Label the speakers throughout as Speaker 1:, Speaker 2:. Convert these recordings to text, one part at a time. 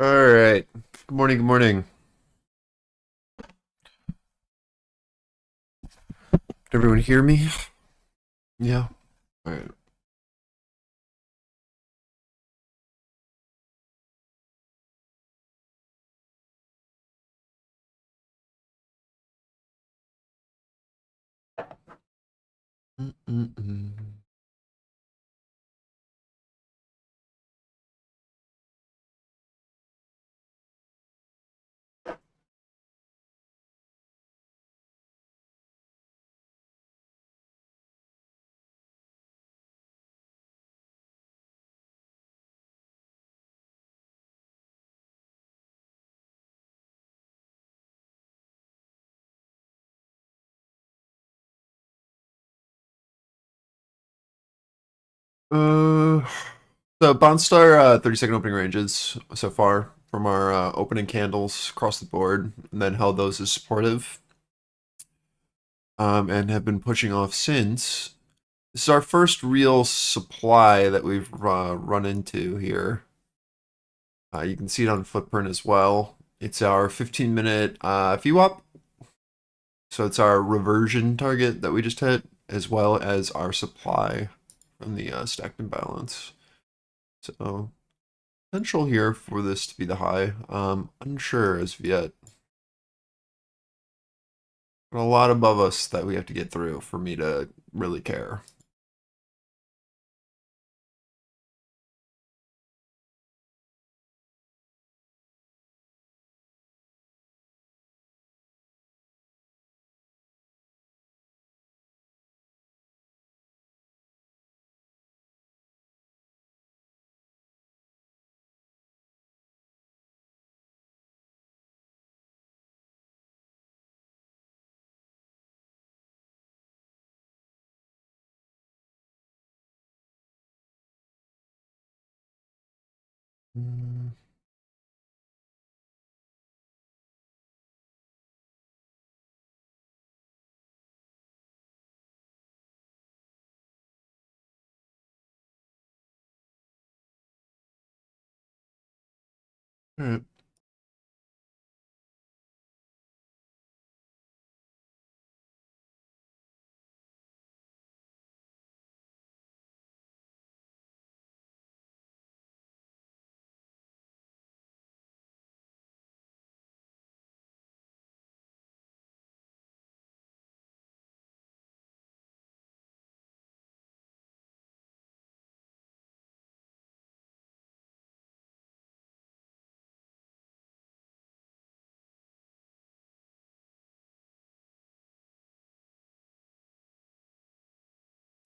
Speaker 1: All right. Good morning. Good morning. Can everyone hear me? Yeah. All right. Mm-mm-mm. Uh, so Bonstar 30-second opening ranges so far from our opening candles across the board, and then held those as supportive, and have been pushing off since. This is our first real supply that we've run into here. You can see it on footprint as well. It's our 15-minute VWAP. So it's our reversion target that we just hit, as well as our supply from the stacked imbalance. So potential here for this to be the high. Unsure as of yet. But a lot above us that we have to get through for me to really care. Mm, all right.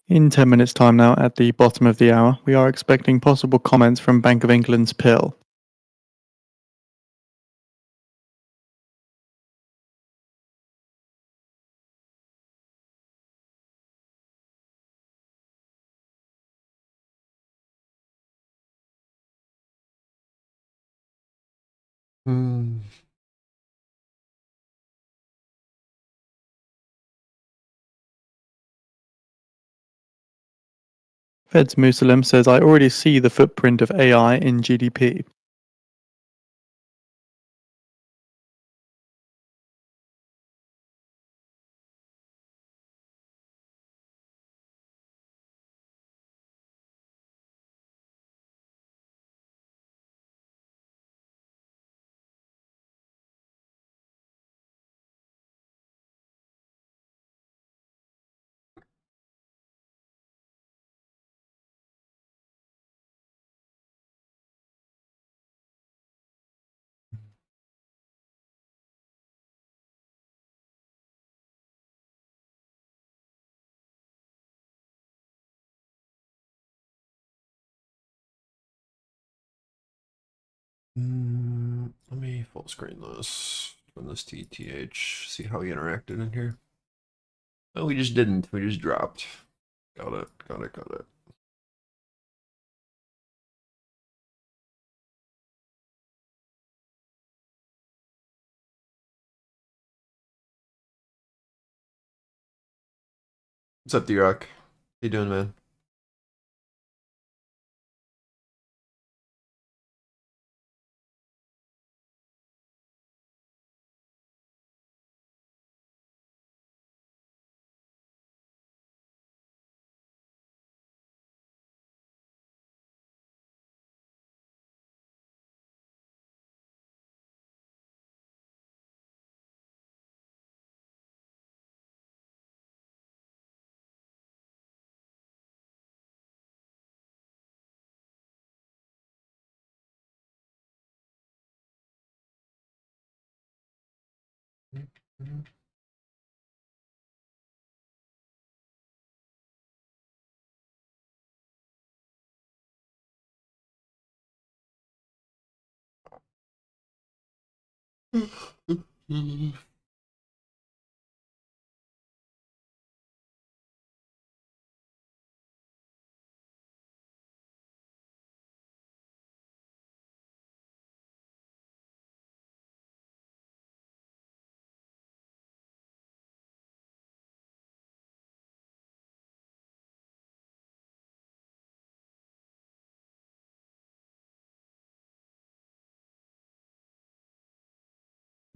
Speaker 2: In 10 minutes' time now, at the bottom of the hour, we are expecting possible comments from Bank of England's pill.
Speaker 1: Mm,
Speaker 2: Fed's Musalim says, I already see the footprint of AI in GDP.
Speaker 1: let me full screen this from this TTH. See how we interacted in here. Oh, we just didn't. We just dropped. Got it. Got it. Got it. What's up, D-Rock? How you doing, man?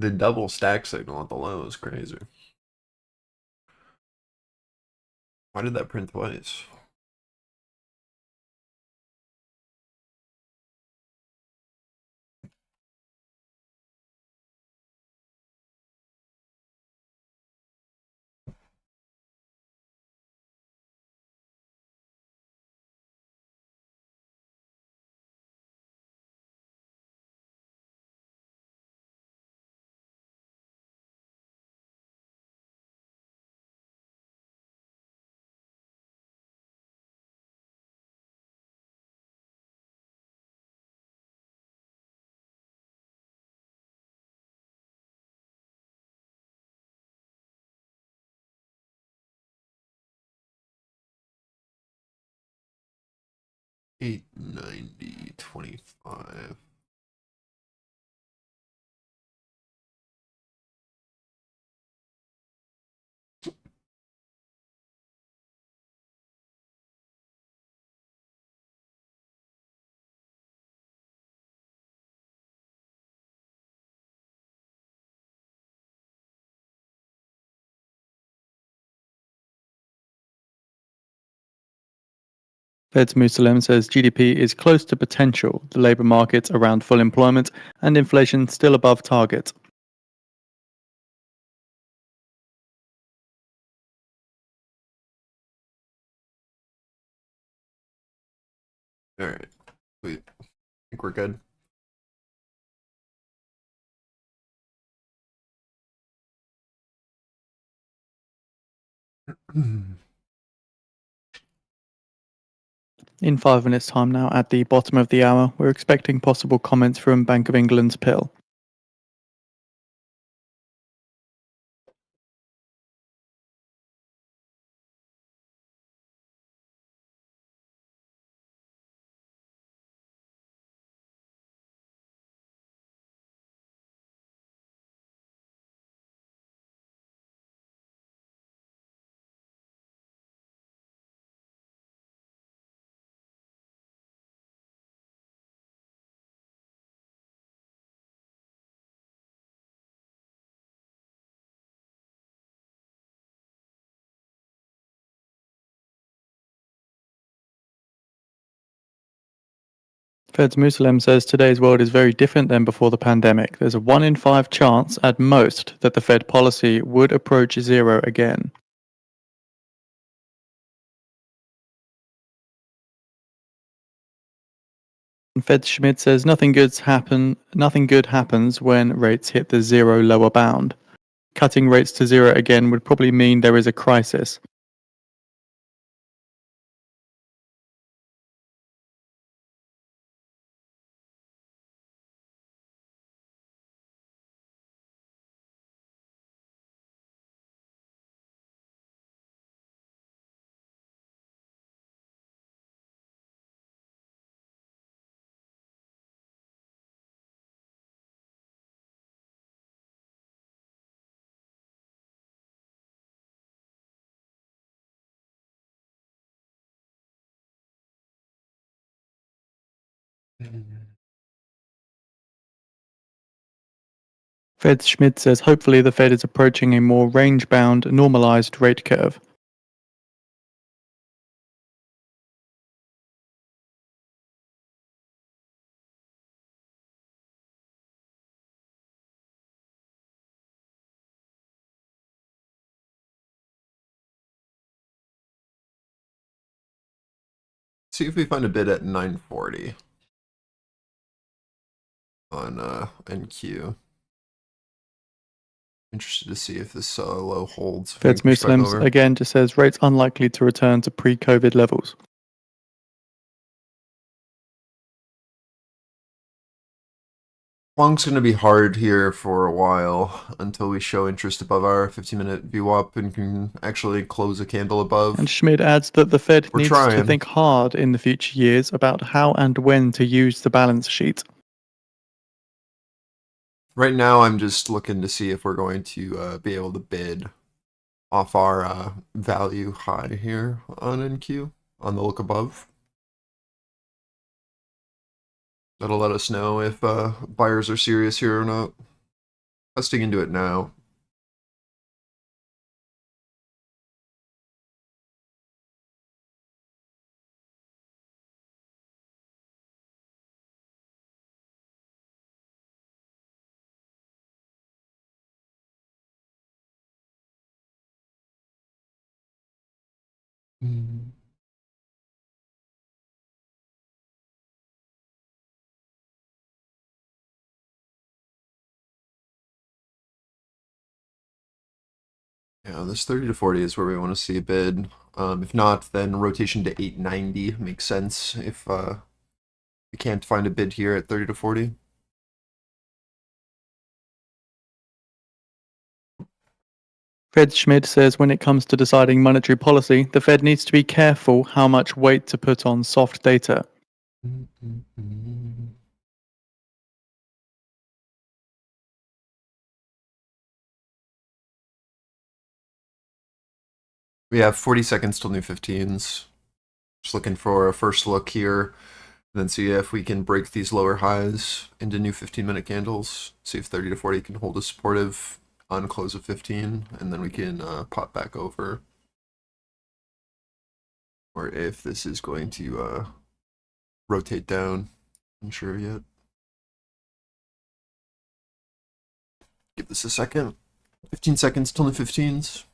Speaker 1: The double stack signal at the low is crazy. Why did that print twice? $890.25.
Speaker 2: Fed's Musalem says GDP is close to potential, the labour market around full employment, and inflation still above target.
Speaker 1: All right, wait, I think we're good.
Speaker 2: In 5 minutes' time now, at the bottom of the hour, we're expecting possible comments from Bank of England's pill. Fed's Musalem says today's world is very different than before the pandemic. There's a 1 in 5 chance at most that the Fed policy would approach zero again. And Fed Schmidt says nothing good happens when rates hit the zero lower bound. Cutting rates to zero again would probably mean there is a crisis. Fed Schmidt says hopefully the Fed is approaching a more range-bound, normalized rate curve.
Speaker 1: See if we find a bid at 940 on NQ. Interested to see if this low holds. If we
Speaker 2: Fed's
Speaker 1: can push back
Speaker 2: Muslims
Speaker 1: over.
Speaker 2: again just says rates unlikely to return to pre-COVID levels.
Speaker 1: Long's going to be hard here for a while until we show interest above our 15-minute VWAP and can actually close a candle above.
Speaker 2: And Schmidt adds that the Fed
Speaker 1: We're
Speaker 2: needs
Speaker 1: trying.
Speaker 2: to think hard in the future years about how and when to use the balance sheet.
Speaker 1: Right now, I'm just looking to see if we're going to be able to bid off our value high here on NQ, on the look above. That'll let us know if buyers are serious here or not. Testing into it now. Yeah, this 30 to 40 is where we want to see a bid. If not, then rotation to 890 makes sense if we can't find a bid here at 30 to 40.
Speaker 2: Fred Schmidt says when it comes to deciding monetary policy, the Fed needs to be careful how much weight to put on soft data.
Speaker 1: We have 40 seconds till new 15s. Just looking for a first look here, and then see if we can break these lower highs into new 15-minute candles. See if 30 to 40 can hold us supportive on close of 15, and then we can pop back over. Or if this is going to rotate down. Unsure yet. Give this a second. 15 seconds till the 15s.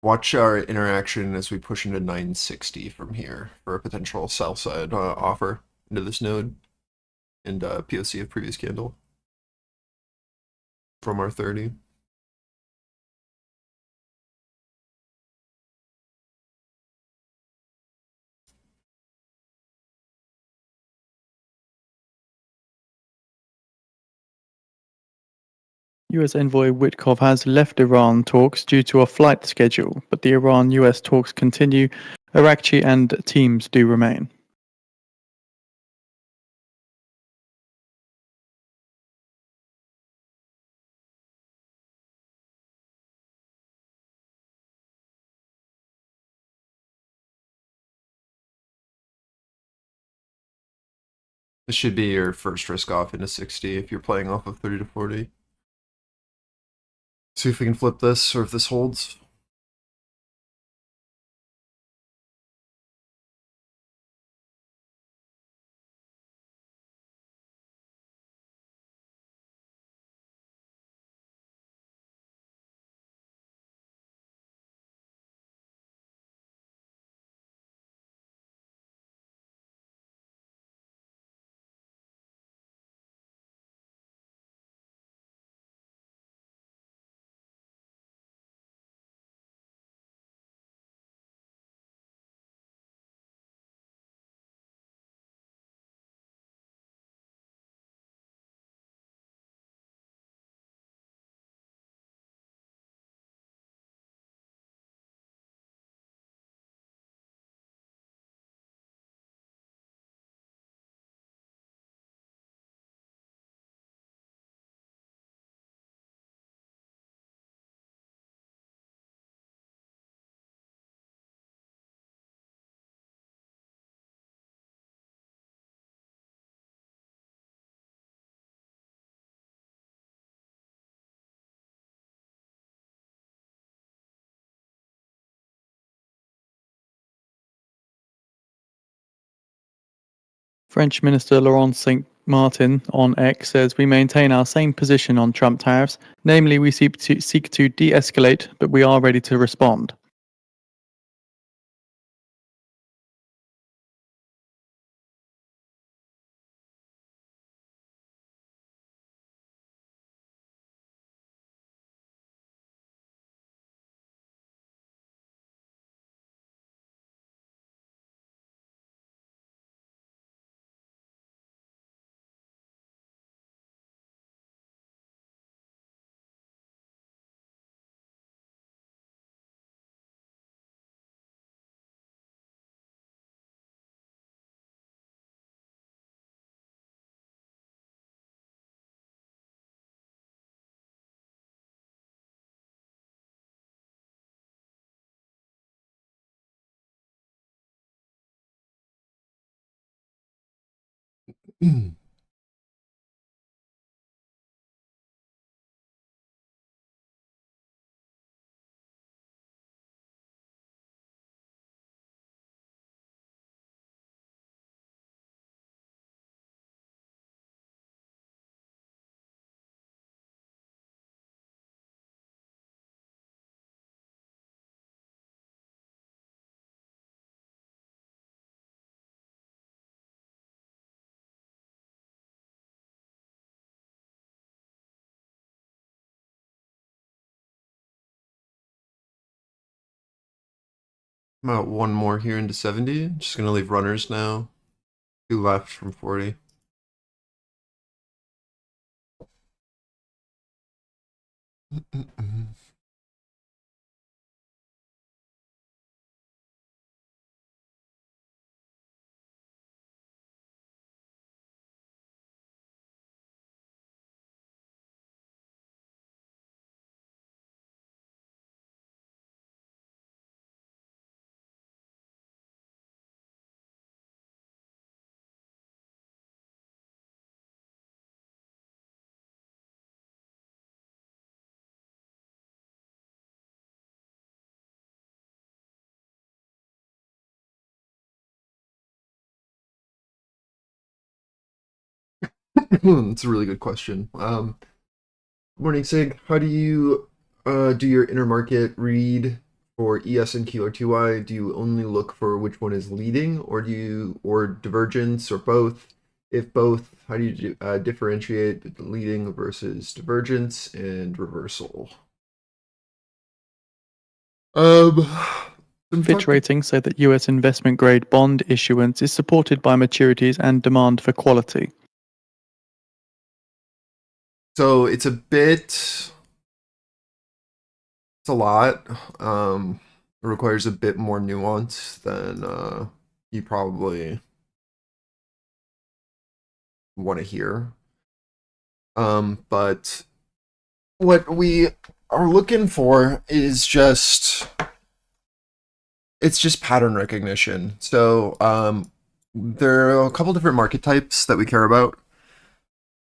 Speaker 1: Watch our interaction as we push into 960 from here for a potential sell side offer into this node and POC of previous candle from our 30.
Speaker 2: US envoy Witkov has left Iran talks due to a flight schedule, but the Iran-US talks continue. Arakchi and teams do remain.
Speaker 1: This should be your first risk off into 60 if you're playing off of 30 to 40. See if we can flip this or if this holds.
Speaker 2: French Minister Laurent St. Martin on X says we maintain our same position on Trump tariffs, namely we seek to de-escalate, but we are ready to respond.
Speaker 1: About one more here into 70. Just gonna leave runners now. 2 left from 40. It's a really good question. Morning, Sig. How do you do your intermarket read for ES and RTY? Do you only look for which one is leading, or divergence, or both? If both, how do you differentiate leading versus divergence and reversal? Um,
Speaker 2: Fitch Ratings say that US investment grade bond issuance is supported by maturities and demand for quality.
Speaker 1: So it's a lot. It requires a bit more nuance than you probably want to hear. But what we are looking for is just pattern recognition. So there are a couple different market types that we care about.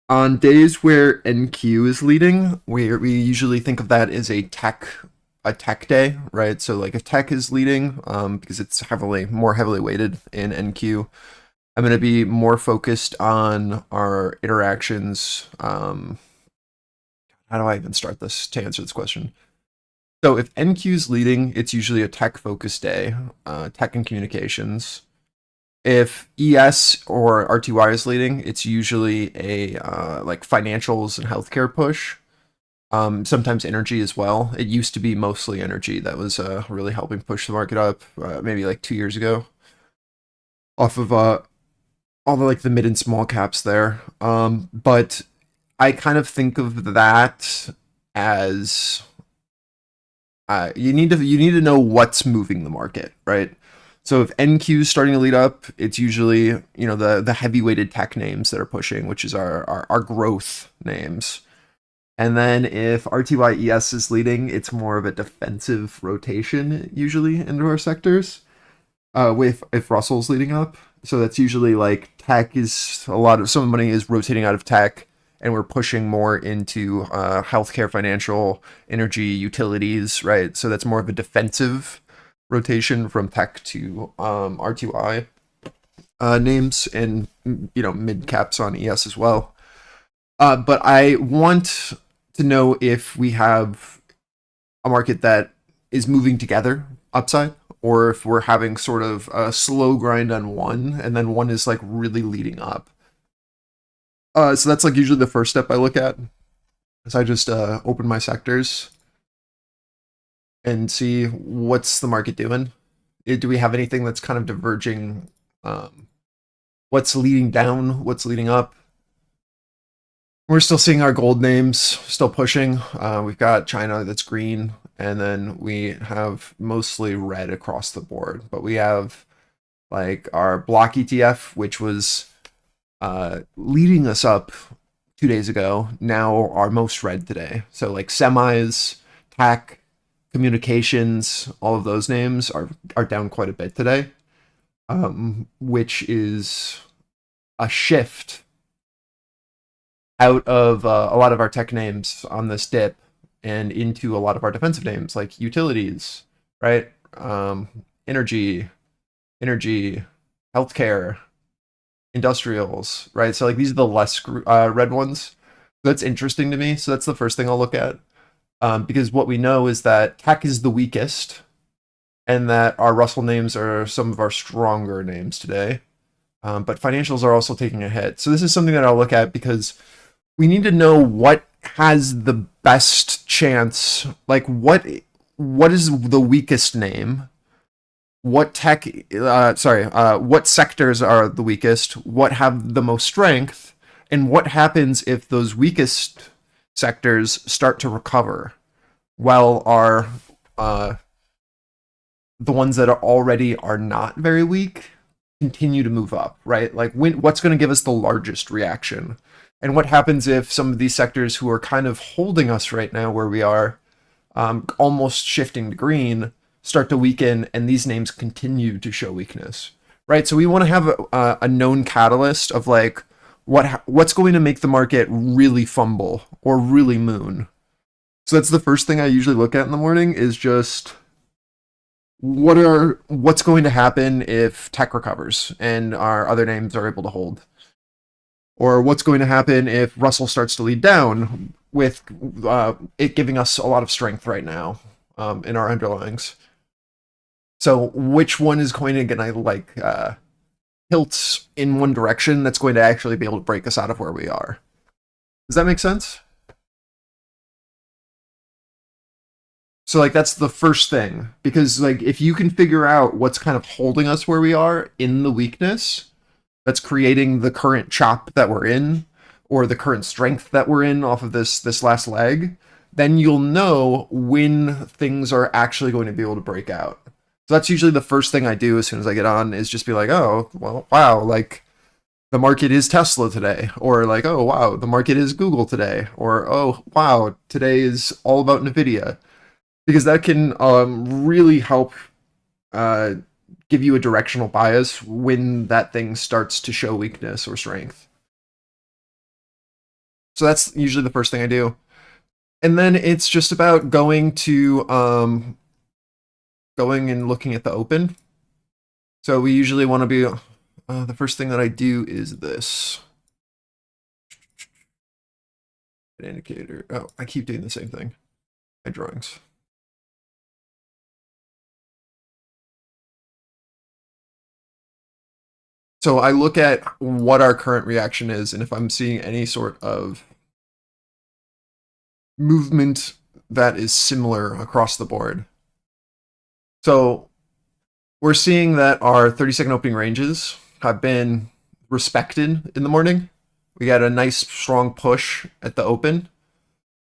Speaker 1: On days where NQ is leading, we usually think of that as a tech day, right? So like if tech is leading, because it's more heavily weighted in NQ, I'm going to be more focused on our interactions. How do I even start this to answer this question? So if NQ is leading, it's usually a tech focused day, tech and communications. If ES or RTY is leading, it's usually a like financials and healthcare push. Sometimes energy as well. It used to be mostly energy that was really helping push the market up, maybe like 2 years ago, off of all the like the mid and small caps there. But I kind of think of that as you need to know what's moving the market, right? So if NQ is starting to lead up, it's usually the heavy weighted tech names that are pushing, which is our growth names. And then if RTYES is leading, it's more of a defensive rotation usually into our sectors. With if Russell's leading up, so that's usually like tech is some of the money is rotating out of tech, and we're pushing more into healthcare, financial, energy, utilities, right? So that's more of a defensive rotation from tech to RTY. names and mid caps on ES as well. But I want to know if we have a market that is moving together upside, or if we're having sort of a slow grind on one, and then one is like really leading up. So that's like usually the first step I look at. Is I just open my sectors and see what's the market doing. Do we have anything that's kind of diverging? What's leading down? What's leading up? We're still seeing our gold names still pushing. We've got China that's green, and then we have mostly red across the board. But we have like our block ETF, which was leading us up 2 days ago, now our most red today. So like semis, tech, communications, all of those names are down quite a bit today, which is a shift out of a lot of our tech names on this dip and into a lot of our defensive names like utilities, right? Energy, healthcare, industrials, right? So like these are the less red ones. That's interesting to me. So that's the first thing I'll look at, because what we know is that tech is the weakest, and that our Russell names are some of our stronger names today. But financials are also taking a hit. So this is something that I'll look at because we need to know what has the best chance. Like what is the weakest name? What what sectors are the weakest? What have the most strength? And what happens if those weakest sectors start to recover while our the ones that already are not very weak continue to move up, right? Like what's going to give us the largest reaction? And what happens if some of these sectors who are kind of holding us right now where we are, almost shifting to green, start to weaken, and these names continue to show weakness, right? So we want to have a known catalyst of like what's going to make the market really fumble or really moon. So that's the first thing I usually look at in the morning is just what's going to happen if tech recovers and our other names are able to hold, or what's going to happen if Russell starts to lead down with it giving us a lot of strength right now in our underlyings. So which one is going to tilt in one direction that's going to actually be able to break us out of where we are? Does that make sense? So like that's the first thing, because like if you can figure out what's kind of holding us where we are in the weakness that's creating the current chop that we're in, or the current strength that we're in off of this last leg, then you'll know when things are actually going to be able to break out. So that's usually the first thing I do as soon as I get on, is just be like, oh, well, wow, like the market is Tesla today, or like, oh, wow, the market is Google today, or oh, wow, today is all about NVIDIA. Because that can really help give you a directional bias when that thing starts to show weakness or strength. So that's usually the first thing I do. And then it's just about going and looking at the open. So we usually want to be, the first thing that I do is this. An indicator. Oh, I keep doing the same thing. My drawings. So I look at what our current reaction is, and if I'm seeing any sort of movement that is similar across the board. So we're seeing that our 30-second opening ranges have been respected in the morning. We got a nice strong push at the open,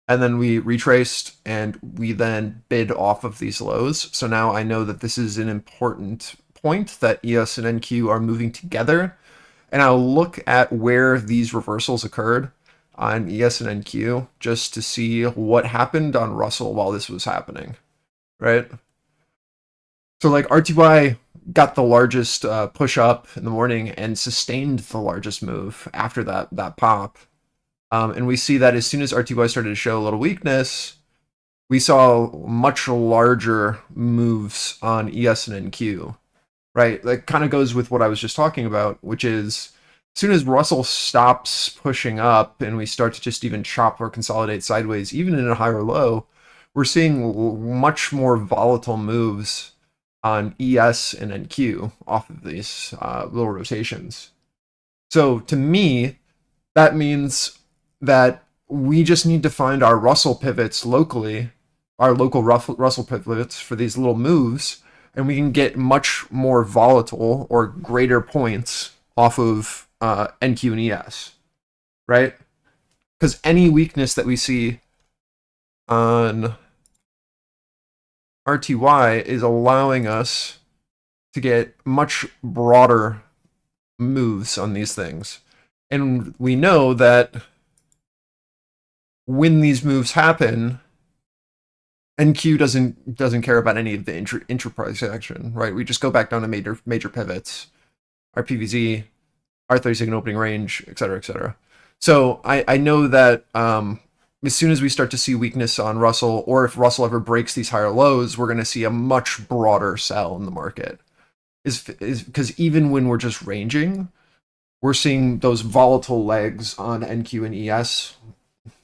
Speaker 1: and then we retraced, and we then bid off of these lows. So now I know that this is an important point that ES and NQ are moving together, and I'll look at where these reversals occurred on ES and NQ just to see what happened on Russell while this was happening, right? So like RTY got the largest push up in the morning and sustained the largest move after that pop, and we see that as soon as RTY started to show a little weakness, we saw much larger moves on ES and NQ. right? That kind of goes with what I was just talking about, which is as soon as Russell stops pushing up and we start to just even chop or consolidate sideways, even in a higher low, we're seeing much more volatile moves on ES and NQ off of these little rotations. So to me, that means that we just need to find our Russell pivots locally, our local Russell pivots for these little moves, and we can get much more volatile or greater points off of NQ and ES, right? Because any weakness that we see on RTY is allowing us to get much broader moves on these things. And we know that when these moves happen, NQ doesn't care about any of the intra-price action, right? We just go back down to major pivots, our PVZ, our 30-second opening range, et cetera, et cetera. So I know that as soon as we start to see weakness on Russell, or if Russell ever breaks these higher lows, we're going to see a much broader sell in the market. Is because even when we're just ranging, we're seeing those volatile legs on NQ and ES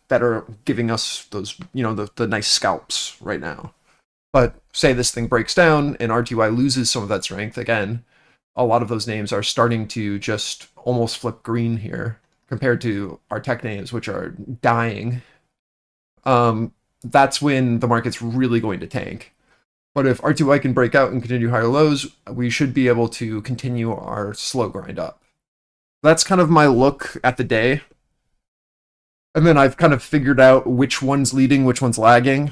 Speaker 1: that are giving us those, the nice scalps right now. But say this thing breaks down and RTY loses some of that strength again, a lot of those names are starting to just almost flip green here compared to our tech names, which are dying. That's when the market's really going to tank. But if RTY can break out and continue higher lows, we should be able to continue our slow grind up. That's kind of my look at the day. And then I've kind of figured out which one's leading, which one's lagging,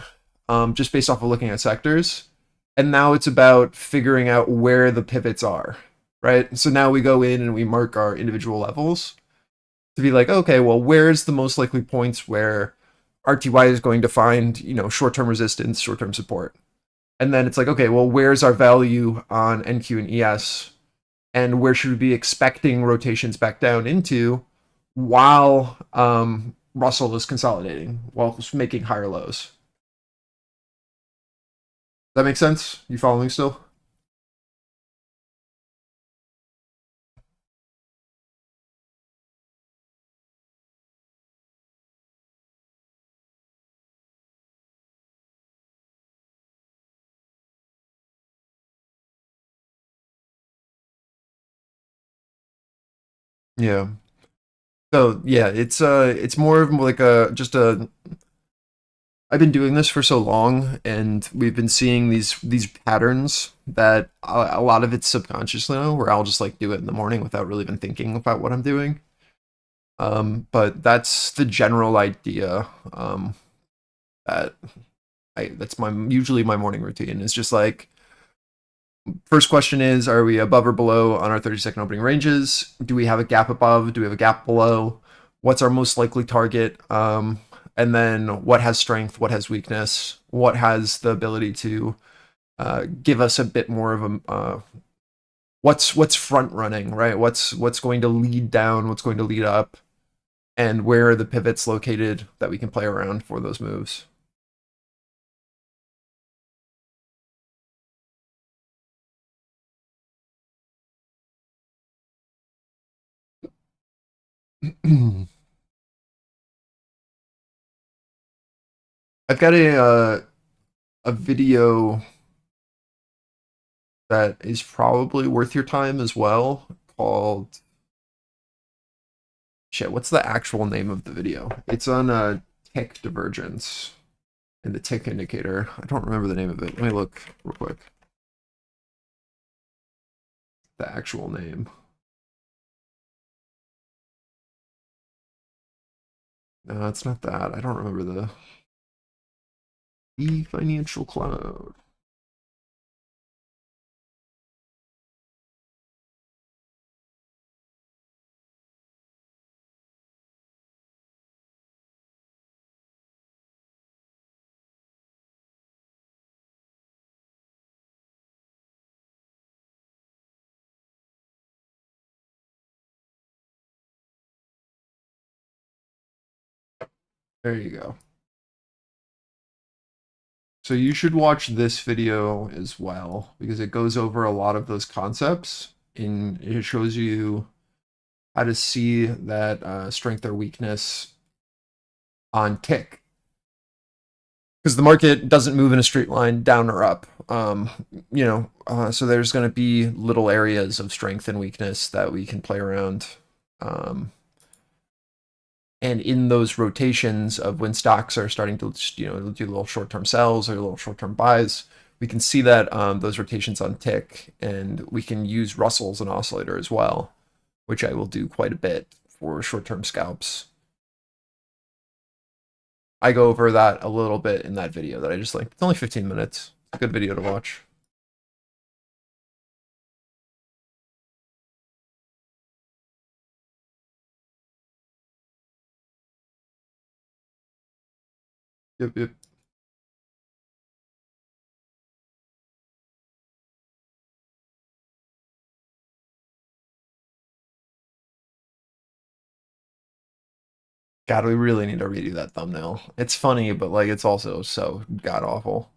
Speaker 1: just based off of looking at sectors. And now it's about figuring out where the pivots are, right? So now we go in and we mark our individual levels to be like, okay, well, where's the most likely points where RTY is going to find, short-term resistance, short-term support? And then it's like, okay, well, where's our value on NQ and ES? And where should we be expecting rotations back down into while Russell is consolidating, while making higher lows? That makes sense? You following still? Yeah. So yeah, it's more of like a just a I've been doing this for so long, and we've been seeing these patterns that a lot of it's subconscious now, where I'll just like do it in the morning without really even thinking about what I'm doing. But that's the general idea. That that's my usually my morning routine. It's just like first question is, are we above or below on our 30-second opening ranges? Do we have a gap above? Do we have a gap below? What's our most likely target? And then what has strength? What has weakness? What has the ability to give us a bit more of a what's front running, right? What's going to lead down? What's going to lead up? And where are the pivots located that we can play around for those moves? I've got a video that is probably worth your time as well, called shit. What's the actual name of the video? It's on a tick divergence and the tick indicator. I don't remember the name of it. Let me look real quick. The actual name. No, it's not that. I don't remember the financial cloud. There you go. So you should watch this video as well because it goes over a lot of those concepts and it shows you how to see that strength or weakness on tick. Because the market doesn't move in a straight line down or up. So there's going to be little areas of strength and weakness that we can play around. And in those rotations of when stocks are starting to, do little short-term sells or little short-term buys, we can see that those rotations on tick, and we can use Russell as an oscillator as well, which I will do quite a bit for short-term scalps. I go over that a little bit in that video that I just linked. It's only 15 minutes. It's a good video to watch. Yep. God, we really need to redo that thumbnail. It's funny, but like it's also so god awful.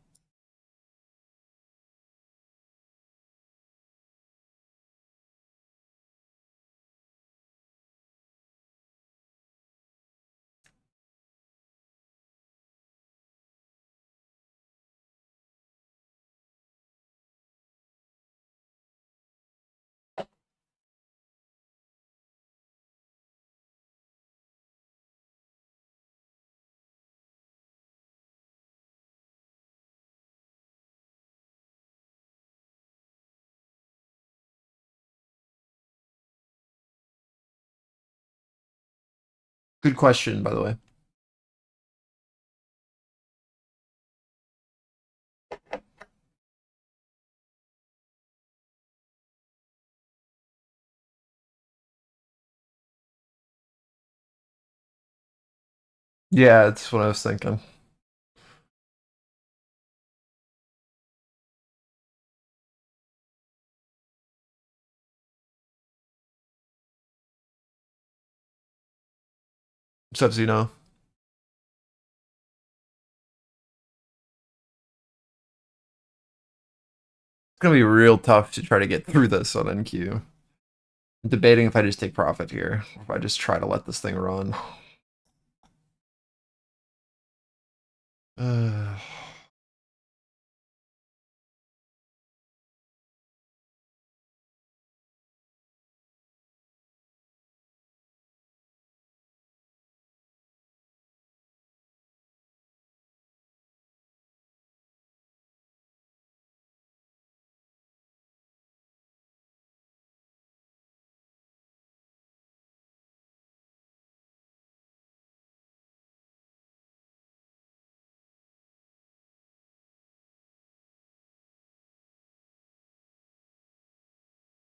Speaker 1: Good question, by the way. Yeah, that's what I was thinking. Except, it's gonna be real tough to try to get through this on NQ. I'm debating if I just take profit here, or if I just try to let this thing run. Uh,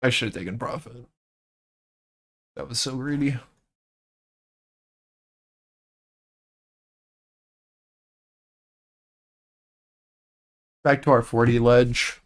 Speaker 1: I should have taken profit. That was so greedy. Back to our 40 ledge.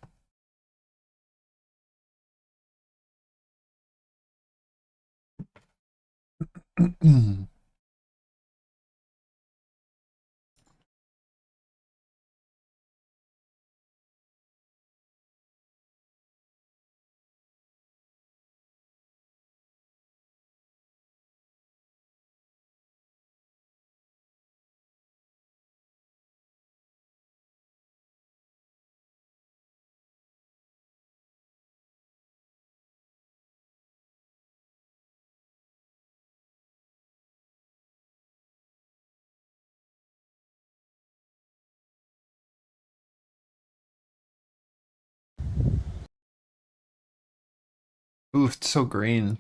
Speaker 1: Ooh, it's so green.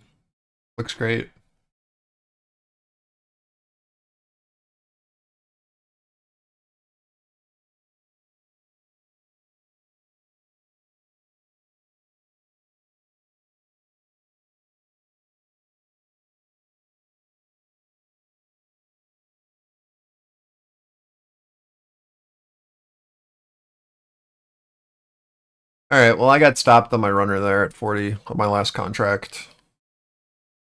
Speaker 1: Looks great. All right, well, I got stopped on my runner there at 40 on my last contract.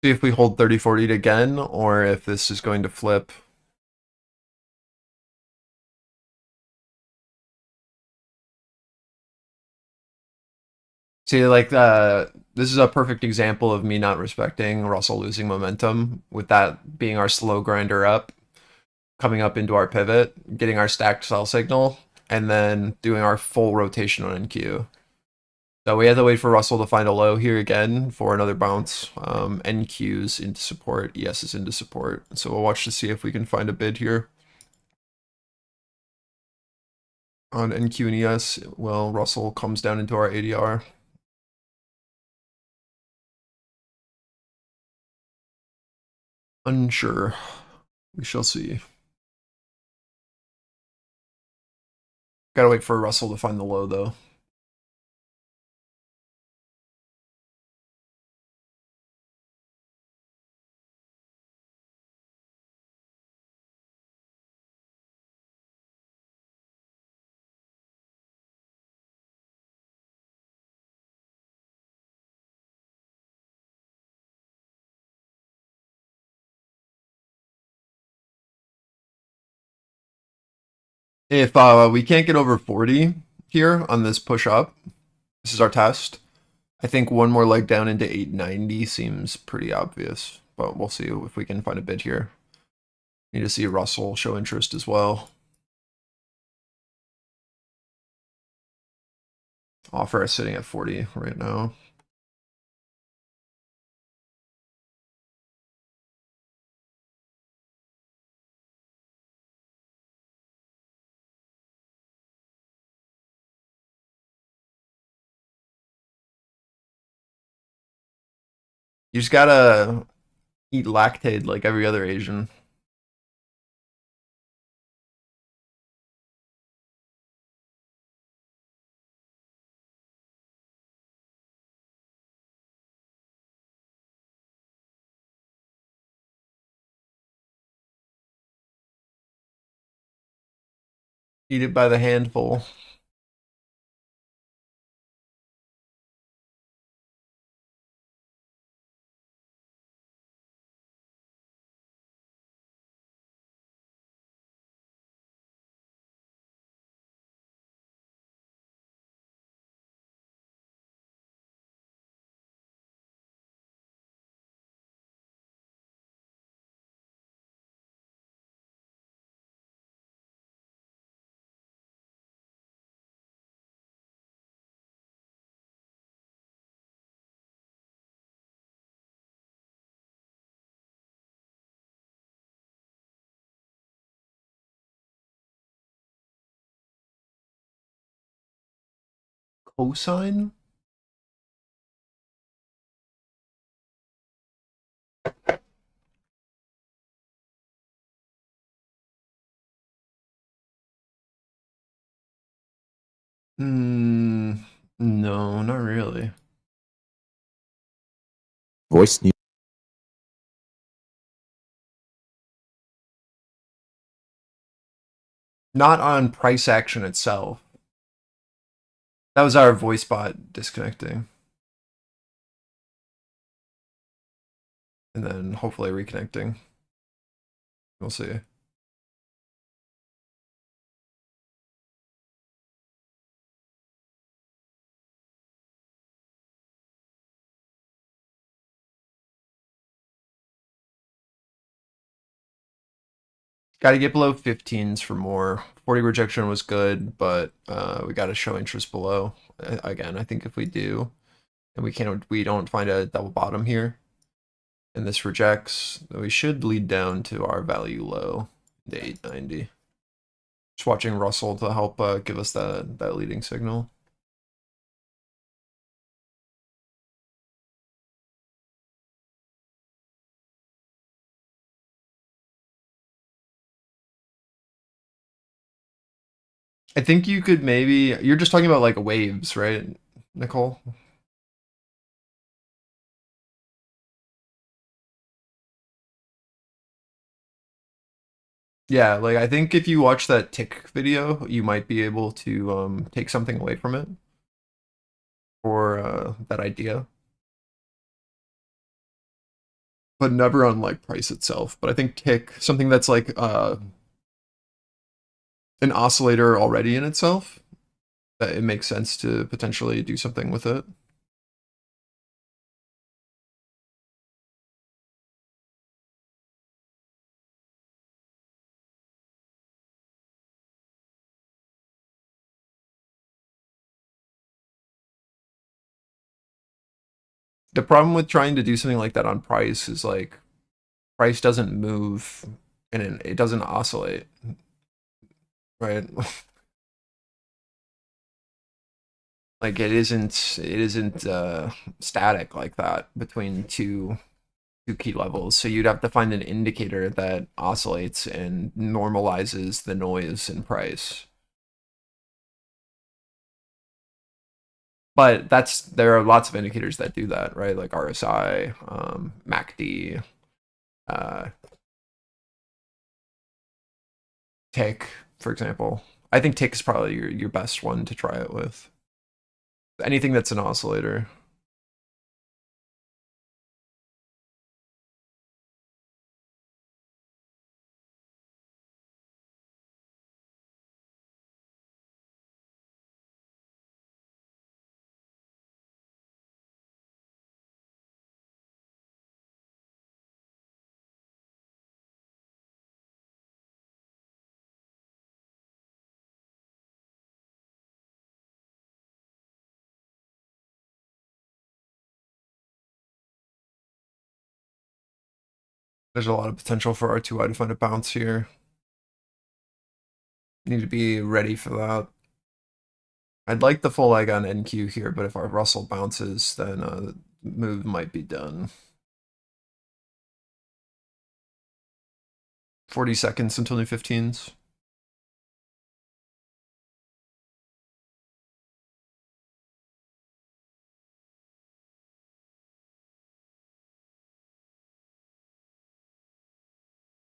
Speaker 1: See if we hold 30-40 again, or if this is going to flip. See, like, this is a perfect example of me not respecting Russell losing momentum, with that being our slow grinder up, coming up into our pivot, getting our stacked sell signal, and then doing our full rotation on NQ. So we had to wait for Russell to find a low here again for another bounce. NQ's into support, ES is into support. So we'll watch to see if we can find a bid here on NQ and ES. Well, Russell comes down into our ADR. Unsure. We shall see. Gotta wait for Russell to find the low, though. If we can't get over 40 here on this push up, this is our test. I think one more leg down into 890 seems pretty obvious, but we'll see if we can find a bid here. Need to see Russell show interest as well. Offer is sitting at 40 right now. You just gotta eat lactate like every other Asian. Eat it by the handful. Cosine? No, not really.
Speaker 3: Voice new.
Speaker 1: Not on price action itself. That was our voice bot disconnecting. And then hopefully reconnecting. We'll see. Got to get below 15s for more. 40 rejection was good, but we got to show interest below. Again, I think if we do, and we don't find a double bottom here, and this rejects, we should lead down to our value low, the 890. Just watching Russell to help give us that leading signal. I think you could maybe, you're just talking about like waves, right, Nicole? Yeah, like I think if you watch that tick video, you might be able to take something away from it for that idea. But never on like price itself. But I think tick, something that's like an oscillator already in itself, that it makes sense to potentially do something with it. The problem with trying to do something like that on price is like price doesn't move and it doesn't oscillate, right? Like it isn't static like that between two key levels. So you'd have to find an indicator that oscillates and normalizes the noise in price. But there are lots of indicators that do that, right? Like RSI, MACD, uh, tick, for example. I think tick is probably your best one to try it with. Anything that's an oscillator. There's a lot of potential for RTY to find a bounce here. Need to be ready for that. I'd like the full leg on NQ here, but if our Russell bounces, then the move might be done. 40 seconds until new 15s.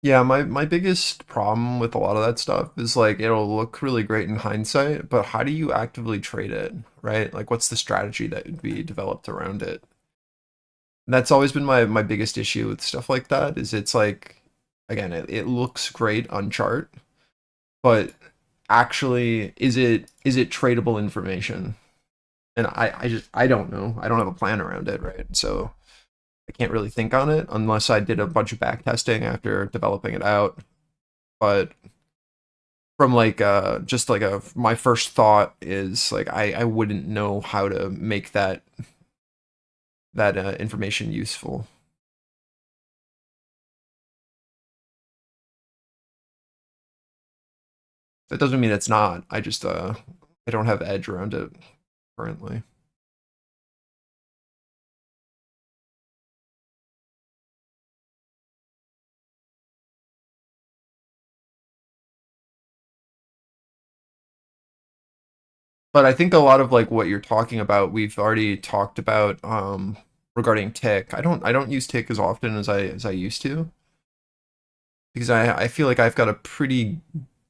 Speaker 1: Yeah, my biggest problem with a lot of that stuff is like it'll look really great in hindsight, but how do you actively trade it, right? Like what's the strategy that would be developed around it? And that's always been my biggest issue with stuff like that is it's like again, it looks great on chart, but actually is it tradable information? And I don't know. I don't have a plan around it, right? So I can't really think on it unless I did a bunch of back testing after developing it out. But from like just like my first thought is like I wouldn't know how to make that information useful. That doesn't mean it's not. I just I don't have edge around it currently. But I think a lot of like what you're talking about, we've already talked about regarding tick. I don't use tick as often as I used to because I feel like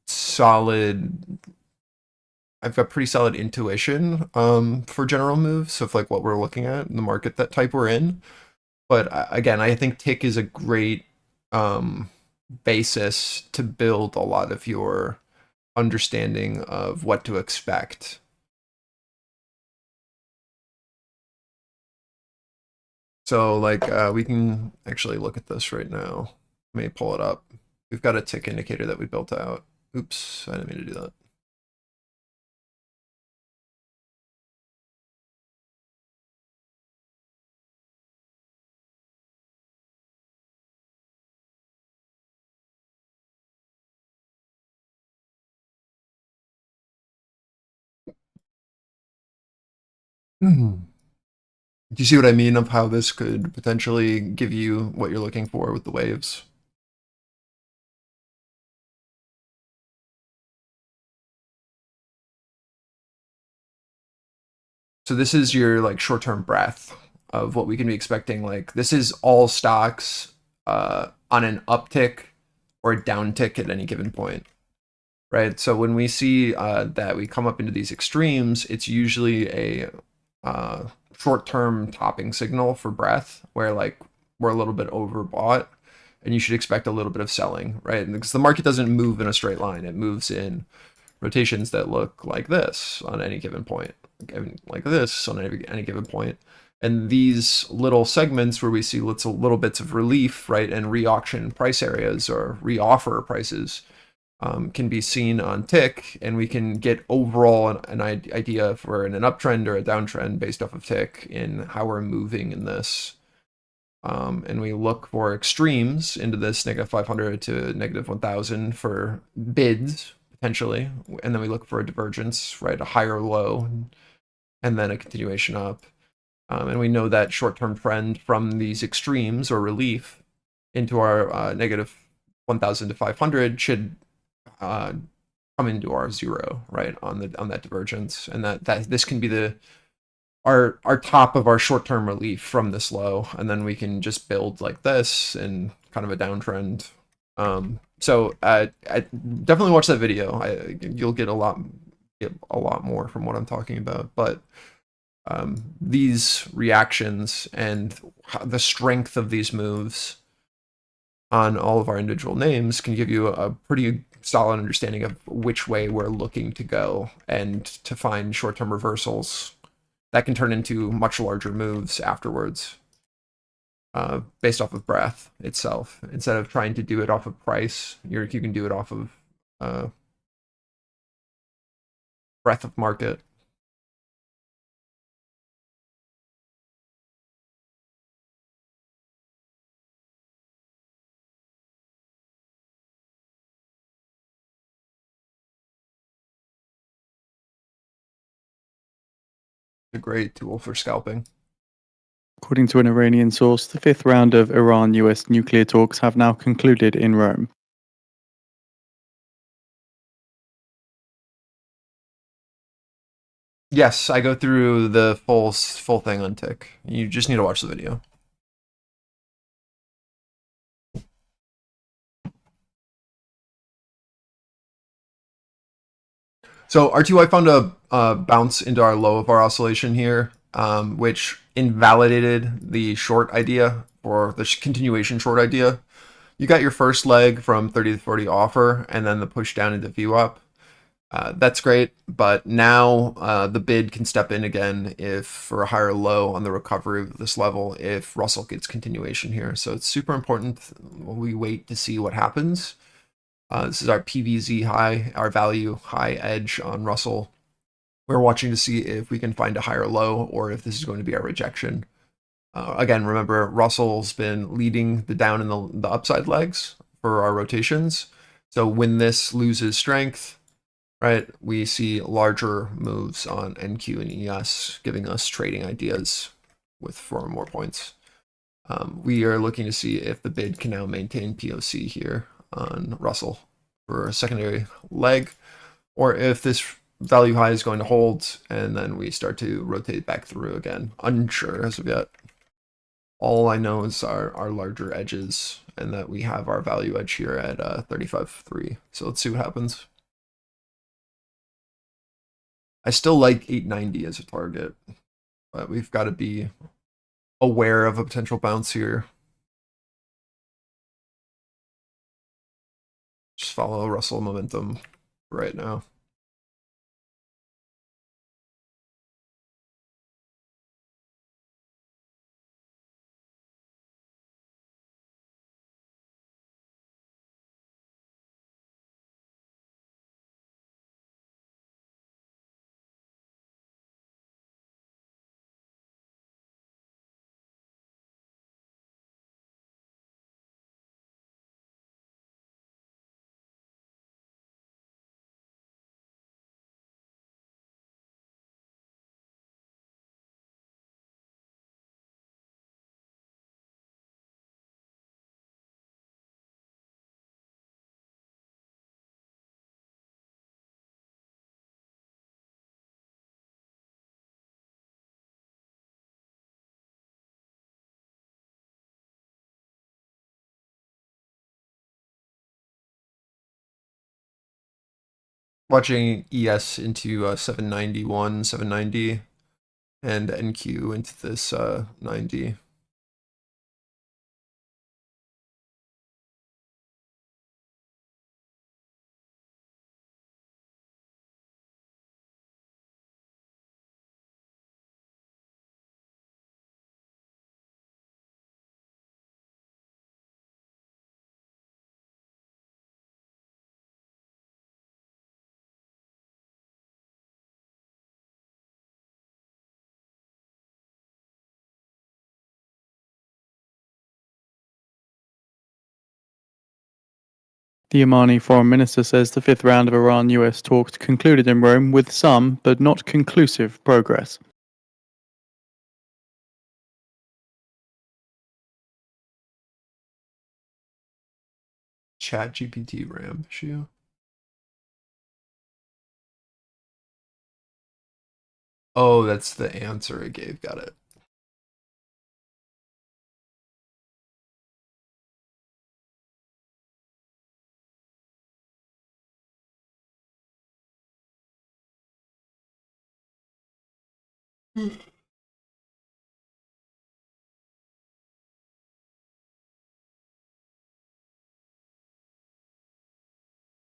Speaker 1: solid I've got pretty solid intuition for general moves of like what we're looking at in the market that type we're in. But again, I think tick is a great um basis to build a lot of your understanding of what to expect. So like we can actually look at this right now. Let me pull it up. We've got a tick indicator that we built out. Oops, I didn't mean to do that. Do you see what I mean of how this could potentially give you what you're looking for with the waves? So this is your like short-term breath of what we can be expecting. Like this is all stocks on an uptick or a downtick at any given point, right? So when we see that we come up into these extremes, it's usually a short-term topping signal for breath where like we're a little bit overbought and you should expect a little bit of selling, right? Because the market doesn't move in a straight line. It moves in rotations that look like this on any given point, like this on any given point. And these little segments where we see little bits of relief, right, and re-auction price areas or re-offer prices, can be seen on tick, and we can get overall an idea for an uptrend or a downtrend based off of tick in how we're moving in this. And we look for extremes into this -500 to -1000 for bids, potentially. And then we look for a divergence, right? A higher low, and then a continuation up. And we know that short-term trend from these extremes or relief into our -1000 to 500 should come into our zero, right, on that divergence. And that this can be our top of our short-term relief from this low, and then we can just build like this in kind of a downtrend. So I definitely watch that video. You'll get a lot more from what I'm talking about. But these reactions and the strength of these moves on all of our individual names can give you a pretty solid understanding of which way we're looking to go, and to find short-term reversals that can turn into much larger moves afterwards, based off of breadth itself. Instead of trying to do it off of price, you can do it off of breadth of market. A great tool for scalping.
Speaker 2: According to an Iranian source, the fifth round of Iran-US nuclear talks have now concluded in Rome.
Speaker 1: Yes, I go through the full thing on tick. You just need to watch the video. So RTY found a bounce into our low of our oscillation here, which invalidated the short idea, or the continuation short idea. You got your first leg from 30 to 40 offer, and then the push down into VWAP. That's great, but now the bid can step in again if for a higher low on the recovery of this level if Russell gets continuation here. So it's super important we wait to see what happens. This is our PVZ high, our value high edge on Russell. We're watching to see if we can find a higher low or if this is going to be our rejection. Again, remember, Russell's been leading the down and the upside legs for our rotations. So when this loses strength, right, we see larger moves on NQ and ES, giving us trading ideas with 4 or more points. We are looking to see if the bid can now maintain POC here on Russell for a secondary leg, or if this value high is going to hold, and then we start to rotate back through again. Unsure as of yet. All I know is our larger edges, and that we have our value edge here at 35.3. So let's see what happens. I still like 890 as a target, but we've got to be aware of a potential bounce here. Just follow Russell momentum right now. Watching ES into 791, 790, and NQ into this 90.
Speaker 2: The Omani foreign minister says the fifth round of Iran-US talks concluded in Rome with some, but not conclusive, progress.
Speaker 1: Chat GPT RAM issue. Oh, that's the answer it gave. Got it.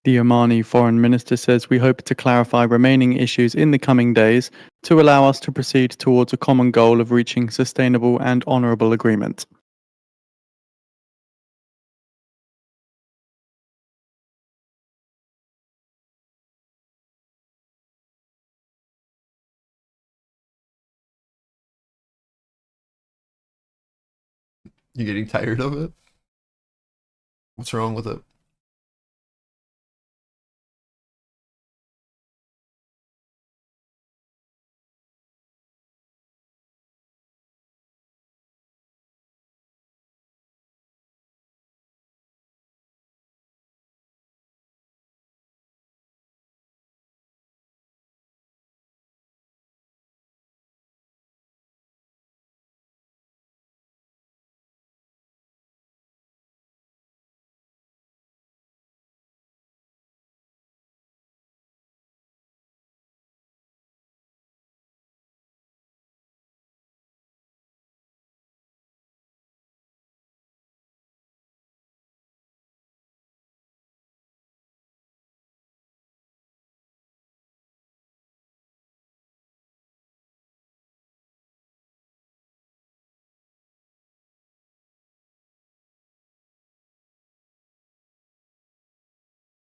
Speaker 2: The Omani foreign minister says we hope to clarify remaining issues in the coming days to allow us to proceed towards a common goal of reaching sustainable and honourable agreement.
Speaker 1: You getting tired of it? What's wrong with it?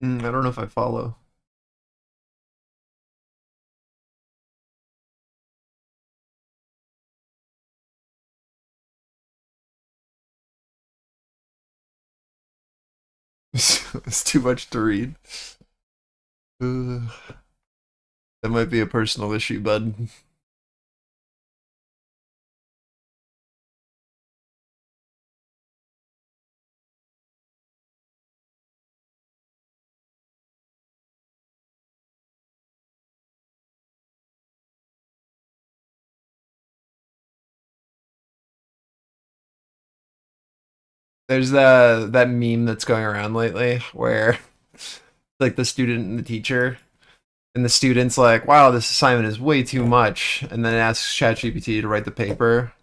Speaker 1: I don't know if I follow. It's too much to read. That might be a personal issue, bud. There's that meme that's going around lately where like the student and the teacher, and the student's like, "Wow, this assignment is way too much," and then asks ChatGPT to write the paper,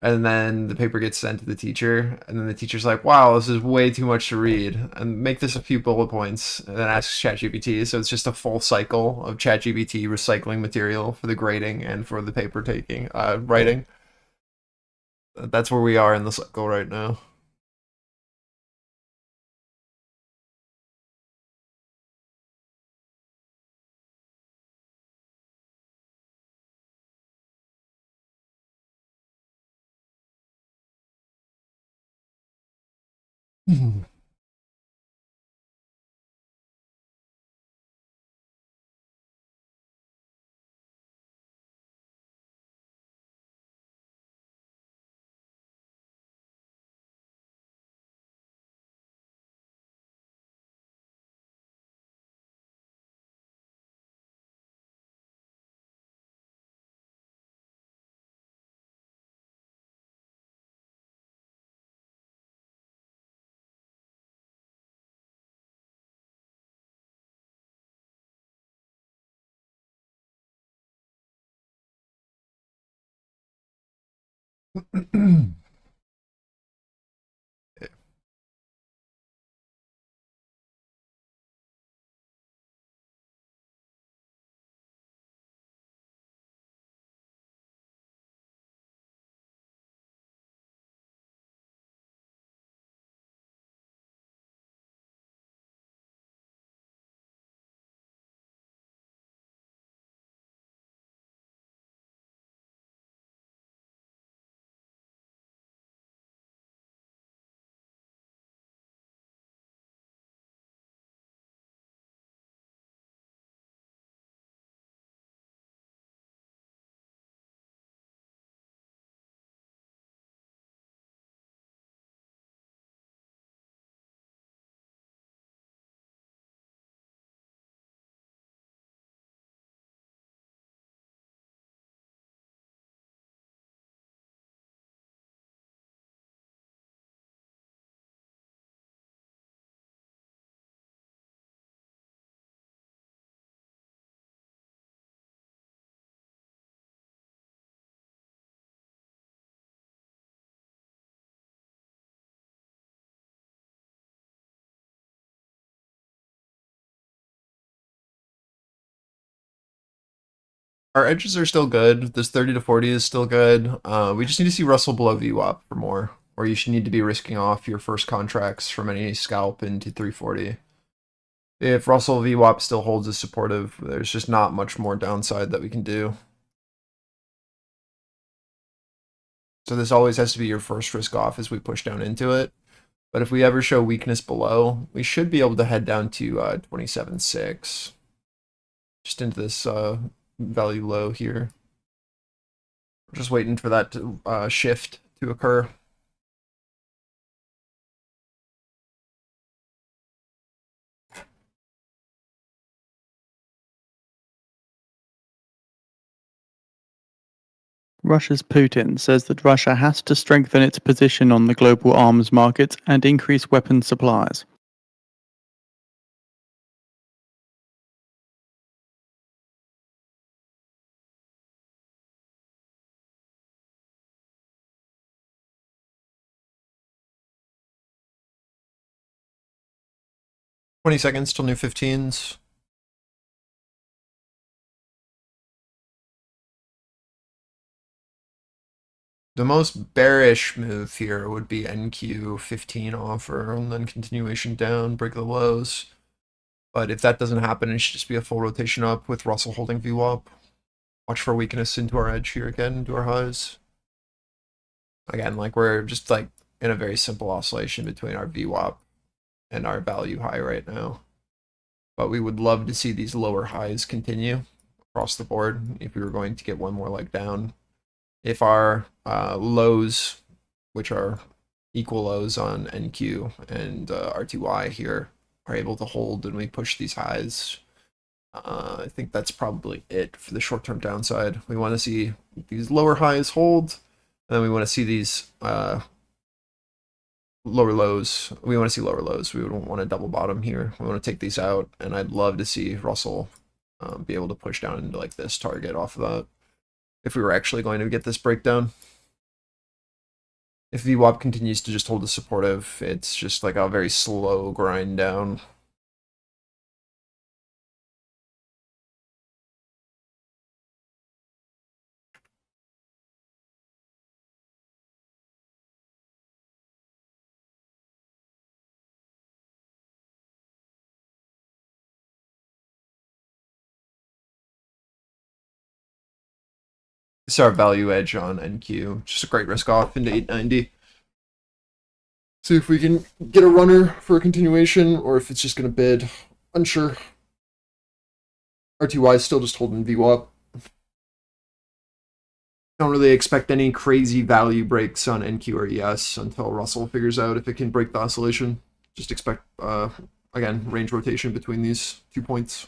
Speaker 1: and then the paper gets sent to the teacher, and then the teacher's like, "Wow, this is way too much to read," and make this a few bullet points, and then asks ChatGPT. So it's just a full cycle of ChatGPT recycling material for the grading and for the paper taking, writing. That's where we are in the cycle right now. Our edges are still good. This 30 to 40 is still good. We just need to see Russell below VWAP for more, or you should need to be risking off your first contracts from any scalp into 340. If Russell VWAP still holds as supportive, there's just not much more downside that we can do. So this always has to be your first risk off as we push down into it. But if we ever show weakness below, we should be able to head down to 27.6. Just into this value low here. We're just waiting for that to shift to occur.
Speaker 2: Russia's Putin says that Russia has to strengthen its position on the global arms market and increase weapons supplies.
Speaker 1: Twenty seconds till new 15s. The most bearish move here would be NQ 15 offer and then continuation down, break the lows. But if that doesn't happen, it should just be a full rotation up with Russell holding VWAP. Watch for weakness into our edge here again, into our highs. Again, like we're just like in a very simple oscillation between our VWAP and our value high right now. But we would love to see these lower highs continue across the board if we were going to get one more leg down. If our lows, which are equal lows on NQ and RTY here, are able to hold and we push these highs, I think that's probably it for the short-term downside. We want to see these lower highs hold, and then we want to see these lower lows. We want to see lower lows. We don't want to double bottom here. We want to take these out, and I'd love to see Russell be able to push down into like this target off of that if we were actually going to get this breakdown. If VWAP continues to just hold the supportive, it's just like a very slow grind down. This is our value edge on NQ. Just a great risk off into 890. See if we can get a runner for a continuation or if it's just going to bid. Unsure. RTY is still just holding VWAP. Don't really expect any crazy value breaks on NQ or ES until Russell figures out if it can break the oscillation. Just expect, again, range rotation between these 2 points.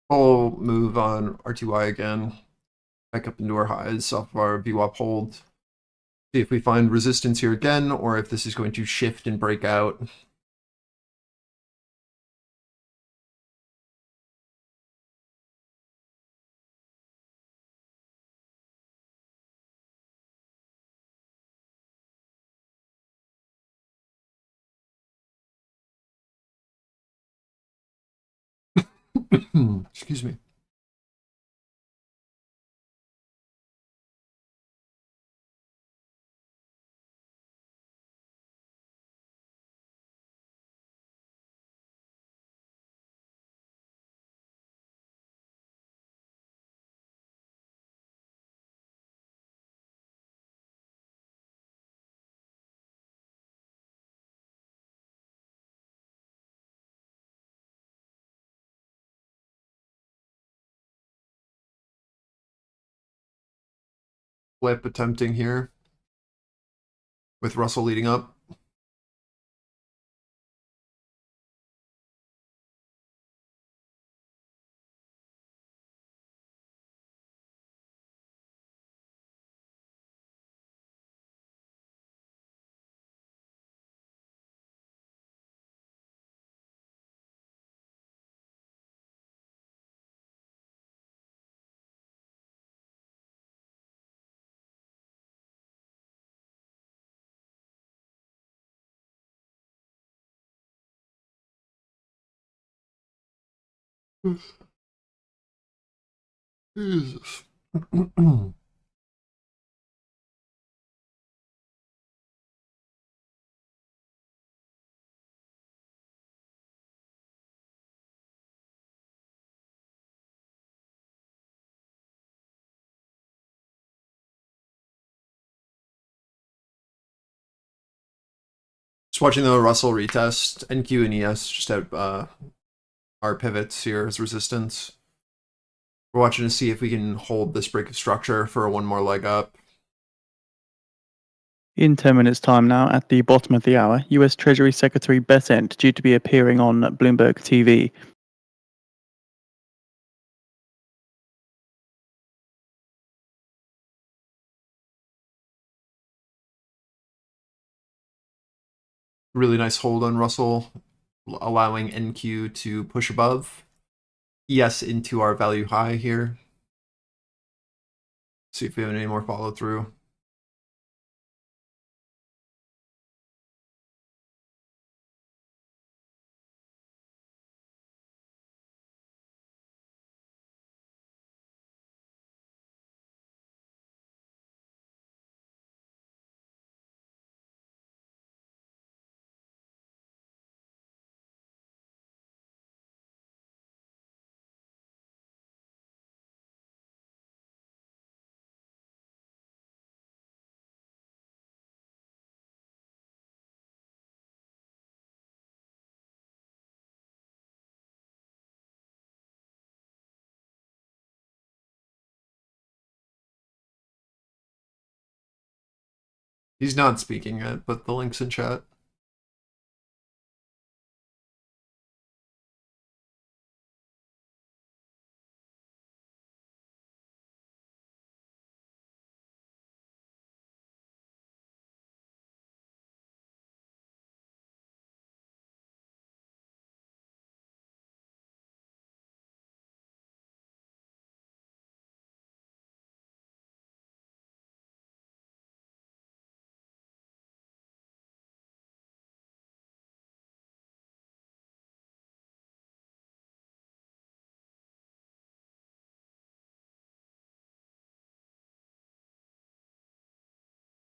Speaker 1: I'll move on RTY again. Back up into our highs off of our VWAP hold. See if we find resistance here again, or if this is going to shift and break out. Excuse me. flip attempting here with Russell leading up. Jesus. Just watching the Russell retest. NQ and ES just have our pivots here as resistance. We're watching to see if we can hold this break of structure for one more leg up.
Speaker 2: In 10 minutes' time now, at the bottom of the hour, US Treasury Secretary Bessent due to be appearing on Bloomberg TV.
Speaker 1: Really nice hold on Russell, allowing NQ to push above. ES into our value high here. See if we have any more follow through. He's not speaking yet, but the link's in chat.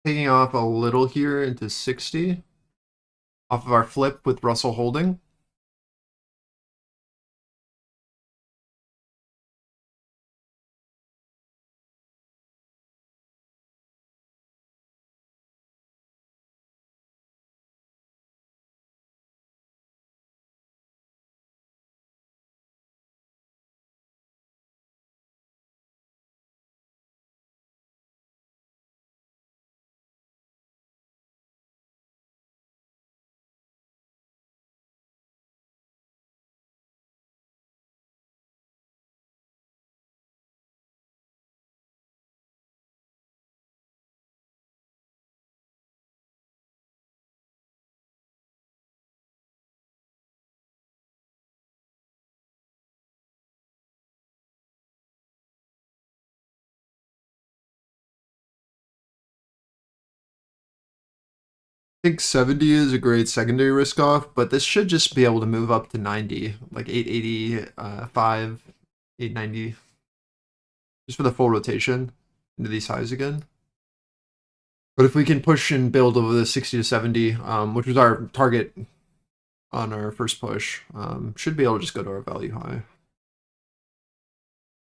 Speaker 1: Taking off a little here into 60 off of our flip with Russell holding. I think 70 is a great secondary risk off, but this should just be able to move up to 90, like 885, 890, just for the full rotation into these highs again. But if we can push and build over the 60 to 70, which was our target on our first push, should be able to just go to our value high.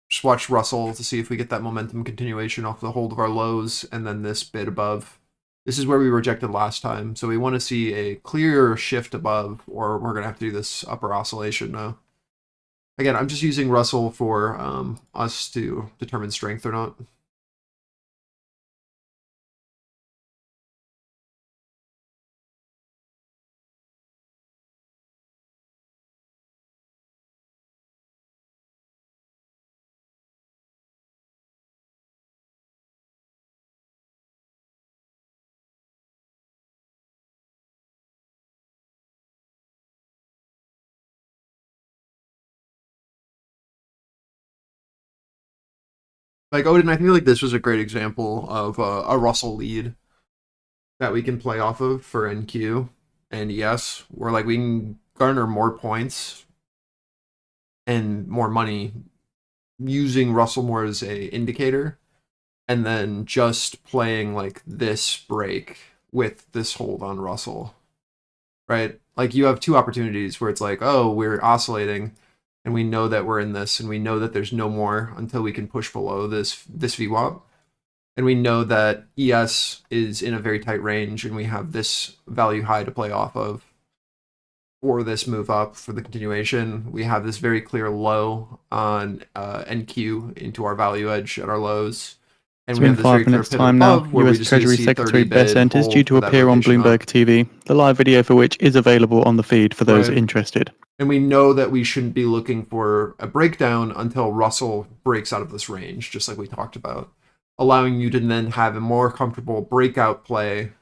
Speaker 1: Just watch Russell to see if we get that momentum continuation off the hold of our lows and then this bid above. This is where we rejected last time, so we want to see a clear shift above, or we're going to have to do this upper oscillation now. Again, I'm just using Russell for us to determine strength or not. Like Odin, I feel like this was a great example of a Russell lead that we can play off of for NQ and ES, where like we can garner more points and more money using Russell more as a indicator, and then just playing like this break with this hold on Russell, right? Like you have two opportunities where it's like, oh, we're oscillating and we know that we're in this and we know that there's no more until we can push below this VWAP. And we know that ES is in a very tight range and we have this value high to play off of for this move up for the continuation. We have this very clear low on NQ into our value edge at our lows. And
Speaker 2: So
Speaker 1: we
Speaker 2: in
Speaker 1: have this very
Speaker 2: 5
Speaker 1: clear
Speaker 2: minutes'
Speaker 1: pivot
Speaker 2: time now,
Speaker 1: above where we
Speaker 2: US
Speaker 1: just need to
Speaker 2: Treasury
Speaker 1: see
Speaker 2: Secretary
Speaker 1: 30 bid
Speaker 2: Bessent is due
Speaker 1: hold
Speaker 2: to
Speaker 1: for that
Speaker 2: appear on
Speaker 1: rotation
Speaker 2: Bloomberg
Speaker 1: up.
Speaker 2: TV, the live video for which is available on the feed for those
Speaker 1: Right.
Speaker 2: interested.
Speaker 1: And we know that we shouldn't be looking for a breakdown until Russell breaks out of this range, just like we talked about, allowing you to then have a more comfortable breakout play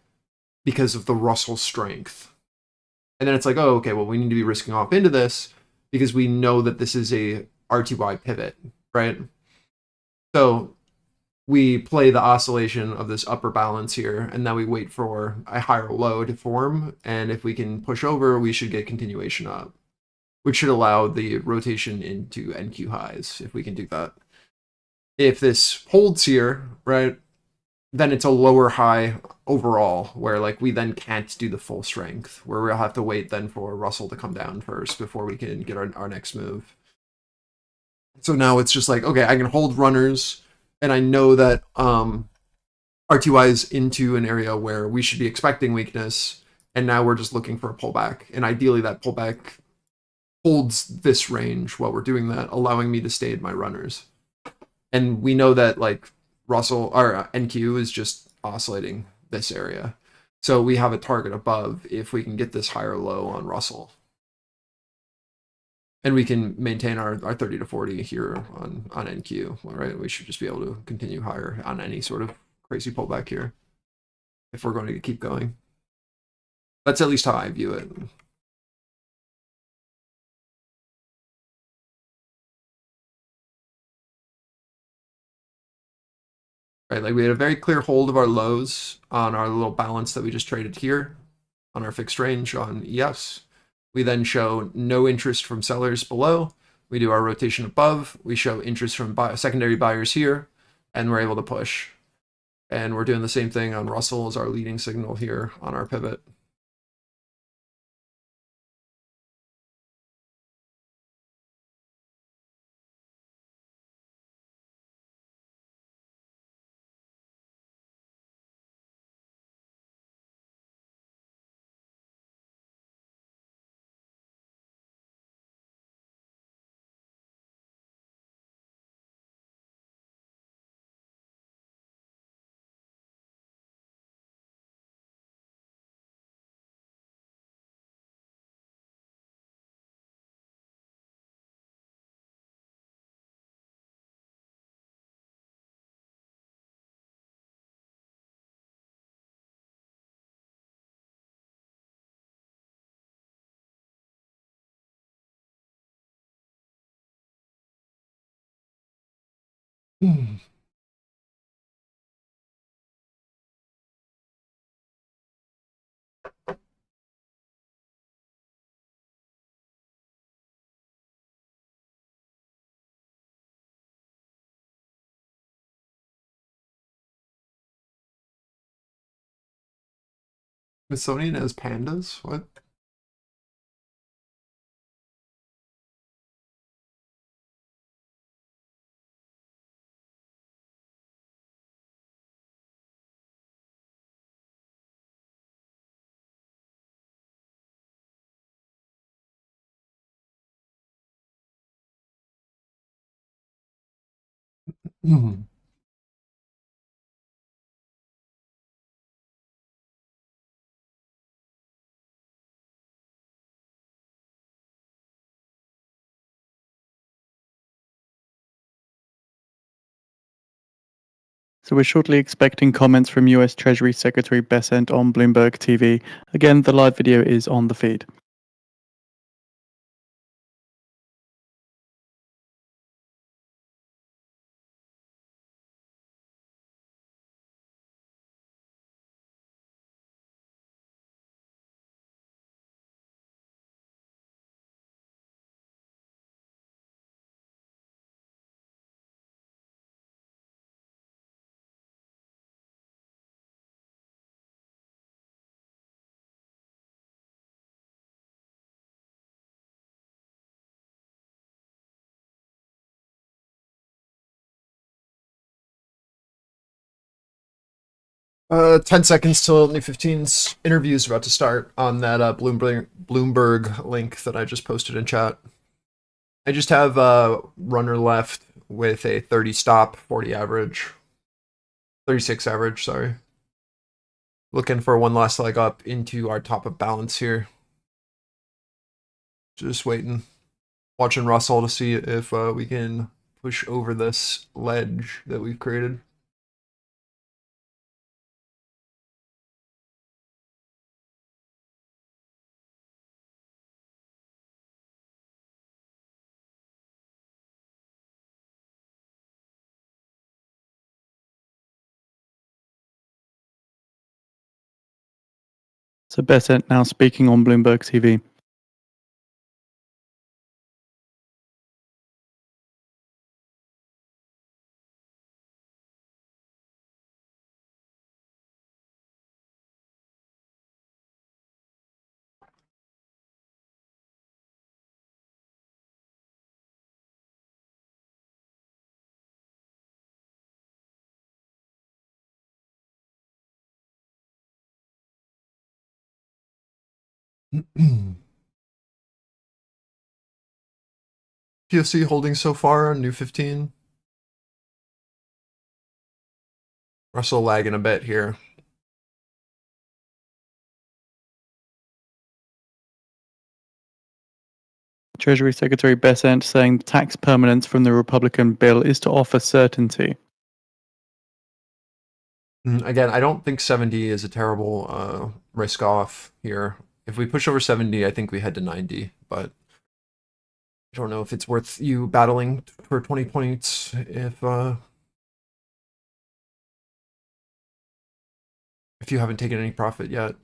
Speaker 1: because of the Russell strength. And then it's like, oh, okay, well, we need to be risking off into this because we know that this is a RTY pivot, right? So we play the oscillation of this upper balance here, and then we wait for a higher low to form. And if we can push over, we should get continuation up, which should allow the rotation into NQ highs if we can do that. If this holds here, right, then it's a lower high overall, where like we then can't do the full strength, where we'll have to wait then for Russell to come down first before we can get our next move. So now it's just like, okay, I can hold runners, and I know that RTY is into an area where we should be expecting weakness, and now we're just looking for a pullback. And ideally that pullback holds this range while we're doing that, allowing me to stay in my runners. And we know that like Russell or NQ is just oscillating this area. So we have a target above if we can get this higher low on Russell. And we can maintain our 30 to 40 here on NQ, right? We should just be able to continue higher on any sort of crazy pullback here if we're going to keep going. That's at least how I view it. Right, like we had a very clear hold of our lows on our little balance that we just traded here on our fixed range on ES. We then show no interest from sellers below. We do our rotation above. We show interest from secondary buyers here, and we're able to push. And we're doing the same thing on Russell as our leading signal here on our pivot. Smithsonian as pandas? What?
Speaker 2: So we're shortly expecting comments from US Treasury Secretary Bessent on Bloomberg TV. Again, the live video is on the feed.
Speaker 1: 10 seconds till New 15's interview is about to start on that Bloomberg link that I just posted in chat. I just have a runner left with a 30 stop, 40 average, 36 average, sorry. Looking for one last leg up into our top of balance here. Just waiting. Watching Russell to see if we can push over this ledge that we've created.
Speaker 2: So Besant now speaking on Bloomberg TV.
Speaker 1: POC holding so far on New 15. Russell lagging a bit here.
Speaker 2: Treasury Secretary Besant saying the tax permanence from the Republican bill is to offer certainty.
Speaker 1: Again, I don't think 70 is a terrible risk off here. If we push over 70, I think we head to 90, but I don't know if it's worth you battling for 20 points if you haven't taken any profit yet.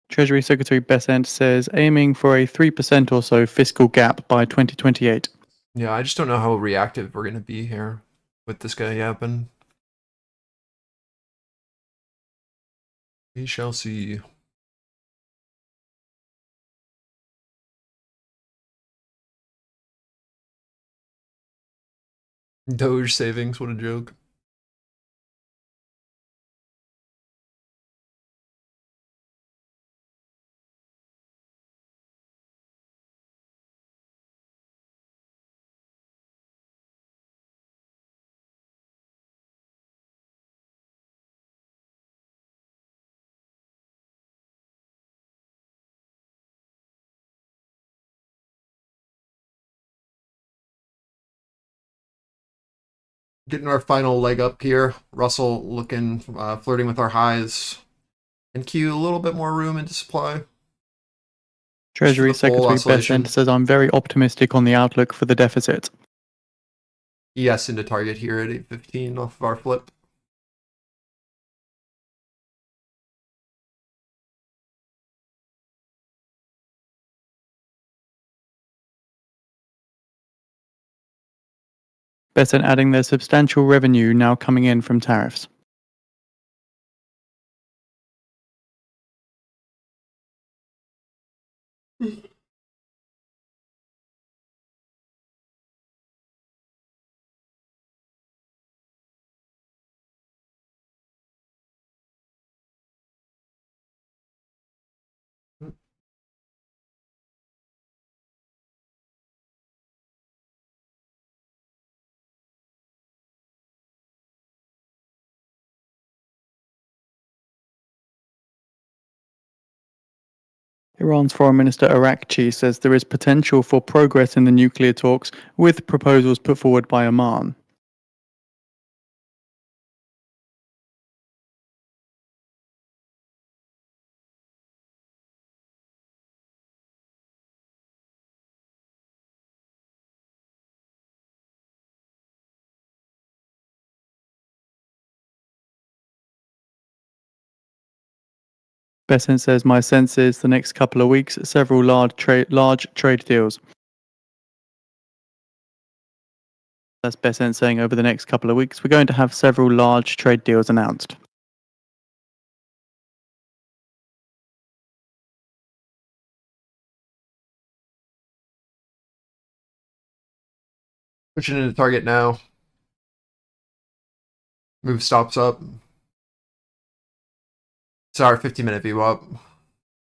Speaker 2: Treasury Secretary Besant says aiming for a 3% or so fiscal gap by 2028.
Speaker 1: Yeah, I just don't know how reactive we're going to be here with this guy yapping. We shall see. Doge savings, what a joke. Getting our final leg up here. Russell looking, flirting with our highs. And Q a little bit more room into supply.
Speaker 2: Treasury Secretary Besant says I'm very optimistic on the outlook for the deficit.
Speaker 1: ES into target here at 815 off of our flip.
Speaker 2: Besant adding there's substantial revenue now coming in from tariffs. Iran's Foreign Minister Arakchi says there is potential for progress in the nuclear talks with proposals put forward by Oman. Besant says my sense is the next couple of weeks several large trade deals. That's Besant saying over the next couple of weeks, we're going to have several large trade deals announced.
Speaker 1: Pushing into target now. Move stops up. It's our 15-minute VWAP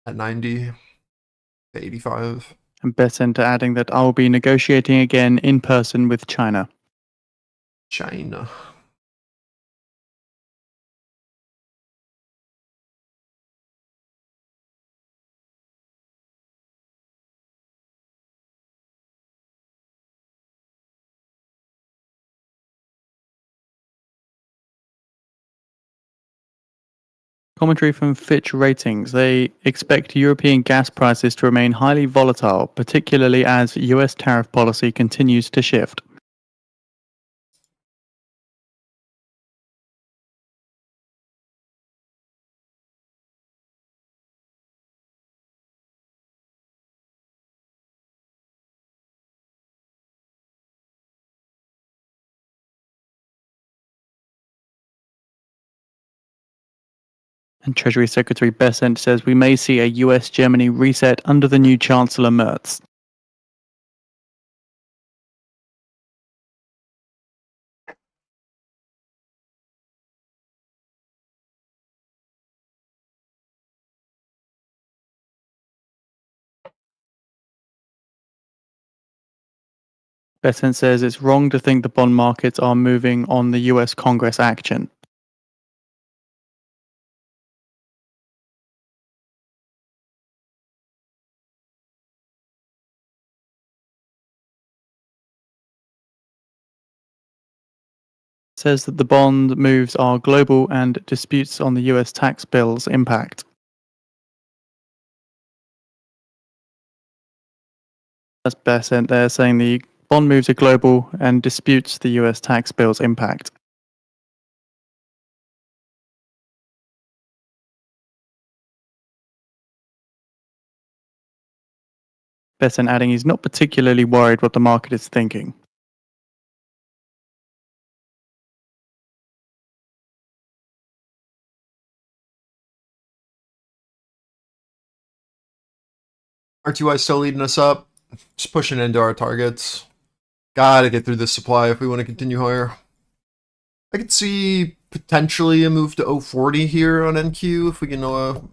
Speaker 1: at 90 to 85.
Speaker 2: And Besant adding that I will be negotiating again in person with China.
Speaker 1: China.
Speaker 2: Commentary from Fitch Ratings. They expect European gas prices to remain highly volatile, particularly as US tariff policy continues to shift. And Treasury Secretary Besant says we may see a US-Germany reset under the new Chancellor Merz. Besant says it's wrong to think the bond markets are moving on the US Congress action. Says that the bond moves are global and disputes on the US tax bill's impact. That's Besant there saying the bond moves are global and disputes the US tax bill's impact. Besant adding he's not particularly worried what the market is thinking.
Speaker 1: RTY still leading us up. Just pushing into our targets. Gotta get through this supply if we want to continue higher. I could see potentially a move to 040 here on NQ if we can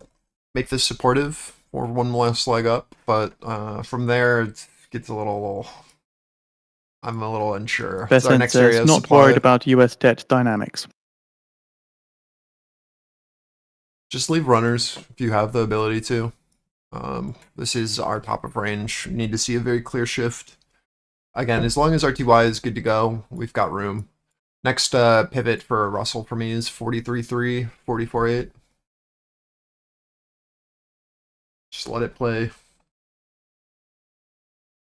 Speaker 1: make this supportive or one last leg up. But from there, it gets a little. I'm a little unsure. It's our
Speaker 2: Besant
Speaker 1: next area
Speaker 2: says
Speaker 1: of
Speaker 2: not
Speaker 1: supply.
Speaker 2: worried about US debt dynamics.
Speaker 1: Just leave runners if you have the ability to. This is our top of range. We need to see a very clear shift. Again, as long as RTY is good to go, we've got room. Next pivot for Russell for me is 43.3, 44.8. Just let it play.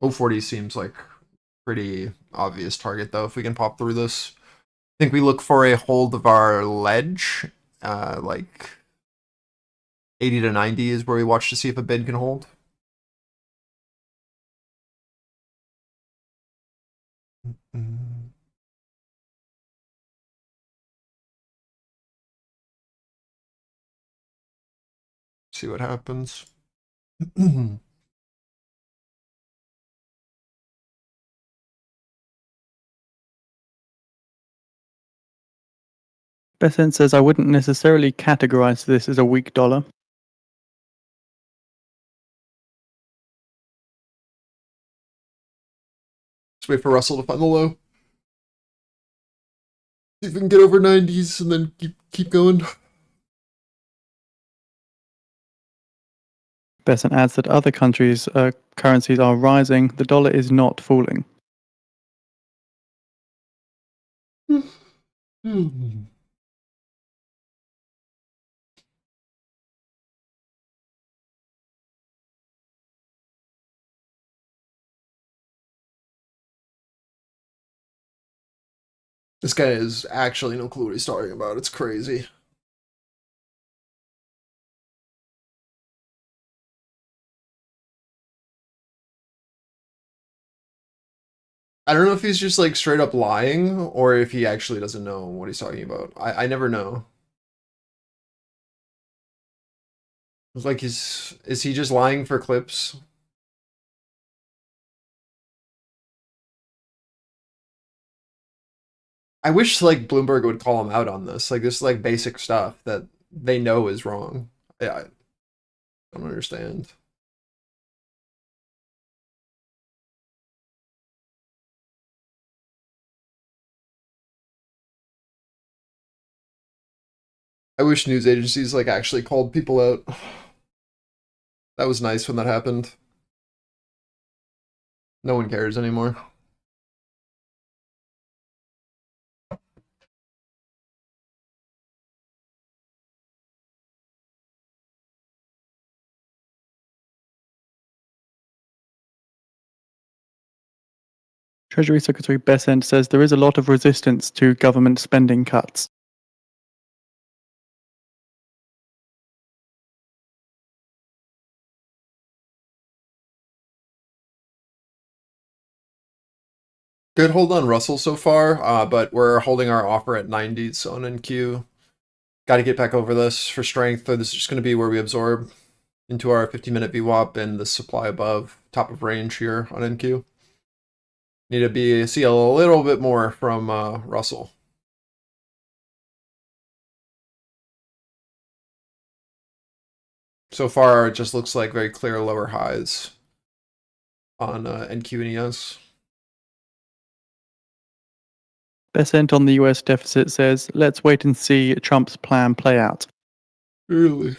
Speaker 1: 040 seems like pretty obvious target though if we can pop through this. I think we look for a hold of our ledge, like 80 to 90 is where we watch to see if a bid can hold. See what happens.
Speaker 2: Besant says I wouldn't necessarily categorize this as a weak dollar.
Speaker 1: Just wait for Russell to find the low. See if we can get over 90s and then keep going.
Speaker 2: Besant adds that other countries' currencies are rising, the dollar is not falling.
Speaker 1: This guy has actually no clue what he's talking about. It's crazy. I don't know if he's just like straight up lying or if he actually doesn't know what he's talking about. I never know. It's like is he just lying for clips? I wish like Bloomberg would call him out on this. Like this is like basic stuff that they know is wrong. I don't understand. I wish news agencies like actually called people out. That was nice when that happened. No one cares anymore.
Speaker 2: Treasury Secretary Bessent says there is a lot of resistance to government spending cuts.
Speaker 1: Good hold on Russell so far, but we're holding our offer at 90s on NQ. Got to get back over this for strength, or this is just going to be where we absorb into our 50-minute VWAP and the supply above top of range here on NQ. Need to see a little bit more from Russell. So far, it just looks like very clear lower highs on NQ and ES.
Speaker 2: Bessent on the US deficit says, let's wait and see Trump's plan play out.
Speaker 1: Really?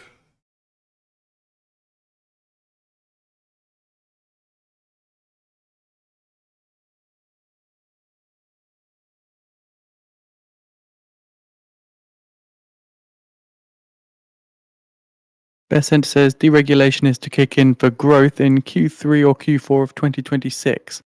Speaker 2: Bessent says deregulation is to kick in for growth in Q3 or Q4 of 2026.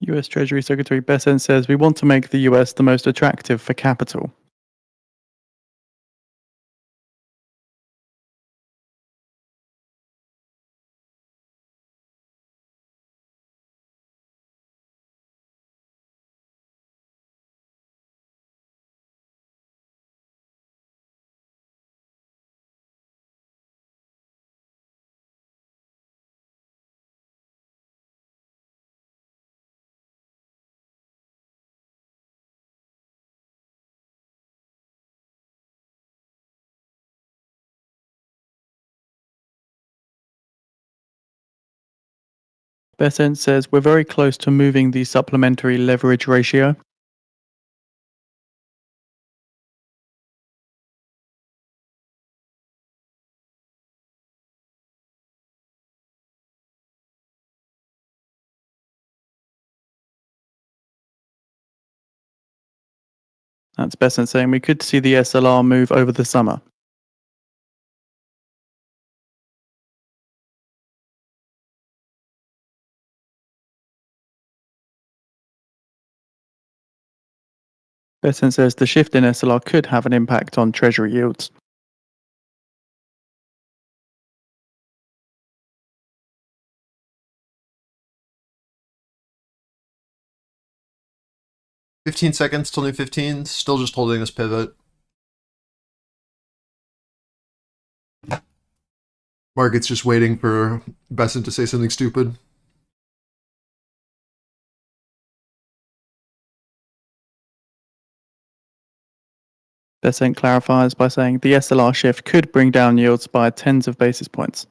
Speaker 2: US Treasury Secretary Bessent says we want to make the US the most attractive for capital. Bessent says we're very close to moving the supplementary leverage ratio. That's Bessent saying we could see the SLR move over the summer. Bessent says the shift in SLR could have an impact on Treasury yields.
Speaker 1: 15 seconds till new 15. Still just holding this pivot. Market's just waiting for Besson to say something stupid.
Speaker 2: Besant clarifies by saying the SLR shift could bring down yields by tens of basis points.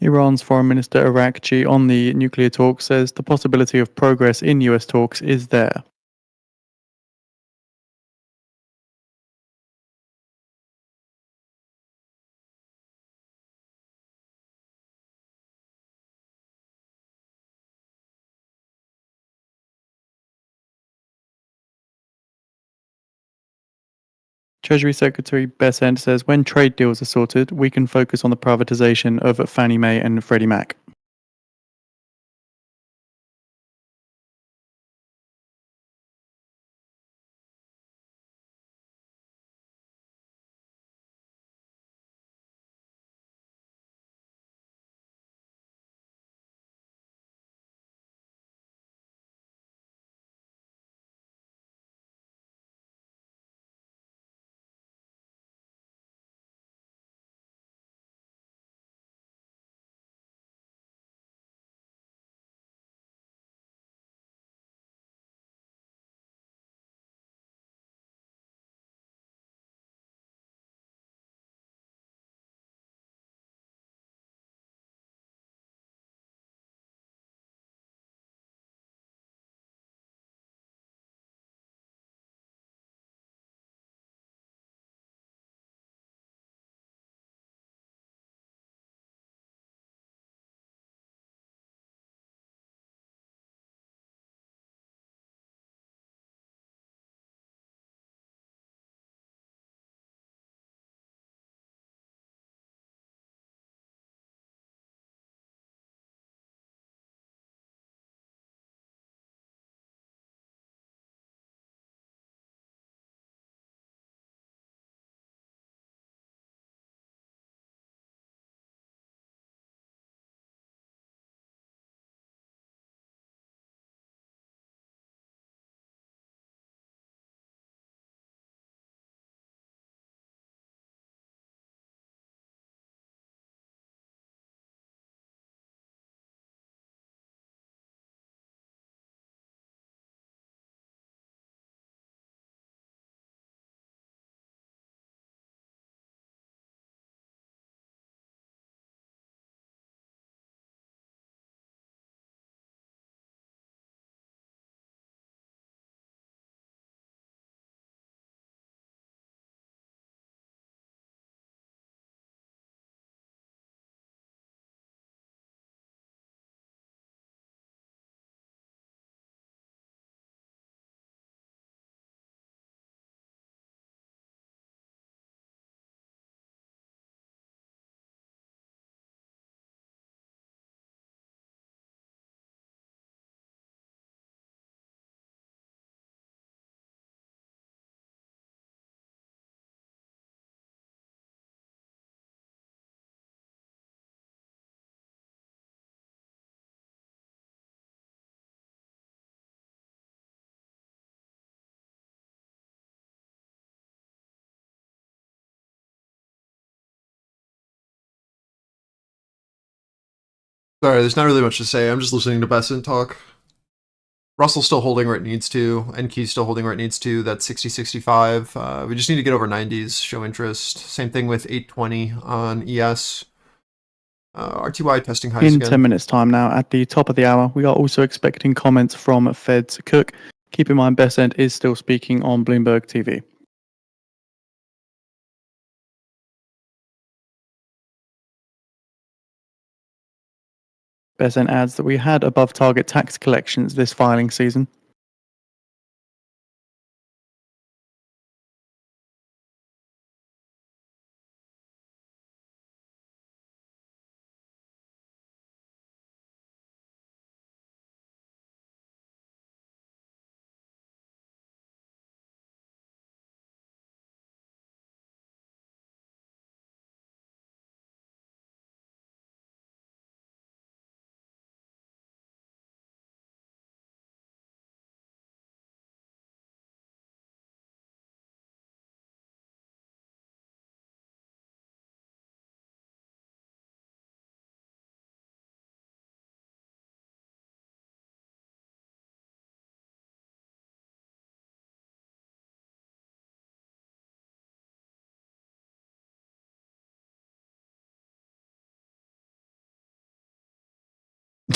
Speaker 2: Iran's Foreign Minister Arakchi on the nuclear talks says the possibility of progress in US talks is there. Treasury Secretary Besant says when trade deals are sorted, we can focus on the privatization of Fannie Mae and Freddie Mac.
Speaker 1: Sorry, there's not really much to say. I'm just listening to Besant talk. Russell's still holding where it needs to. NQ's still holding where it needs to. That's 60.65. We just need to get over 90s, show interest. Same thing with 820 on ES. RTY testing highs
Speaker 2: In
Speaker 1: again.
Speaker 2: 10 minutes' time now, at the top of the hour, we are also expecting comments from Fed's Cook. Keep in mind, Besant is still speaking on Bloomberg TV. Besant adds that we had above target tax collections this filing season.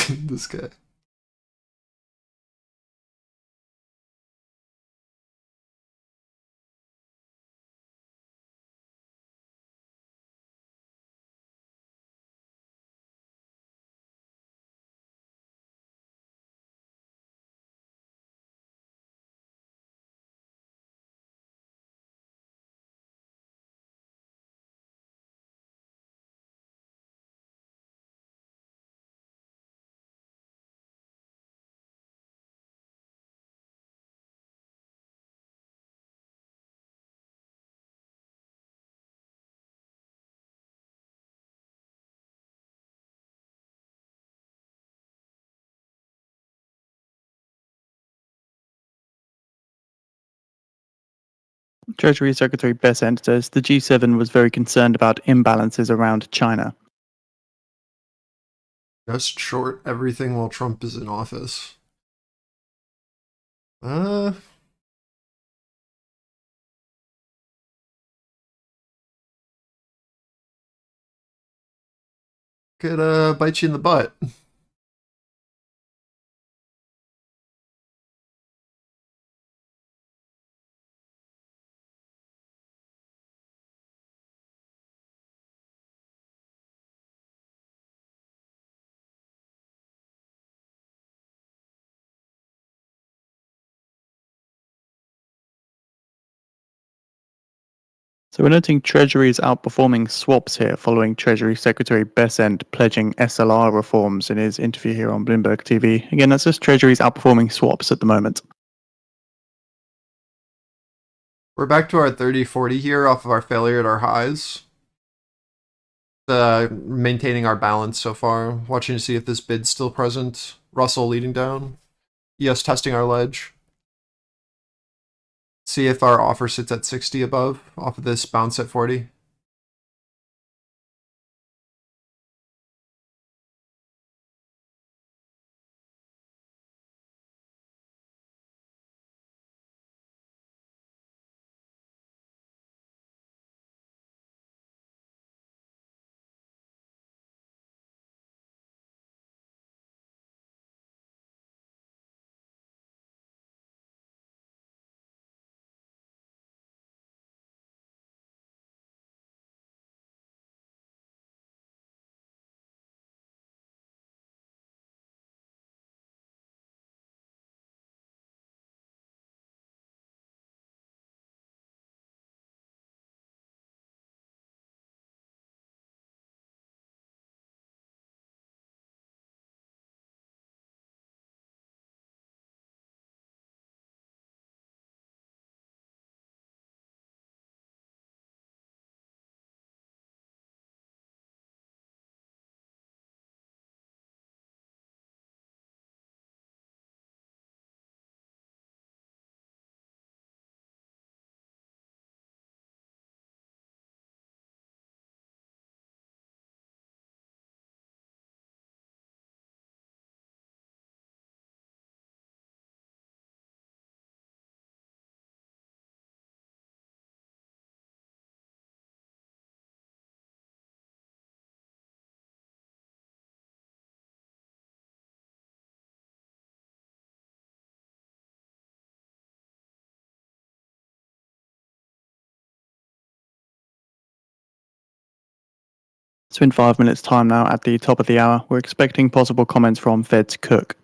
Speaker 1: This guy.
Speaker 2: Treasury Secretary Besant says the G7 was very concerned about imbalances around China.
Speaker 1: Just short everything while Trump is in office. Could bite you in the butt.
Speaker 2: So we're noting Treasury is outperforming swaps here following Treasury Secretary Besant pledging SLR reforms in his interview here on Bloomberg TV. Again, that's just Treasury's outperforming swaps at the moment.
Speaker 1: We're back to our 30-40 here off of our failure at our highs. Maintaining our balance so far. Watching to see if this bid's still present. Russell leading down. ES testing our ledge. See if our offer sits at 60 above off of this bounce at 40.
Speaker 2: So in 5 minutes' time now, at the top of the hour, we're expecting possible comments from Fed's Cook.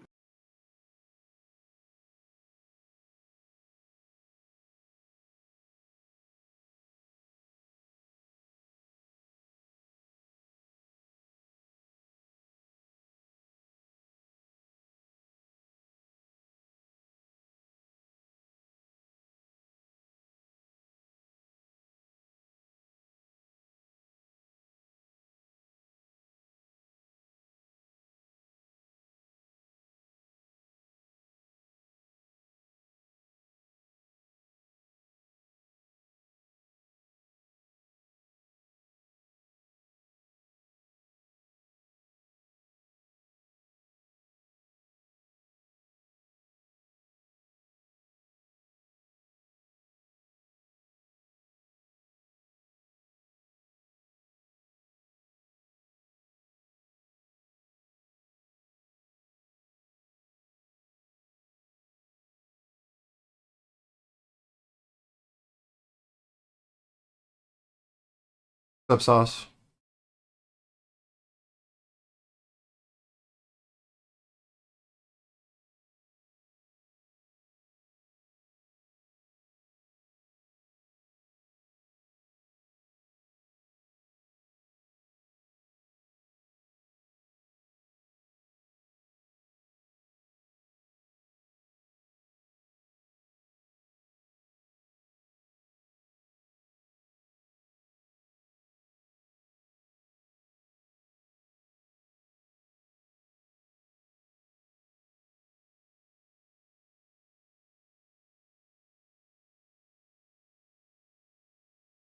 Speaker 1: What's up, Sauce?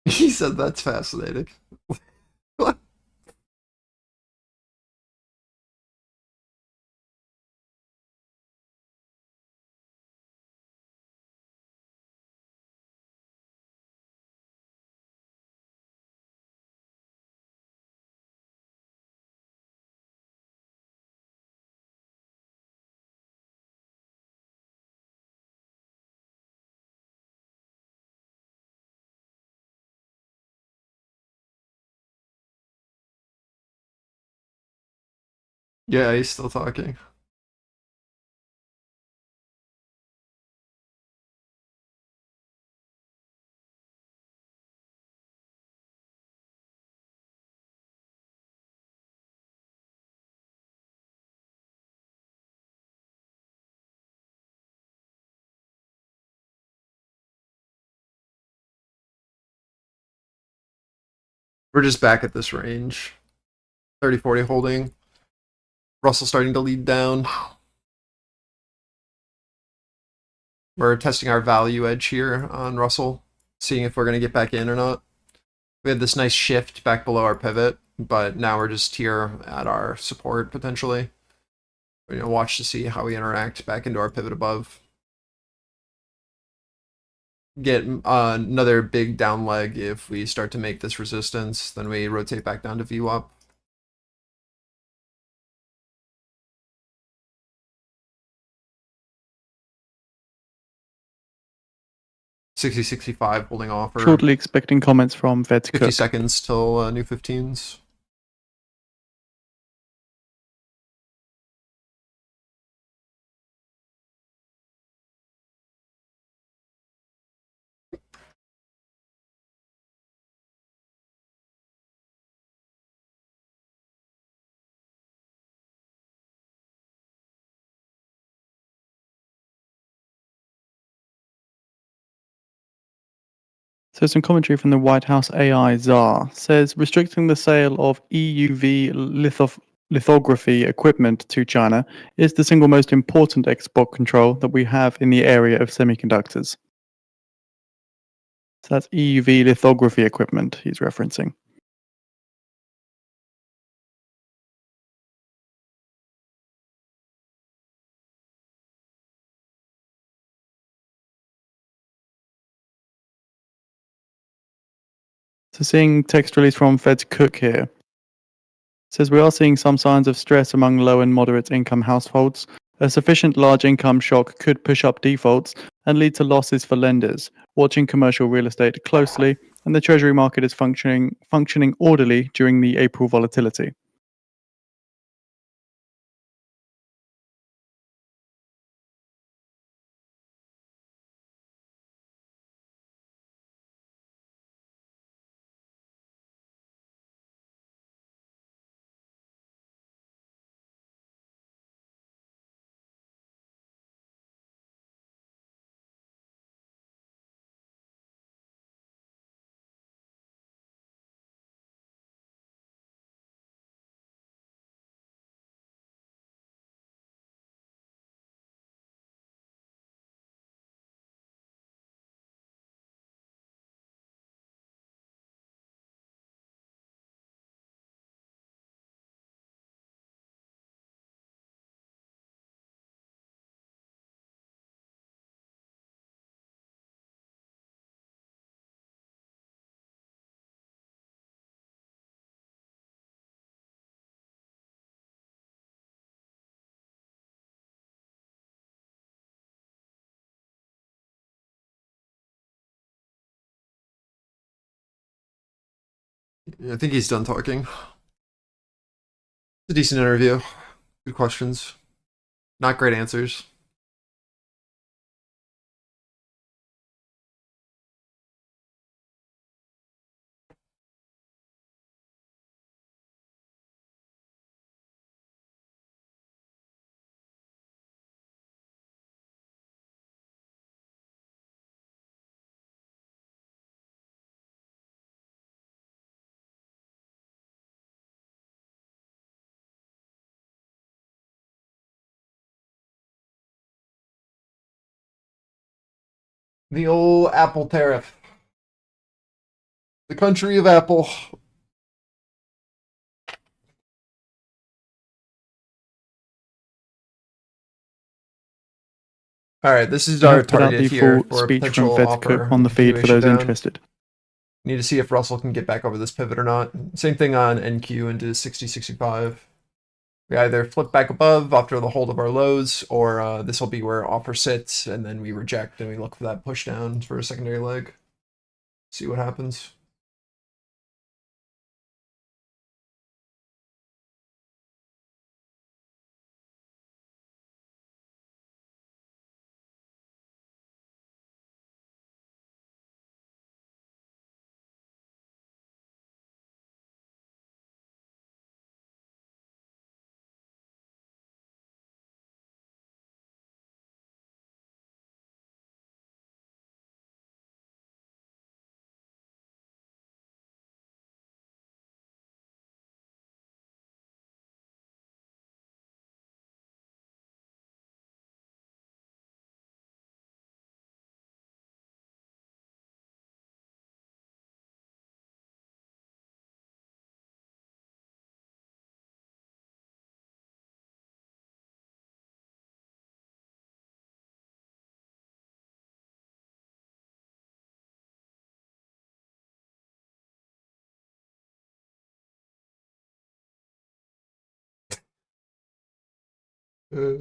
Speaker 1: He said that's fascinating. What? Yeah, he's still talking. We're just back at this range. 30-40 holding. Russell starting to lead down. We're testing our value edge here on Russell, seeing if we're going to get back in or not. We had this nice shift back below our pivot, but now we're just here at our support potentially. We're going to watch to see how we interact back into our pivot above. Get another big down leg if we start to make this resistance, then we rotate back down to VWAP. $60.65 holding offer.
Speaker 2: Shortly expecting comments from Fed's
Speaker 1: 50
Speaker 2: Cook.
Speaker 1: seconds till new 15s.
Speaker 2: So some commentary from the White House AI czar says restricting the sale of EUV lithography equipment to China is the single most important export control that we have in the area of semiconductors. So that's EUV lithography equipment he's referencing. So seeing text release from Fed's Cook here. Says we are seeing some signs of stress among low and moderate income households. A sufficient large income shock could push up defaults and lead to losses for lenders. Watching commercial real estate closely and the Treasury market is functioning orderly during the April volatility.
Speaker 1: I think he's done talking. It's a decent interview. Good questions. Not great answers. The old Apple tariff. The country of Apple. All right, this is
Speaker 2: I
Speaker 1: our
Speaker 2: have put out
Speaker 1: target
Speaker 2: the
Speaker 1: here
Speaker 2: full
Speaker 1: for a
Speaker 2: speech from
Speaker 1: potential
Speaker 2: Fed's
Speaker 1: offer
Speaker 2: on the feed for
Speaker 1: continuation
Speaker 2: those
Speaker 1: down.
Speaker 2: interested.
Speaker 1: Need to see if Russell can get back over this pivot or not. Same thing on NQ into 60-65. We either flip back above after the hold of our lows, or this will be where offer sits, and then we reject and we look for that push down for a secondary leg. See what happens. Uh,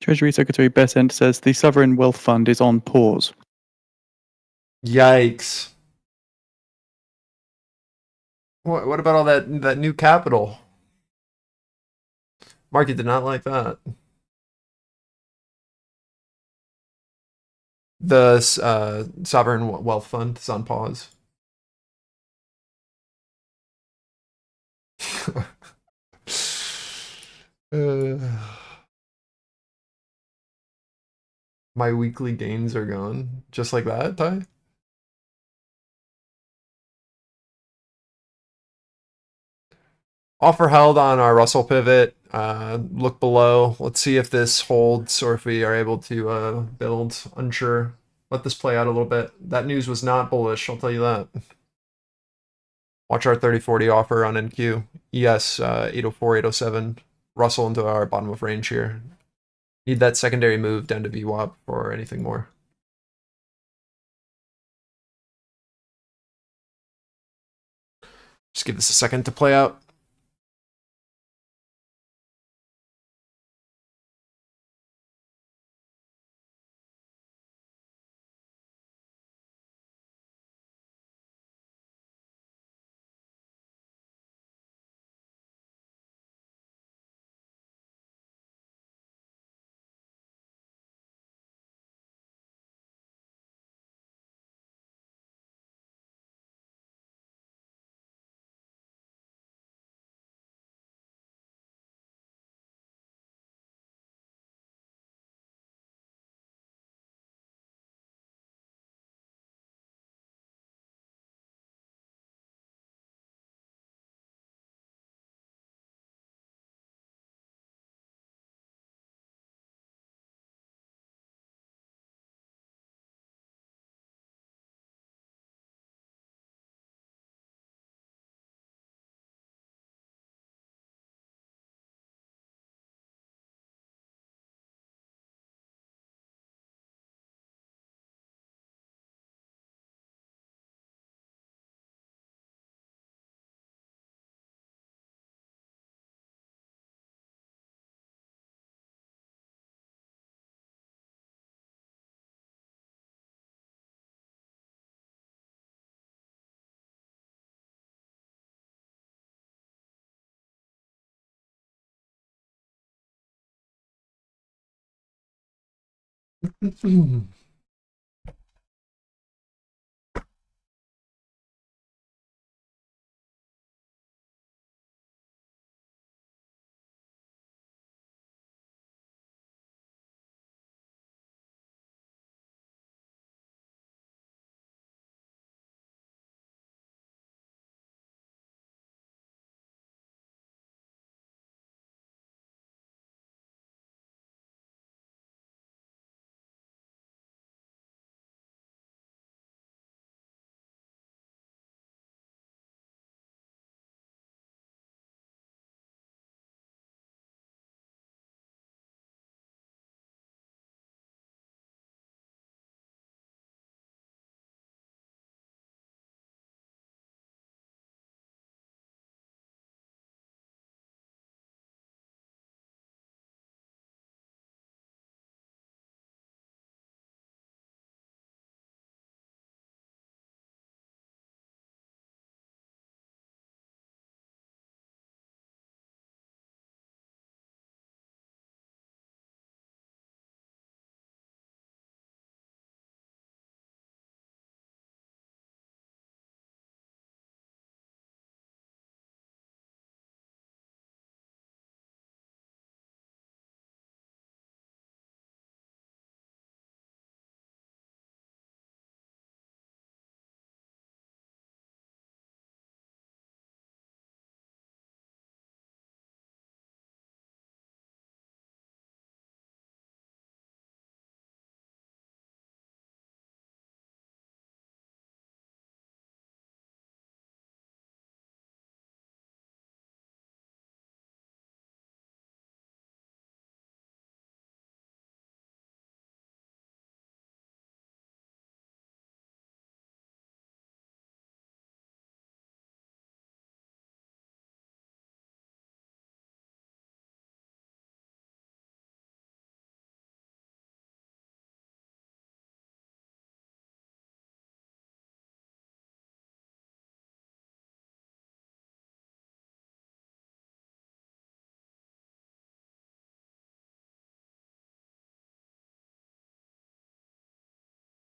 Speaker 2: Treasury Secretary Bessent says the sovereign wealth fund is on pause.
Speaker 1: Yikes. What about all that new capital? Market did not like that. The sovereign wealth fund is on pause. My weekly gains are gone. Just like that, Ty? Offer held on our Russell pivot. Look below. Let's see if this holds or if we are able to build. Unsure. Let this play out a little bit. That news was not bullish, I'll tell you that. Watch our 30-40 offer on NQ. ES 804, 807. Russell into our bottom of range here. Need that secondary move down to VWAP or anything more. Just give this a second to play out.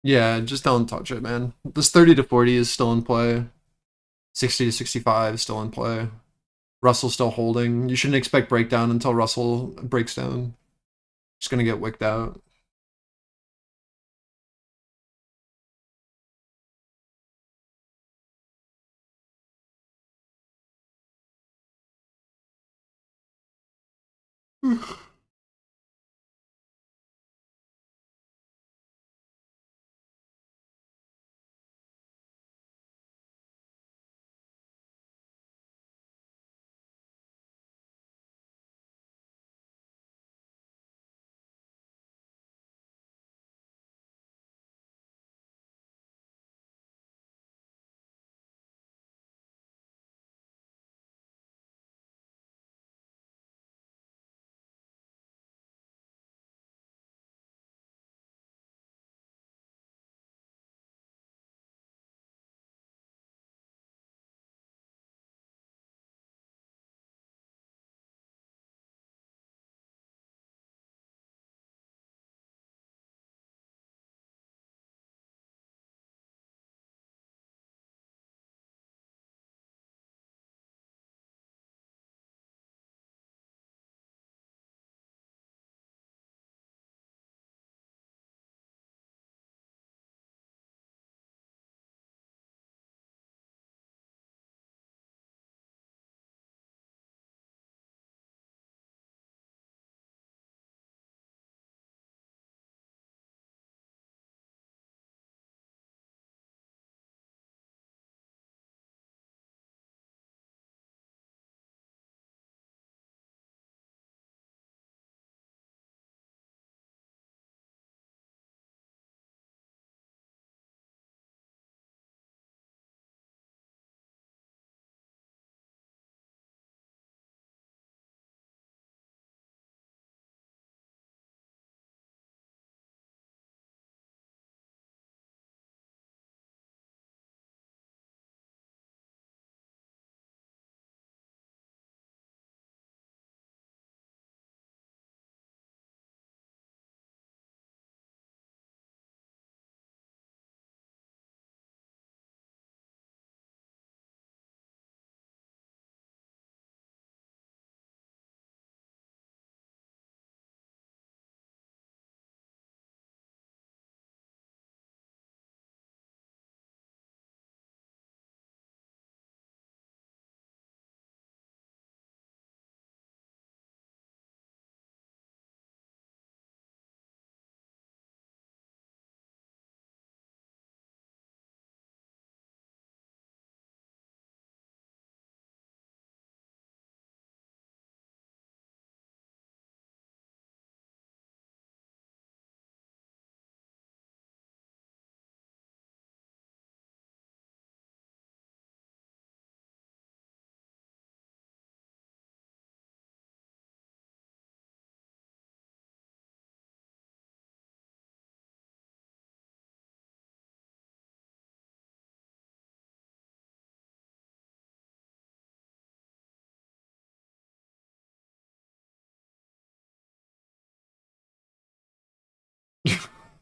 Speaker 1: Yeah, just don't touch it, man. This 30 to 40 is still in play. 60 to 65 is still in play. Russell's still holding. You shouldn't expect breakdown until Russell breaks down. Just gonna get wicked out.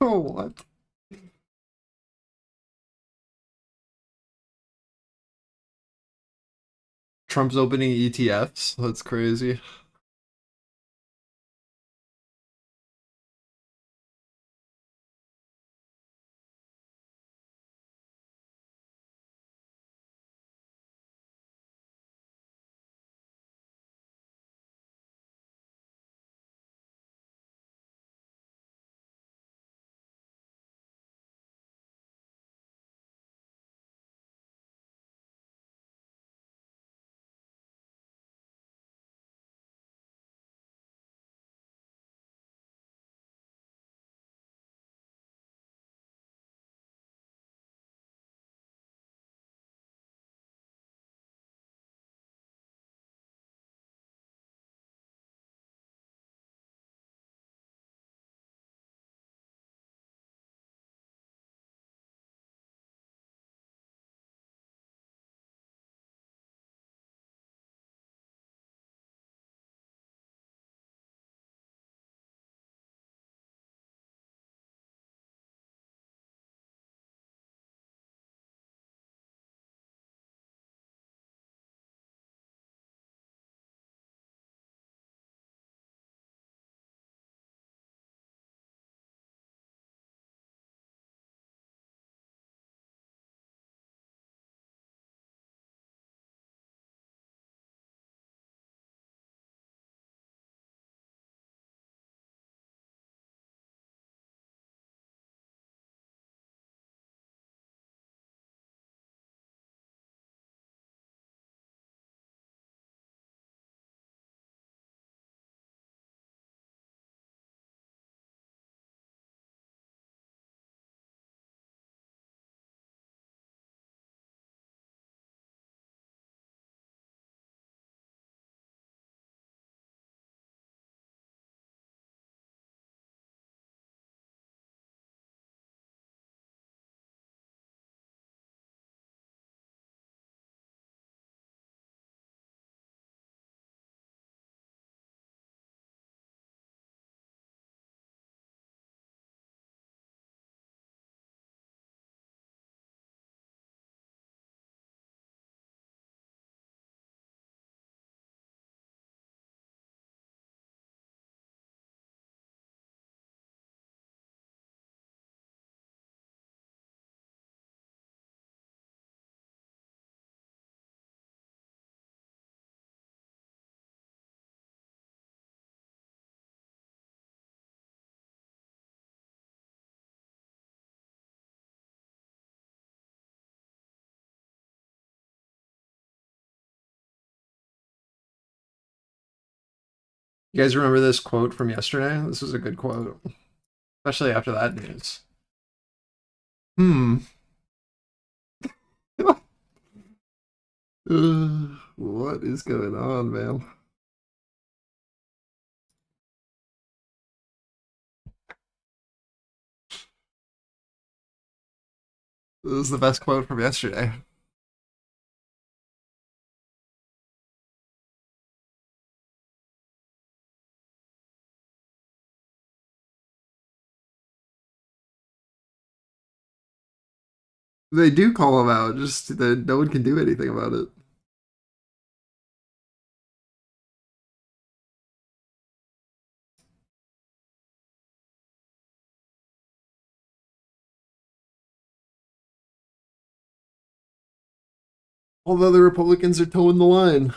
Speaker 1: Oh, what? Trump's opening ETFs? That's crazy. You guys remember this quote from yesterday? This was a good quote, especially after that news. Hmm. What is going on, man? This is the best quote from yesterday. They do call him out, just that no one can do anything about it. Although the Republicans are towing the line.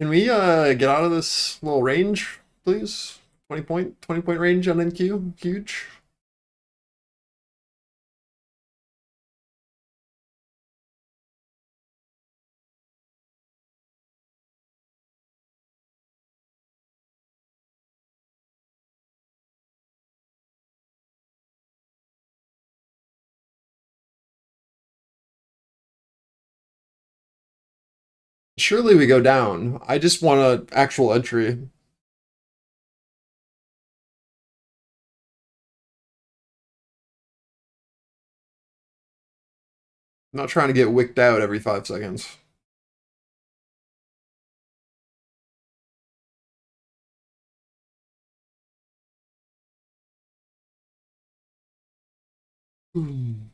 Speaker 1: Can we get out of this little range, please? 20 point range on NQ? Huge. Surely we go down. I just want an actual entry. I'm not trying to get wicked out every 5 seconds. Hmm.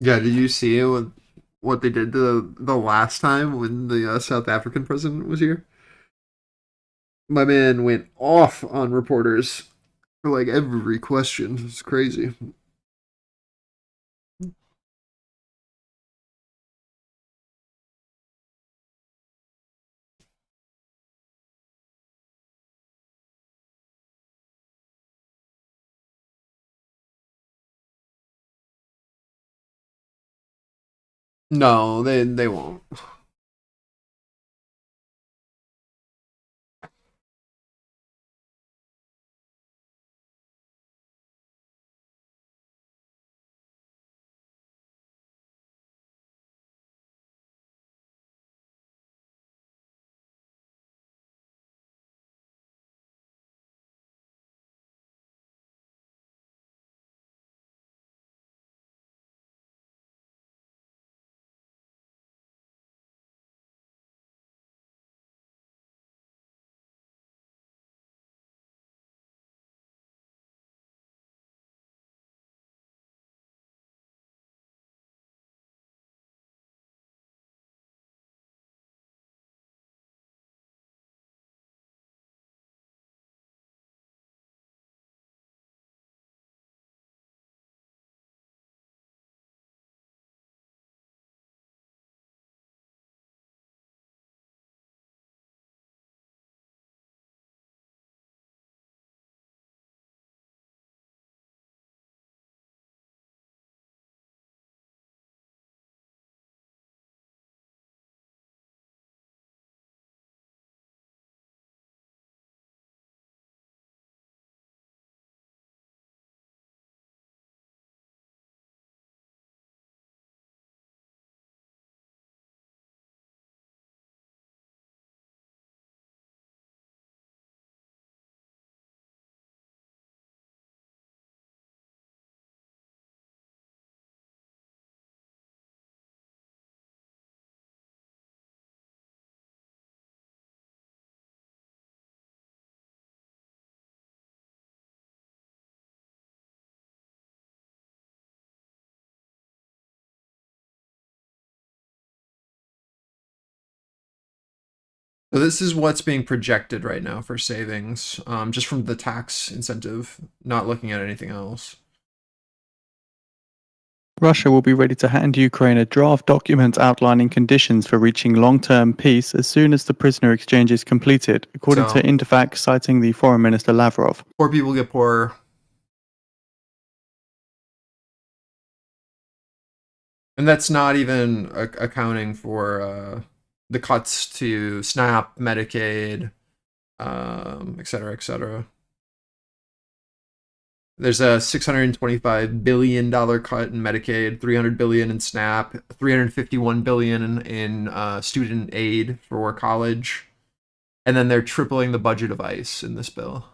Speaker 1: Yeah, did you see what they did the last time when the South African president was here? My man went off on reporters for like every question. It's crazy. No, they won't. So this is what's being projected right now for savings, just from the tax incentive, not looking at anything else.
Speaker 2: Russia will be ready to hand Ukraine a draft document outlining conditions for reaching long-term peace as soon as the prisoner exchange is completed, according to
Speaker 1: So
Speaker 2: Interfax, citing the Foreign Minister Lavrov.
Speaker 1: poor people get poorer. And that's not even accounting for the cuts to SNAP, Medicaid, et cetera, et cetera. There's a $625 billion cut in Medicaid, $300 billion in SNAP, $351 billion in student aid for college, and then they're tripling the budget of ICE in this bill.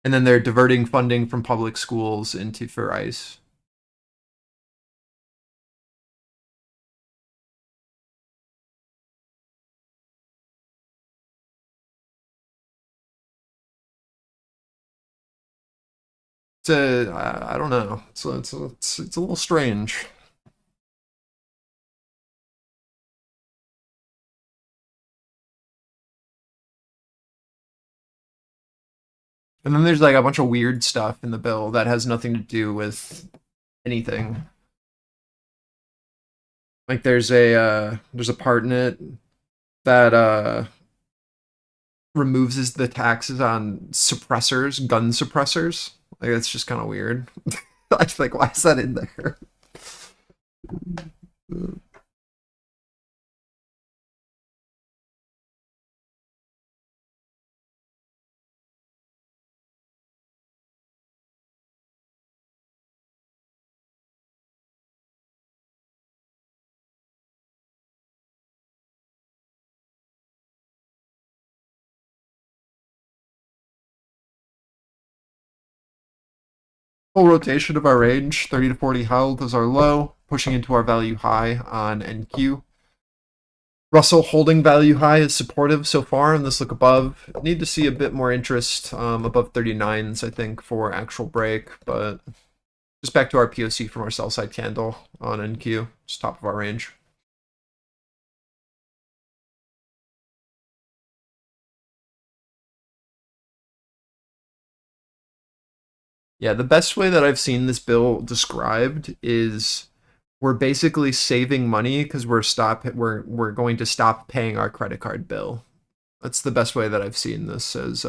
Speaker 1: And then they're diverting funding from public schools into for ICE. I don't know. It's a little strange. And then there's like a bunch of weird stuff in the bill that has nothing to do with anything. Like there's a part in it that removes the taxes on suppressors, gun suppressors. Like that's just kind of weird. I was like, why is that in there? Full rotation of our range, 30 to 40 held is our low, pushing into our value high on NQ. Russell holding value high is supportive so far, and this look above. Need to see a bit more interest above 39s, I think, for actual break, but just back to our POC from our sell side candle on NQ, just top of our range. Yeah, the best way that I've seen this bill described is we're basically saving money because we're going to stop paying our credit card bill. That's the best way that I've seen this as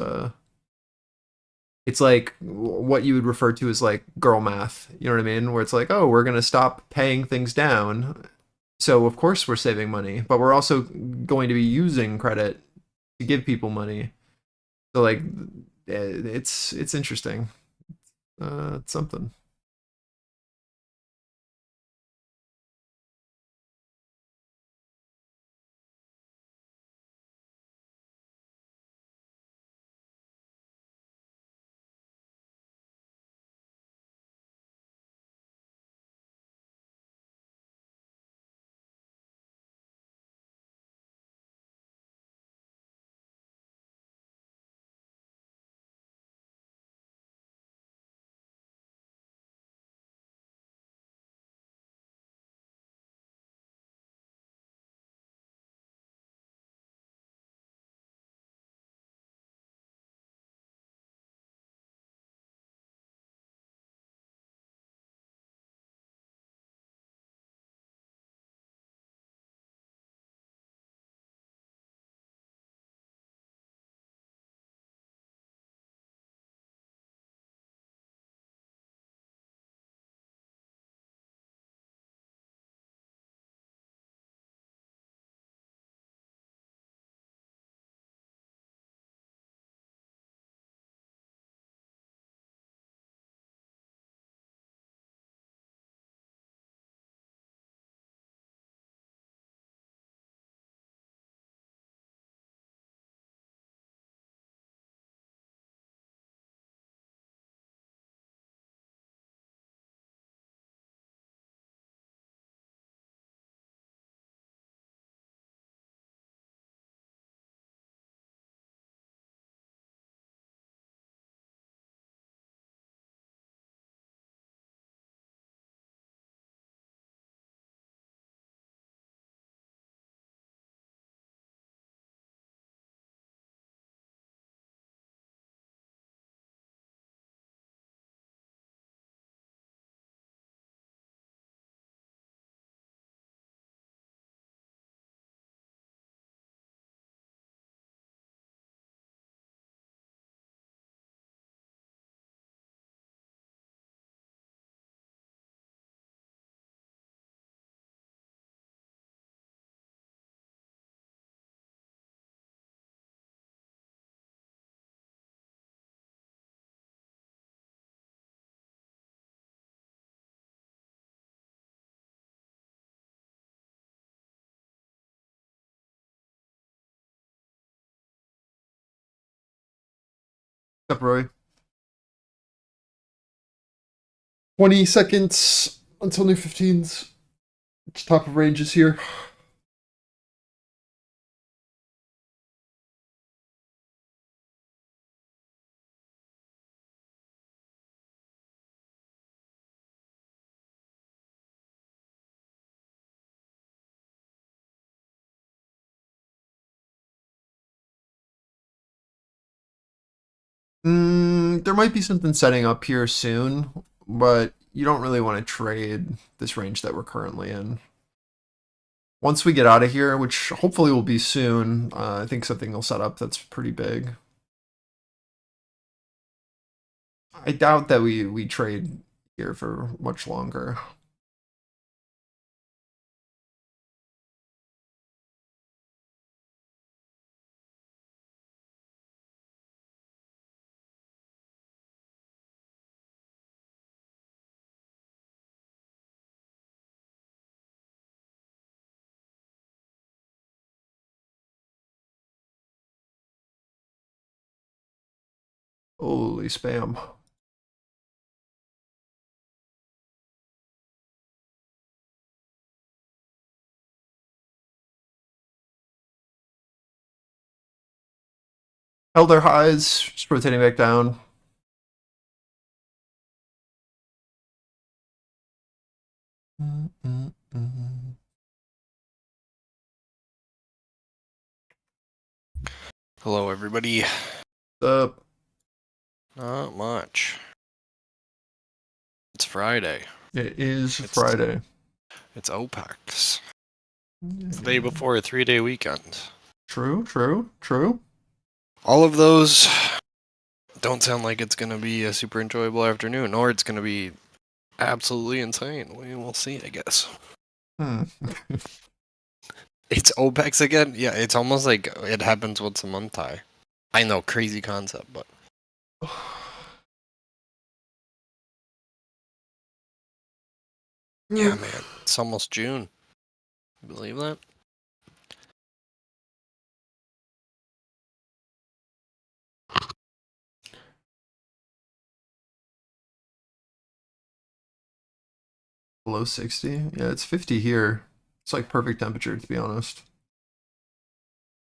Speaker 1: it's like what you would refer to as like girl math, you know what I mean? Where it's like, "Oh, we're going to stop paying things down. So, of course we're saving money, but we're also going to be using credit to give people money." So like it's interesting. It's something. Except Roy. 20 seconds until new 15s. Top of ranges here. There might be something setting up here soon, but you don't really want to trade this range that we're currently in. Once we get out of here, which hopefully will be soon, I think something will set up that's pretty big. I doubt that we trade here for much longer. Holy spam. Held their highs, just rotating back down.
Speaker 3: Hello, everybody.
Speaker 1: Up.
Speaker 3: Not much. It's Friday.
Speaker 1: It is Friday.
Speaker 3: It's OPEX. It's the day before a 3-day weekend.
Speaker 1: True, true, true.
Speaker 3: All of those don't sound like it's going to be a super enjoyable afternoon, or it's going to be absolutely insane. We'll see, I guess. It's OPEX again? Yeah, it's almost like it happens once a month. I know, crazy concept, but... Yeah, man. It's almost June. You believe that?
Speaker 1: Below 60? Yeah, it's 50 here. It's like perfect temperature, to be honest.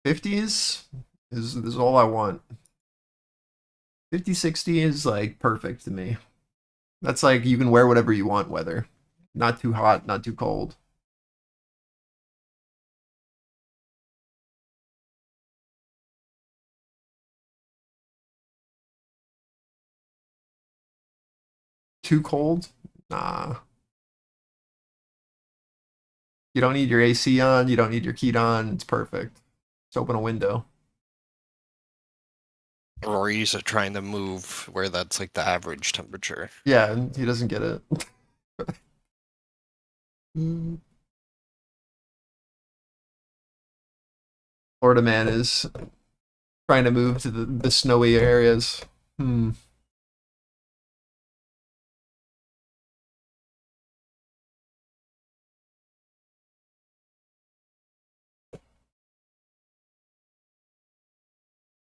Speaker 1: 50s is all I want. 50, 60 is like perfect to me. That's like you can wear whatever you want weather. Not too hot, not too cold. Too cold? Nah. You don't need your AC on, you don't need your heat on. It's perfect. Just open a window.
Speaker 3: Rory's trying to move where that's like the average temperature.
Speaker 1: Yeah, and he doesn't get it. Florida man is trying to move to the snowy areas.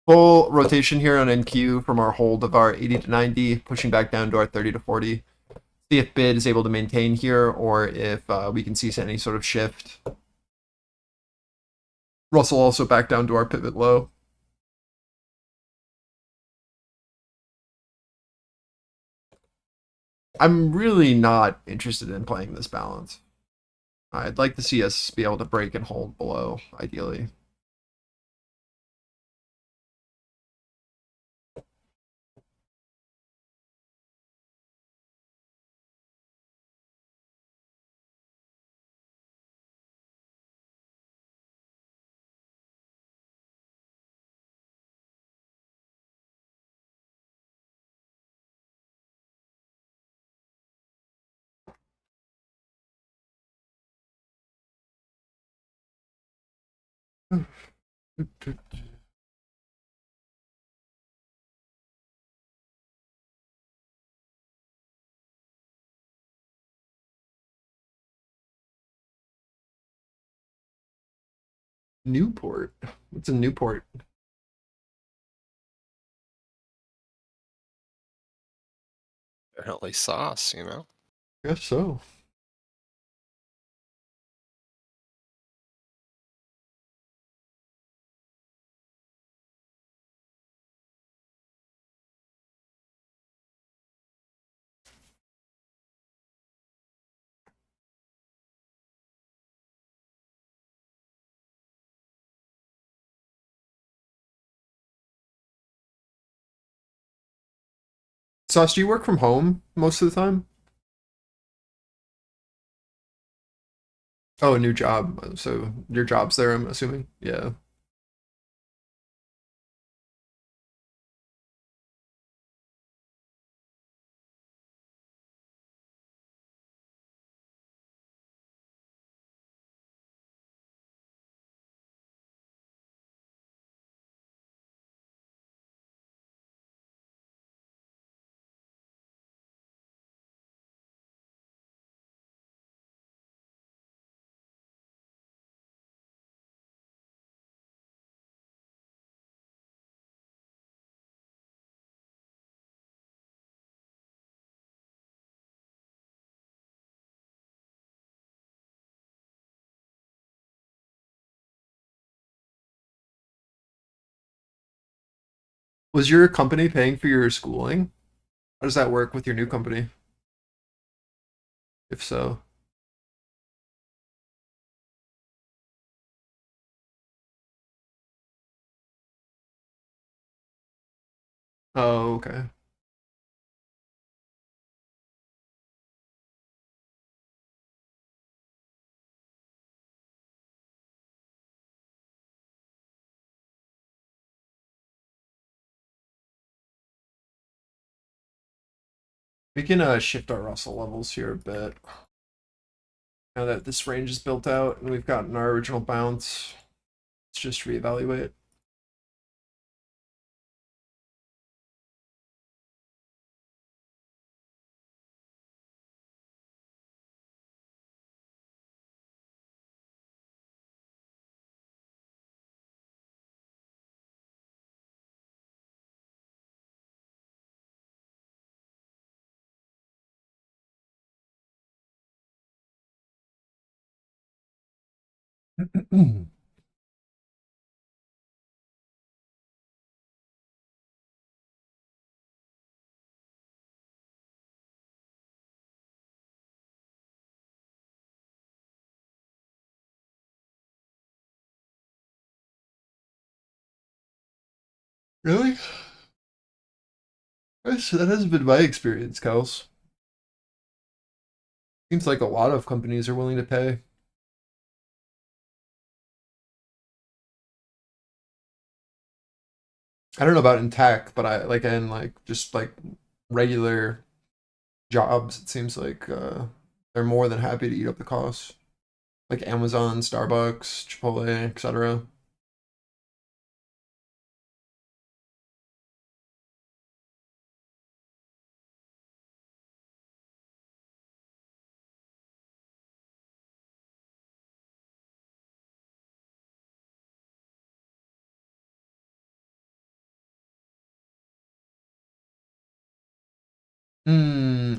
Speaker 1: Full rotation here on NQ from our hold of our 80 to 90, pushing back down to our 30 to 40. See if bid is able to maintain here or if we can see any sort of shift. Russell also back down to our pivot low. I'm really not interested in playing this balance. I'd like to see us be able to break and hold below, ideally. Newport? What's a Newport?
Speaker 3: Apparently sauce, you know?
Speaker 1: Guess so. Sauce, do you work from home most of the time? Oh, a new job. So your job's there, I'm assuming. Yeah. Was your company paying for your schooling? How does that work with your new company? If so. Oh, okay. We can shift our Russell levels here a bit. Now that this range is built out and we've gotten our original bounce, let's just reevaluate. Really? That hasn't been my experience, Kels. Seems like a lot of companies are willing to pay. I don't know about in tech, but I like in like just like regular jobs, it seems like they're more than happy to eat up the costs. Like Amazon, Starbucks, Chipotle, etc.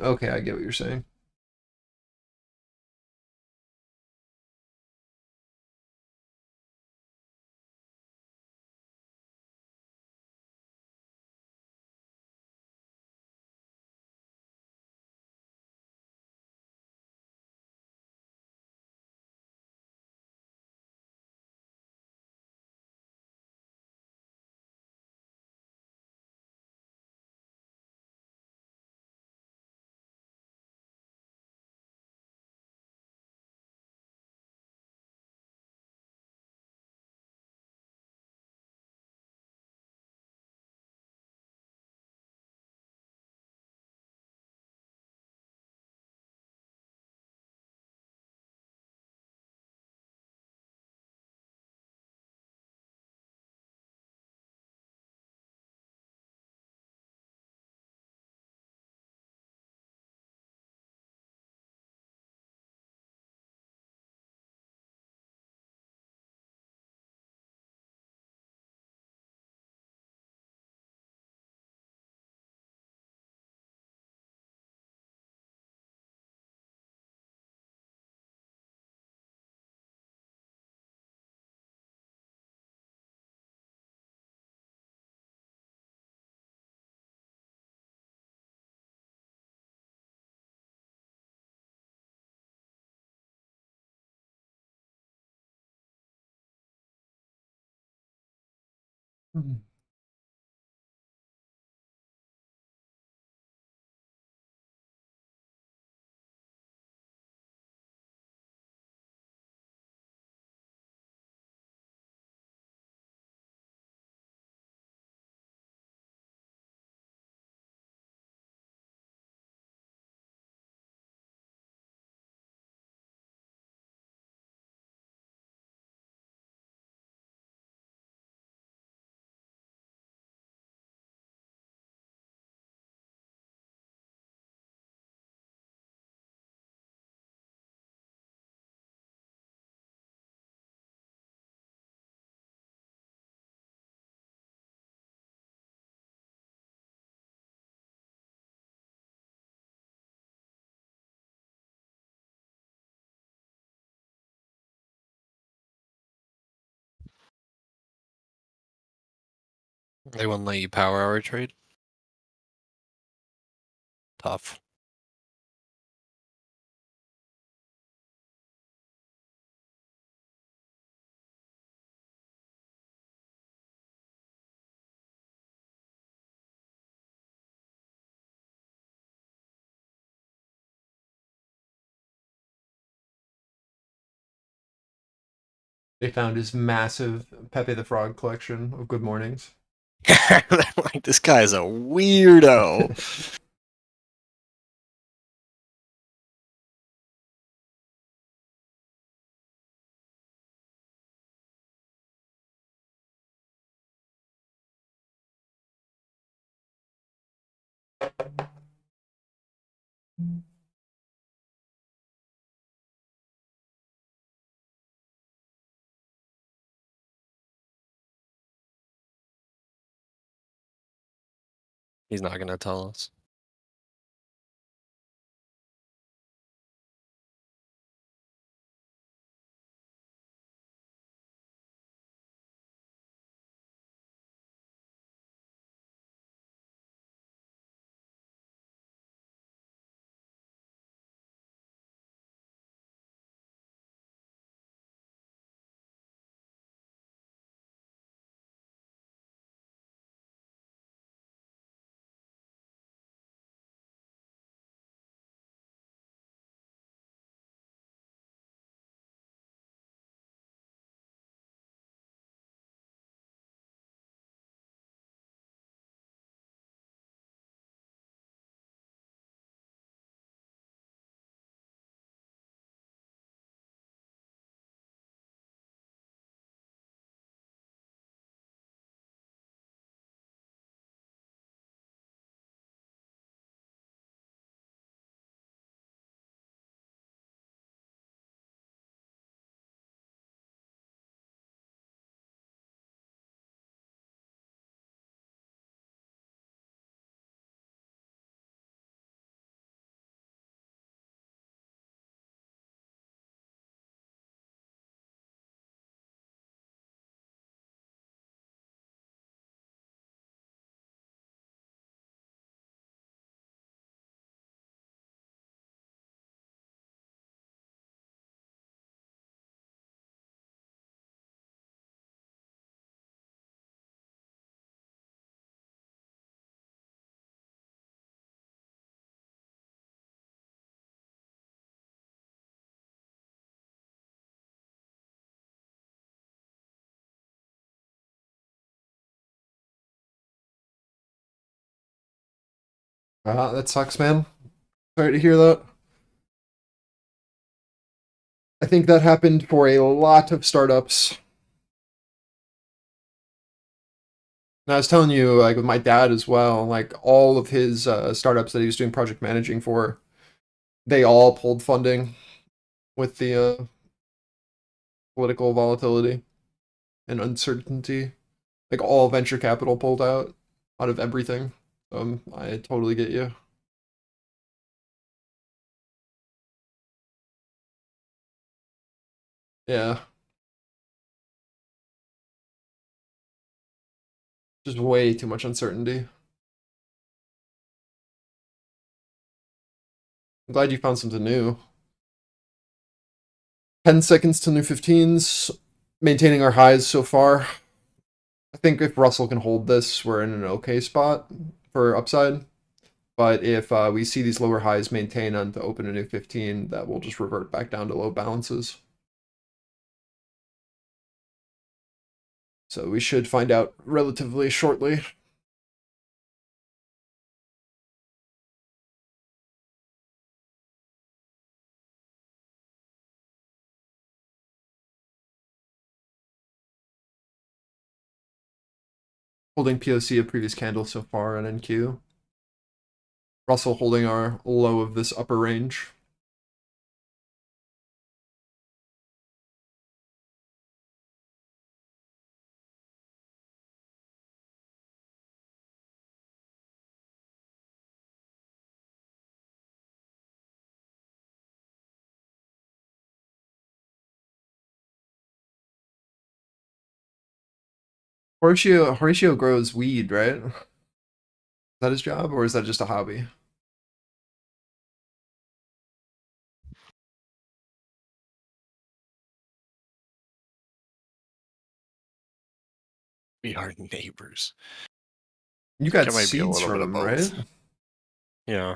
Speaker 1: Okay, I get what you're saying.
Speaker 3: They wouldn't let you power hour trade. Tough.
Speaker 1: They found his massive Pepe the Frog collection of good mornings.
Speaker 3: Like, this guy's a weirdo. He's not gonna tell us.
Speaker 1: That sucks, man. Sorry to hear that. I think that happened for a lot of startups. And I was telling you, like with my dad as well, like all of his startups that he was doing project managing for, they all pulled funding with the political volatility and uncertainty. Like all venture capital pulled out of everything. I totally get you. Yeah, just way too much uncertainty. I'm glad you found something new. 10 seconds to new 15s, maintaining our highs so far. I think if Russell can hold this, we're in an okay spot for upside. But if we see these lower highs maintain on to open a new 15, that will just revert back down to low balances. So we should find out relatively shortly. Holding POC of previous candle so far on NQ. Russell holding our low of this upper range. Horatio grows weed, right? Is that his job, or is that just a hobby?
Speaker 3: We are neighbors.
Speaker 1: You got
Speaker 3: It might be a
Speaker 1: seeds
Speaker 3: little
Speaker 1: from
Speaker 3: bit of
Speaker 1: him,
Speaker 3: both.
Speaker 1: right?
Speaker 3: Yeah.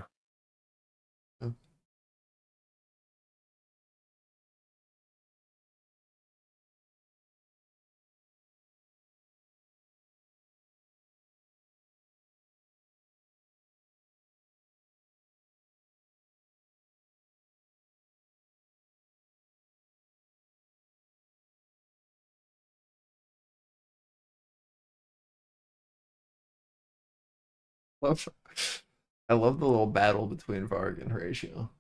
Speaker 1: Love, I love the little battle between Varg and Horatio.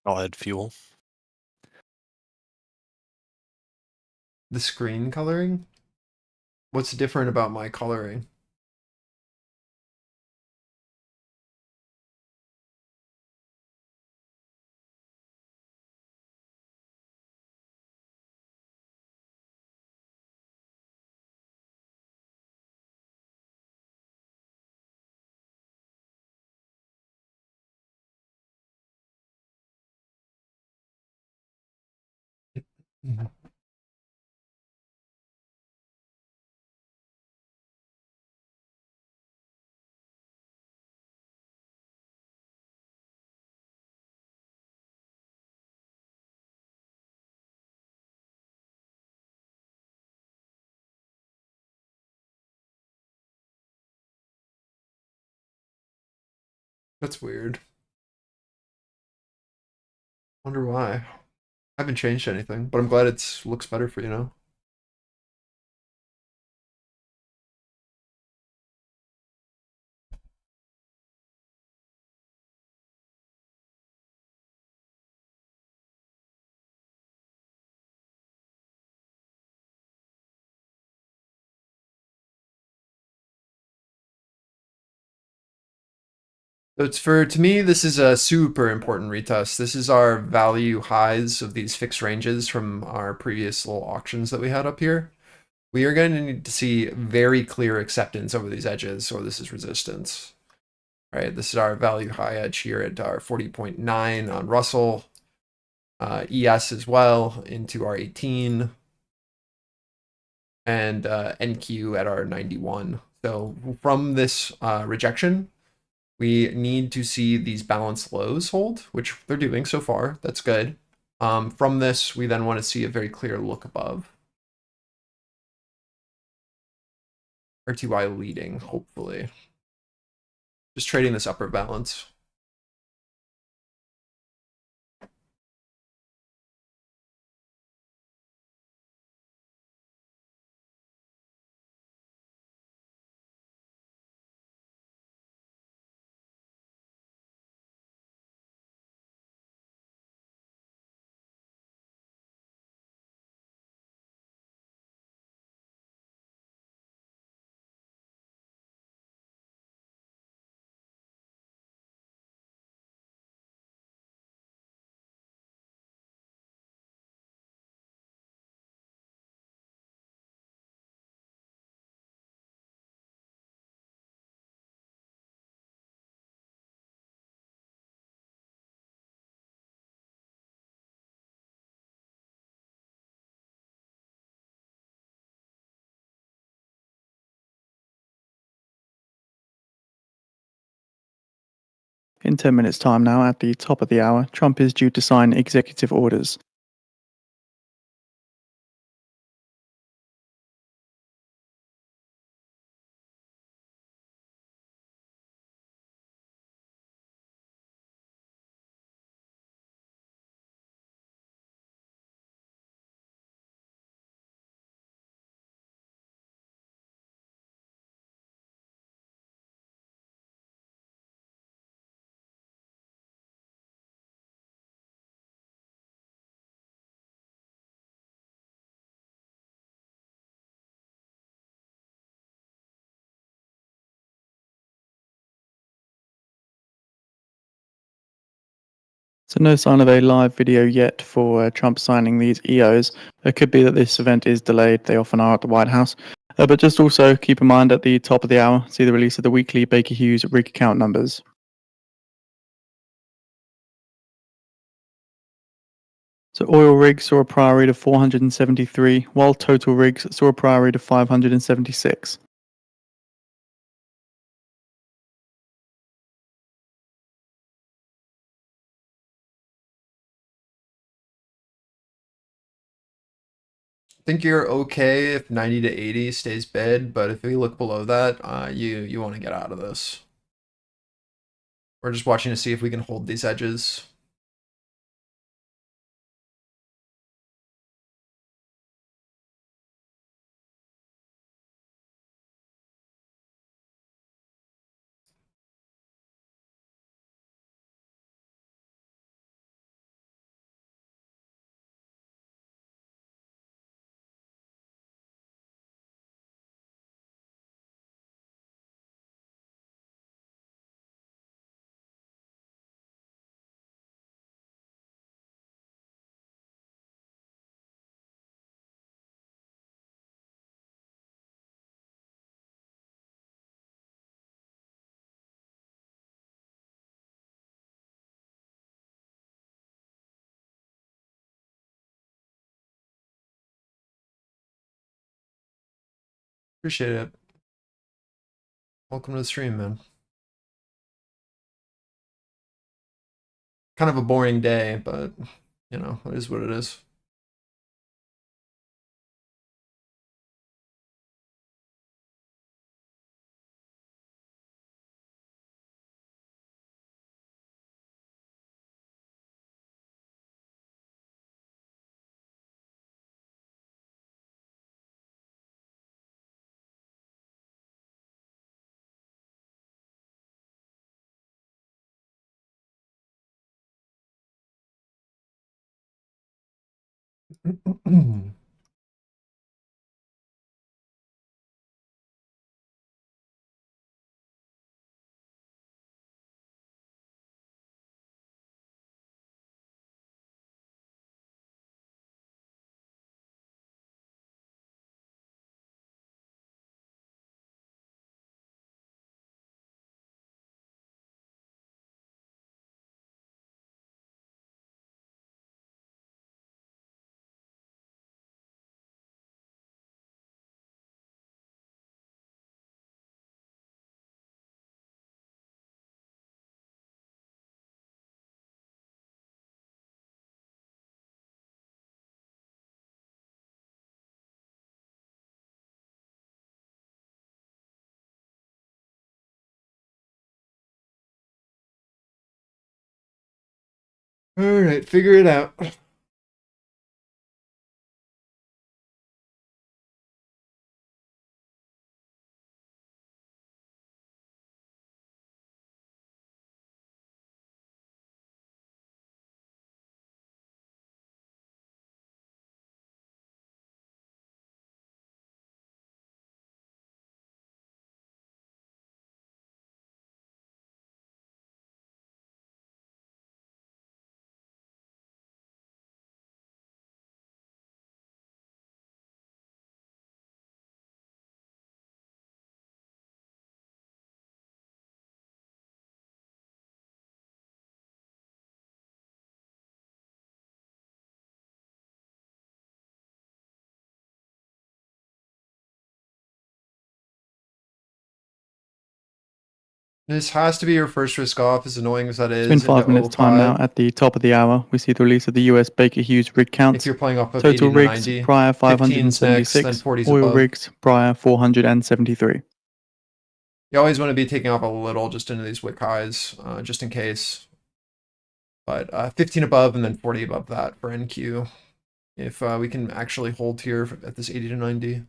Speaker 3: I'll add fuel.
Speaker 1: The screen coloring? What's different about my coloring? Mhm. That's weird. Wonder why. I haven't changed anything, but I'm glad it looks better for you now. So it's to me, this is a super important retest. This is our value highs of these fixed ranges from our previous little auctions that we had up here. We are going to need to see very clear acceptance over these edges, or this is resistance. Right, this is our value high edge here at our 40.9 on Russell. ES as well into our 18. And NQ at our 91. So from this rejection, we need to see these balanced lows hold, which they're doing so far. That's good. From this, we then want to see a very clear look above. RTY leading, hopefully. Just trading this upper balance.
Speaker 2: In 10 minutes' time now, at the top of the hour, Trump is due to sign executive orders. So no sign of a live video yet for Trump signing these EOs. It could be that this event is delayed. They often are at the White House. But just also keep in mind at the top of the hour, see the release of the weekly Baker Hughes rig count numbers. So oil rigs saw a prior rate of 473, while total rigs saw a prior rate of 576.
Speaker 1: I think you're okay if 90 to 80 stays bid, but if we look below that, you want to get out of this. We're just watching to see if we can hold these edges. Appreciate it. Welcome to the stream, man. Kind of a boring day, but you know, it is what it is. All right, figure it out. This has to be your first risk off, as annoying as that
Speaker 2: It's been
Speaker 1: is,
Speaker 2: 5
Speaker 1: into
Speaker 2: minutes time now.
Speaker 1: 05.
Speaker 2: At the top of the hour, we see the release of the US Baker Hughes rig
Speaker 1: If
Speaker 2: counts.
Speaker 1: you're playing off of
Speaker 2: Total
Speaker 1: 80 to
Speaker 2: rigs
Speaker 1: 90.
Speaker 2: prior
Speaker 1: 15's next, then
Speaker 2: 576.
Speaker 1: 40's
Speaker 2: Oil
Speaker 1: above.
Speaker 2: rigs prior 473.
Speaker 1: You always want to be taking off a little just into these wick highs, just in case. But 15 above and then 40 above that for NQ. If we can actually hold here at this 80 to 90.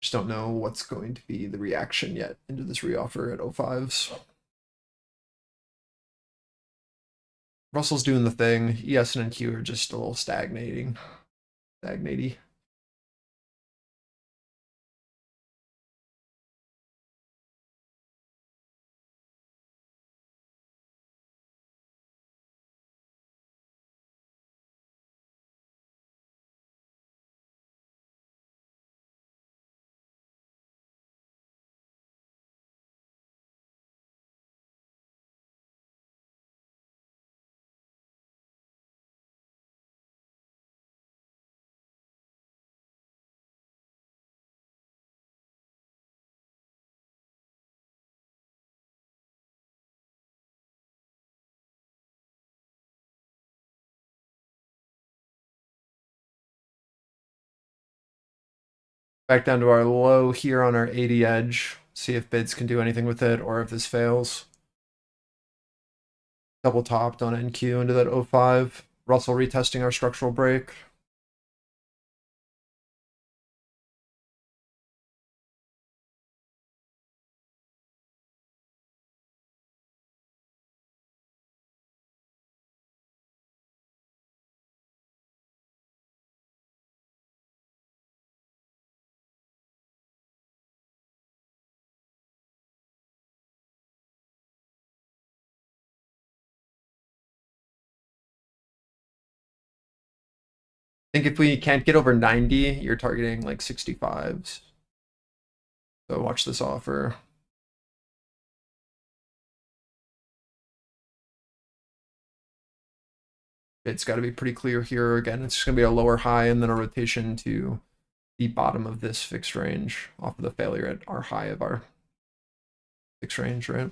Speaker 1: Just don't know what's going to be the reaction yet into this reoffer at 05s. Russell's doing the thing. ES and NQ are just a little stagnating. Stagnatey. Back down to our low here on our 80 edge. See if bids can do anything with it or if this fails. Double topped on NQ into that 05. Russell retesting our structural break. I think if we can't get over 90, you're targeting like 65s. So watch this offer. It's got to be pretty clear here. Again, it's just going to be a lower high and then a rotation to the bottom of this fixed range off of the failure at our high of our fixed range, right?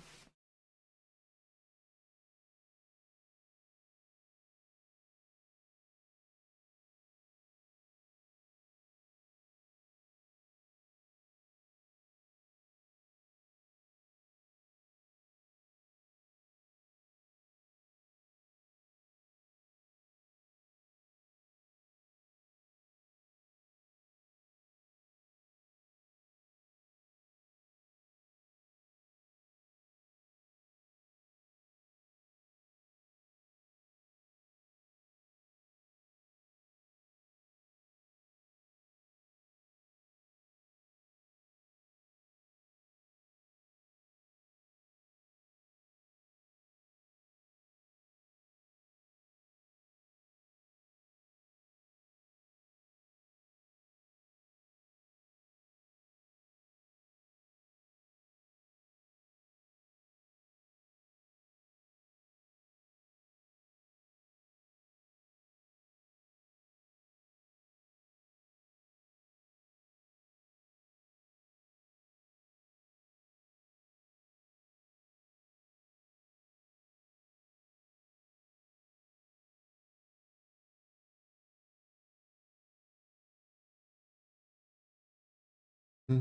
Speaker 2: So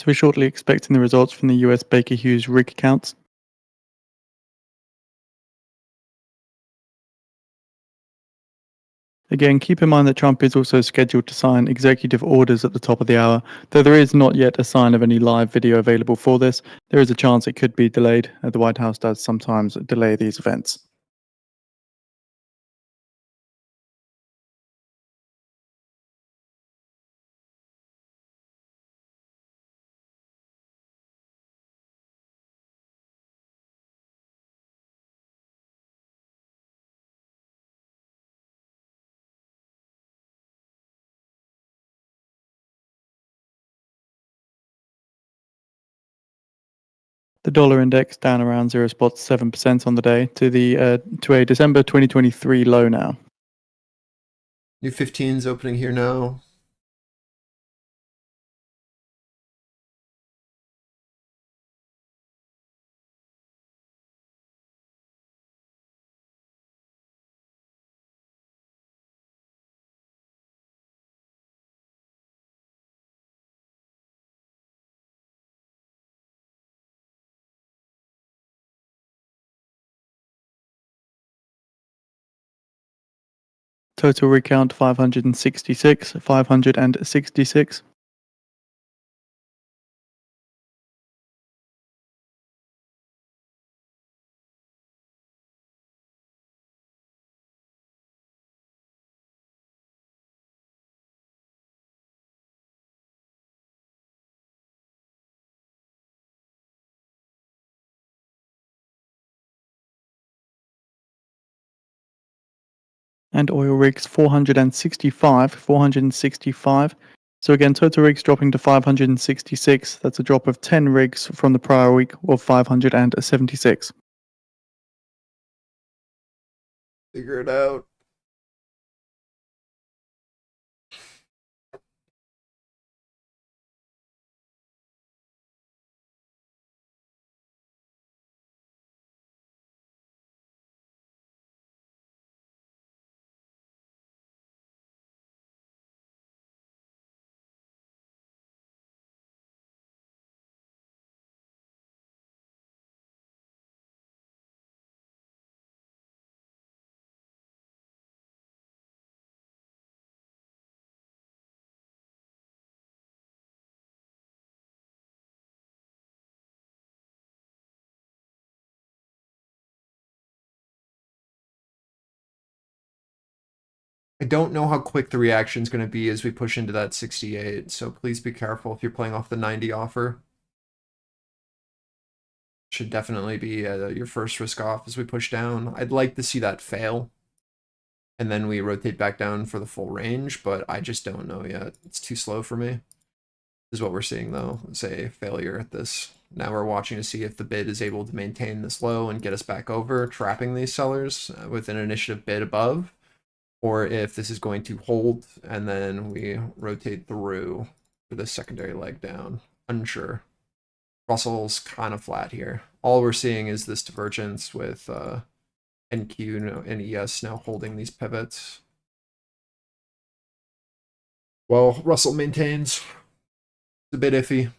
Speaker 2: we're shortly expecting the results from the US Baker Hughes rig counts. Again, keep in mind that Trump is also scheduled to sign executive orders at the top of the hour. Though there is not yet a sign of any live video available for this, there is a chance it could be delayed. The White House does sometimes delay these events. The dollar index down around 0.7% on the day to a December 2023 low now.
Speaker 1: New 15's opening here now.
Speaker 2: Total recount 566, 566. And oil rigs 465, 465. So again, total rigs dropping to 566. That's a drop of 10 rigs from the prior week of 576.
Speaker 1: Figure it out. I don't know how quick the reaction is going to be as we push into that 68, so please be careful if you're playing off the 90 offer. Should definitely be your first risk off as we push down. I'd like to see that fail, and then we rotate back down for the full range, but I just don't know yet. It's too slow for me. This is what we're seeing, though. It's a failure at this. Now we're watching to see if the bid is able to maintain this low and get us back over, trapping these sellers with an initiative bid above, or if this is going to hold and then we rotate through for the secondary leg down. Unsure. Russell's kind of flat here. All we're seeing is this divergence with NQ and ES now holding these pivots. Well, Russell maintains. It's a bit iffy.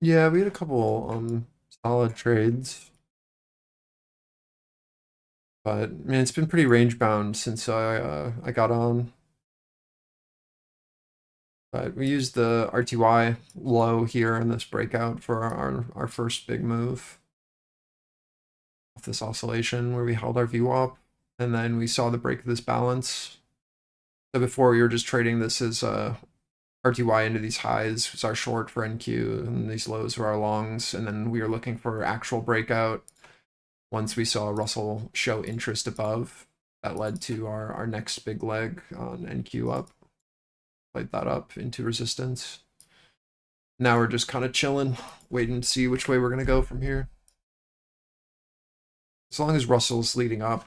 Speaker 1: Yeah, we had a couple solid trades. But man, it's been pretty range bound since I got on. But we used the RTY low here in this breakout for our first big move off this oscillation where we held our VWAP, and then we saw the break of this balance. So before we were just trading this as RTY into these highs was our short for NQ, and these lows were our longs, and then we were looking for actual breakout. Once we saw Russell show interest above, that led to our next big leg on NQ up. Played that up into resistance. Now we're just kind of chilling, waiting to see which way we're going to go from here. As long as Russell's leading up,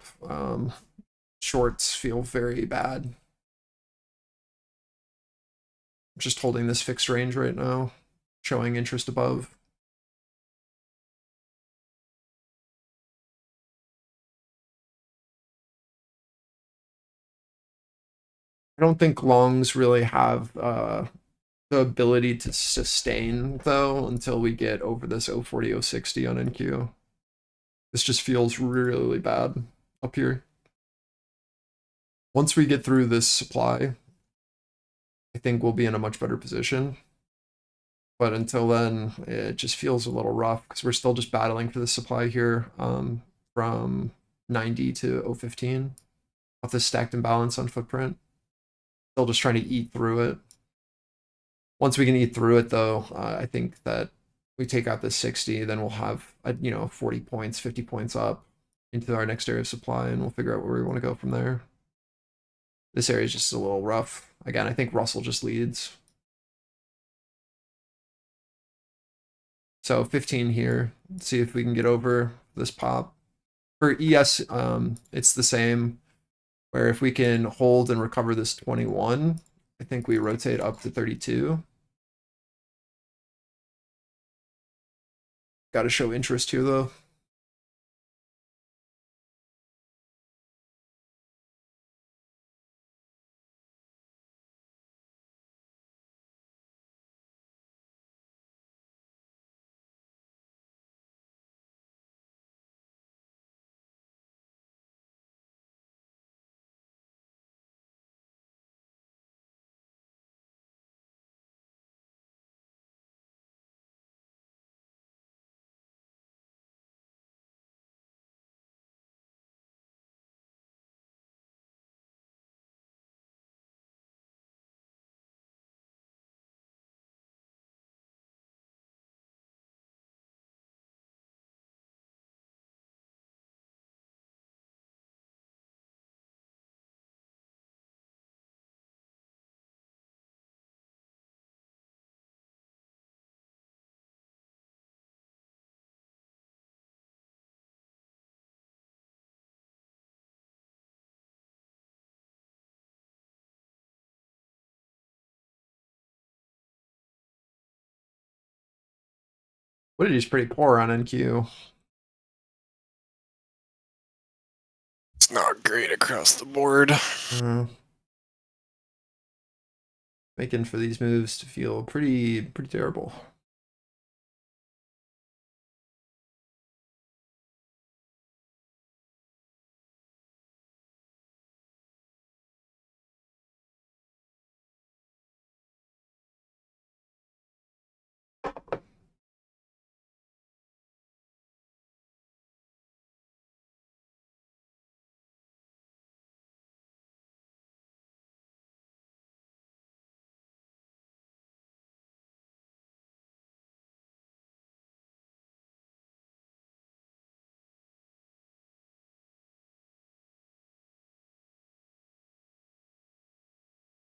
Speaker 1: shorts feel very bad. Just holding this fixed range right now, showing interest above. I don't think longs really have the ability to sustain, though, until we get over this 040, 060 on NQ. This just feels really bad up here. Once we get through this supply, I think we'll be in a much better position. But until then, it just feels a little rough because we're still just battling for the supply here from 90 to 015 off this stacked imbalance on footprint. Still just trying to eat through it. Once we can eat through it, though, I think that we take out this 60, then we'll have 40 points, 50 points up into our next area of supply, and we'll figure out where we want to go from there. This area is just a little rough. Again, I think Russell just leads. So 15 here. Let's see if we can get over this pop. For ES, it's the same, where if we can hold and recover this 21, I think we rotate up to 32. Got to show interest here, though. Liquidity is pretty poor on NQ.
Speaker 3: It's not great across the board.
Speaker 1: Making for these moves to feel pretty terrible.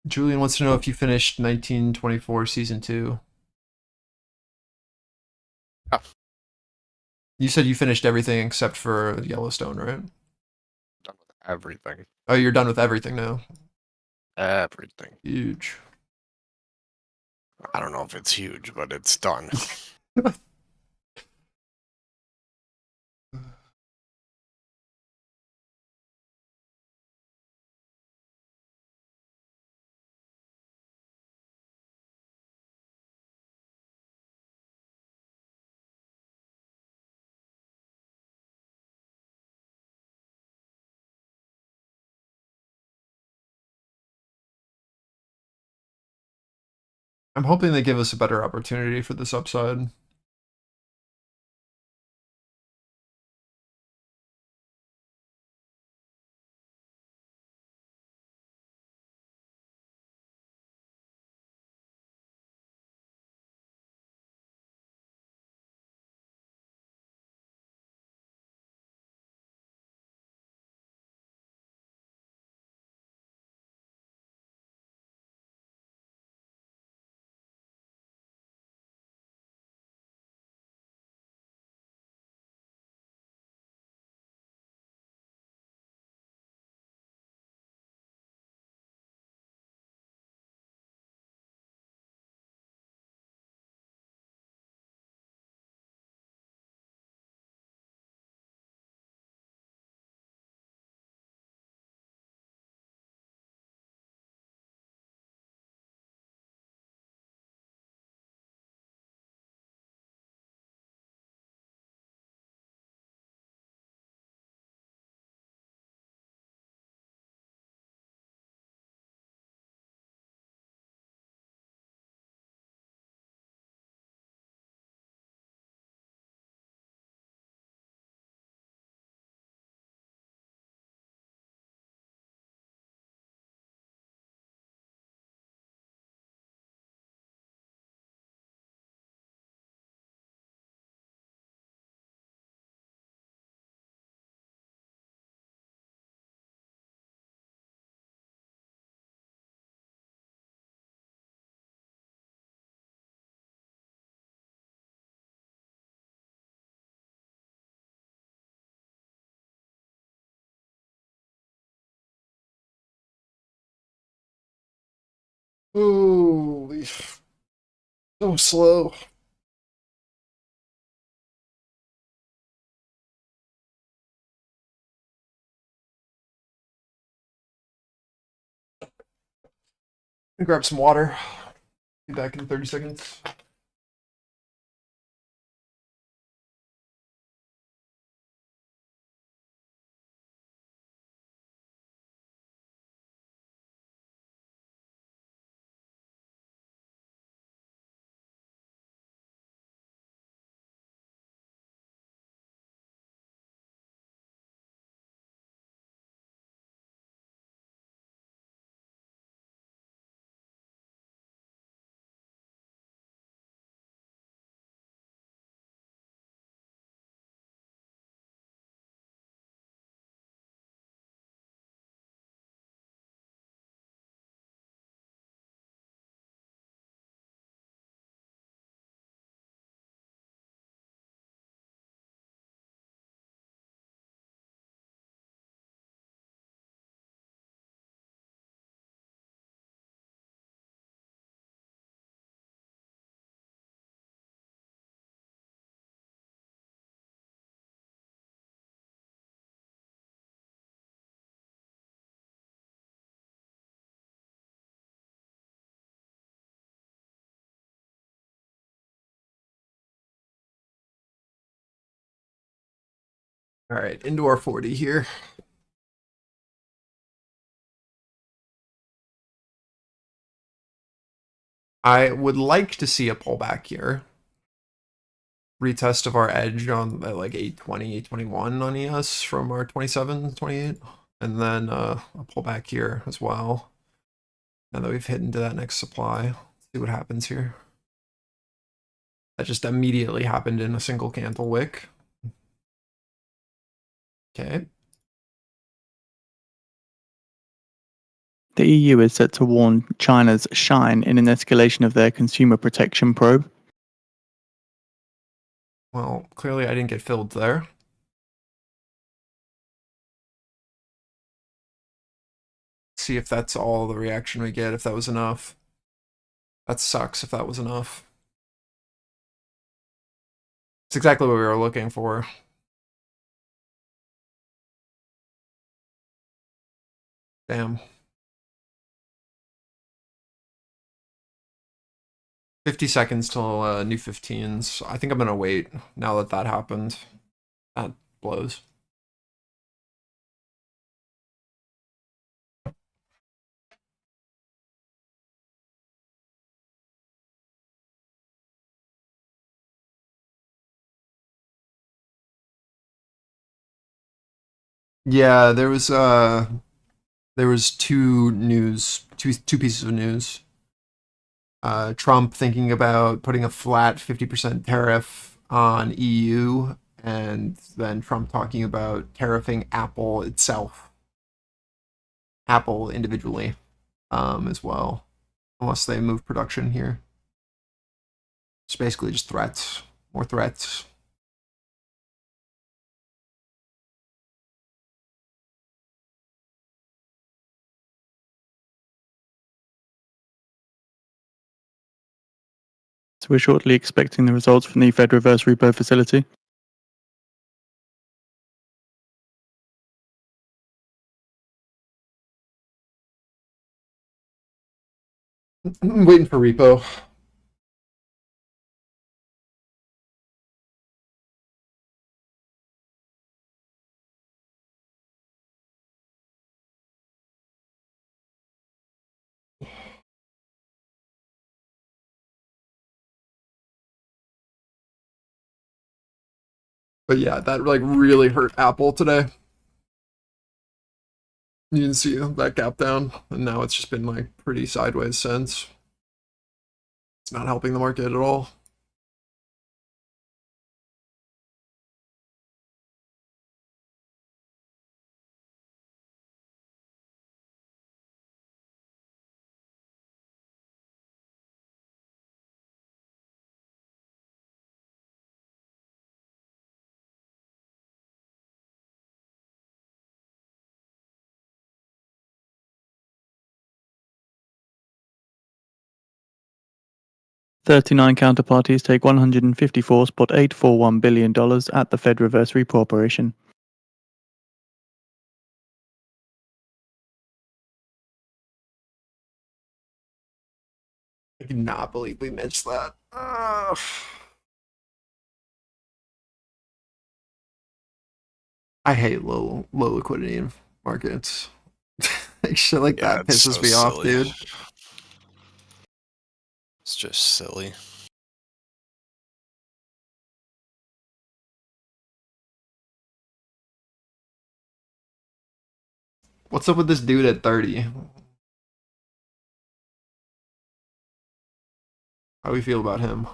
Speaker 1: Julian wants to know if you finished 1924 season 2.
Speaker 3: Oh.
Speaker 1: You said you finished everything except for Yellowstone, right?
Speaker 3: Done with everything.
Speaker 1: Oh, you're done with everything now.
Speaker 3: Everything.
Speaker 1: Huge.
Speaker 3: I don't know if it's huge, but it's done.
Speaker 1: I'm hoping they give us a better opportunity for this upside. Holy, so slow. Grab some water. Be back in 30 seconds. All right, into our 40 here. I would like to see a pullback here. Retest of our edge on like 820, 821 on ES from our 27, 28. And then a pullback here as well. Now that we've hit into that next supply, let's see what happens here. That just immediately happened in a single candle wick. Okay.
Speaker 2: The EU is set to warn China's shine in an escalation of their consumer protection probe.
Speaker 1: Well, clearly I didn't get filled there. See if that's all the reaction we get, if that was enough. That sucks if that was enough. It's exactly what we were looking for. Damn. 50 seconds till new 15s. I think I'm gonna wait now that that happened. That blows. Yeah, there was two pieces of news. Trump thinking about putting a flat 50% tariff on EU, and then Trump talking about tariffing Apple itself, Apple individually, as well, unless they move production here. It's basically just threats, more threats.
Speaker 2: So we're shortly expecting the results from the Fed reverse repo facility.
Speaker 1: I'm waiting for repo. But yeah, that like really hurt Apple today. You can see that gap down, and now it's just been like pretty sideways since. It's not helping the market at all.
Speaker 2: 39 counterparties take $154.841 billion at the Fed reverse repo operation.
Speaker 1: I cannot believe we missed that. I hate low liquidity in markets. Like shit like
Speaker 3: Yeah,
Speaker 1: that
Speaker 3: it's
Speaker 1: pisses
Speaker 3: so
Speaker 1: me off,
Speaker 3: silly.
Speaker 1: dude.
Speaker 3: It's just silly.
Speaker 1: What's up with this dude at 30? How do we feel about him?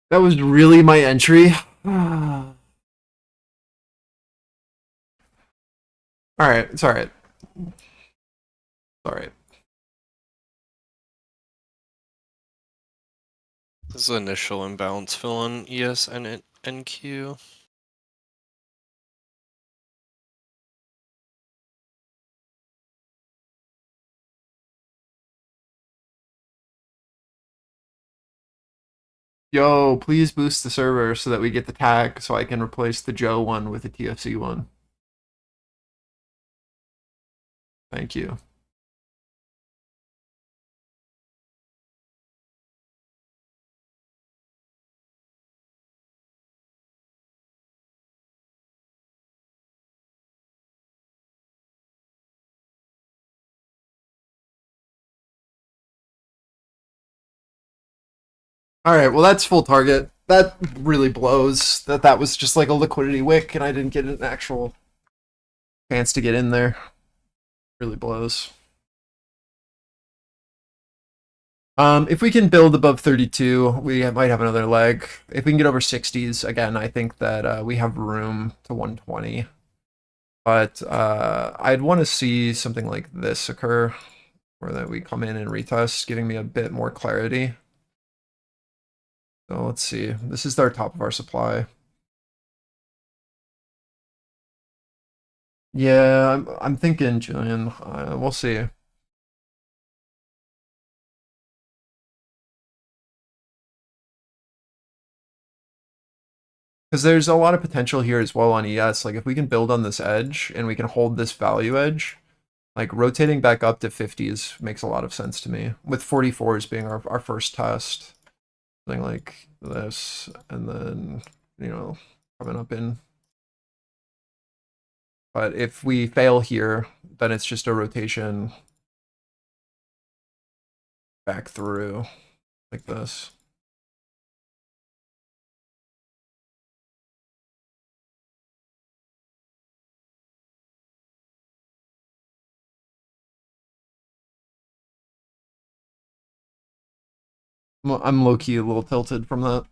Speaker 1: That was really my entry. Alright, it's alright. Alright.
Speaker 3: This is initial imbalance fill on ES and NQ.
Speaker 1: Yo, please boost the server so that we get the tag so I can replace the Joe one with the TFC one. Thank you. Alright, well that's full target. That really blows. That was just like a liquidity wick and I didn't get an actual chance to get in there. Really blows. If we can build above 32, we might have another leg. If we can get over 60s, again, I think that we have room to 120. But I'd want to see something like this occur, where that we come in and retest, giving me a bit more clarity. So let's see. This is our top of our supply. Yeah, I'm thinking, Julian. We'll see. Because there's a lot of potential here as well on ES. Like if we can build on this edge and we can hold this value edge, like rotating back up to 50s makes a lot of sense to me. With 44s being our first test. Something like this, and then, you know, coming up in. But if we fail here, then it's just a rotation back through like this. I'm low-key a little tilted from that.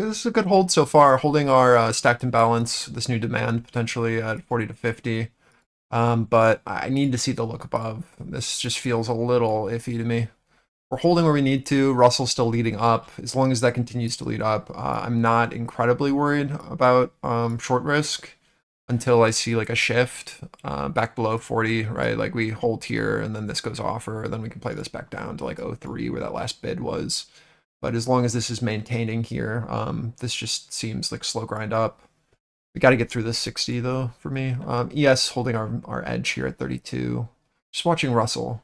Speaker 1: This is a good hold so far, holding our stacked imbalance, this new demand potentially at 40 to 50. But I need to see the look above. This just feels a little iffy to me. We're holding where we need to. Russell's still leading up. As long as that continues to lead up, I'm not incredibly worried about short risk until I see like a shift back below 40, right? Like we hold here and then this goes off, or then we can play this back down to like 03 where that last bid was. But as long as this is maintaining here, this just seems like slow grind up. We got to get through this 60 though for me. ES holding our edge here at 32. Just watching Russell.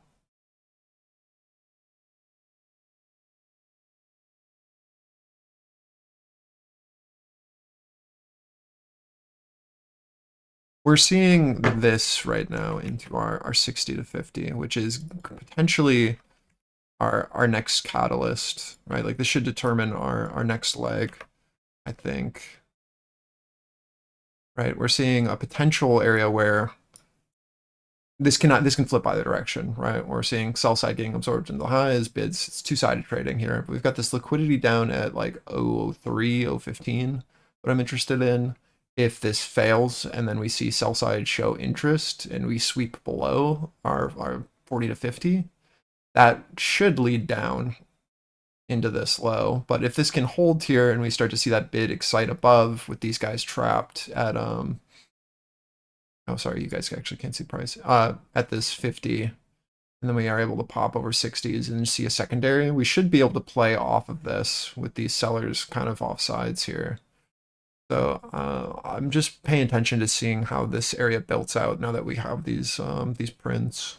Speaker 1: We're seeing this right now into our 60 to 50, which is potentially our next catalyst, right? Like this should determine our next leg, I think. Right? We're seeing a potential area where this can flip either direction, right? We're seeing sell side getting absorbed in the highs, bids. It's two-sided trading here. We've got this liquidity down at like 003, 015. What I'm interested in, if this fails and then we see sell side show interest and we sweep below our 40 to 50, that should lead down into this low. But if this can hold here and we start to see that bid excite above with these guys trapped at oh, sorry, you guys actually can't see price. At this 50, and then we are able to pop over 60s and see a secondary. We should be able to play off of this with these sellers kind of off sides here. So I'm just paying attention to seeing how this area builds out now that we have these prints.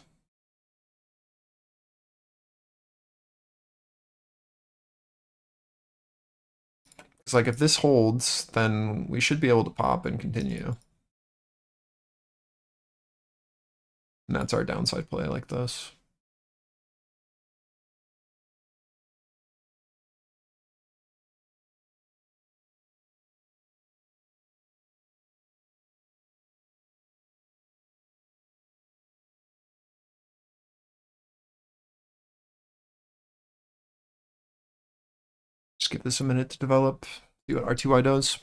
Speaker 1: It's like if this holds, then we should be able to pop and continue. And that's our downside play like this. Just give this a minute to develop, see what RTY does.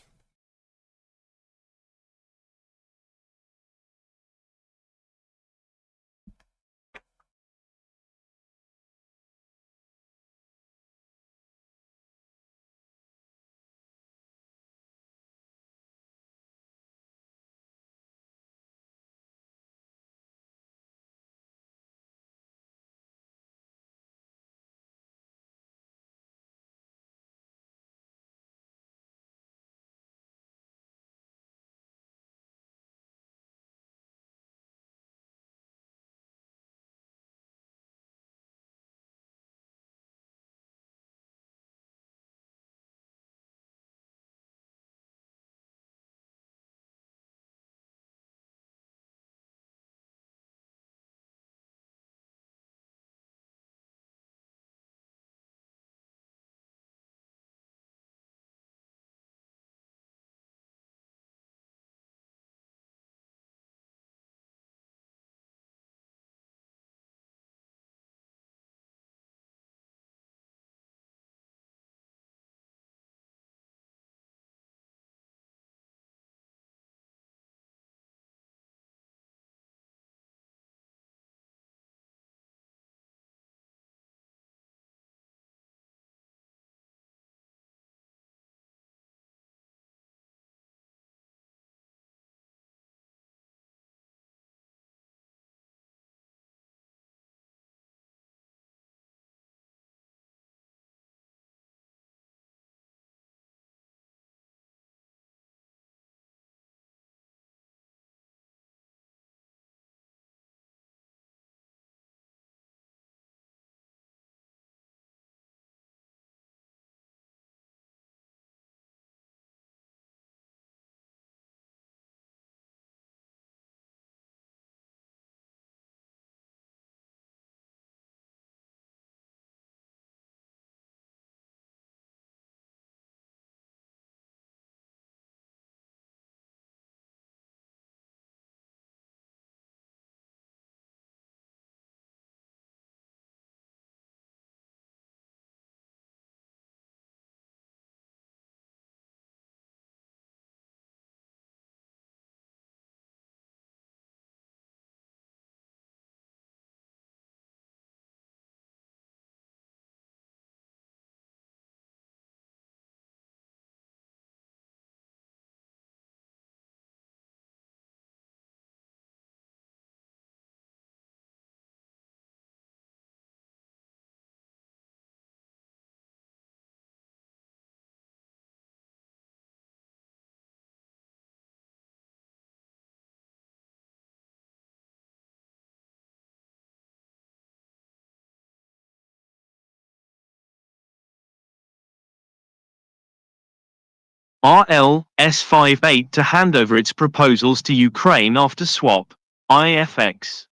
Speaker 4: RLS58 to hand over its proposals to Ukraine after swap. IFX.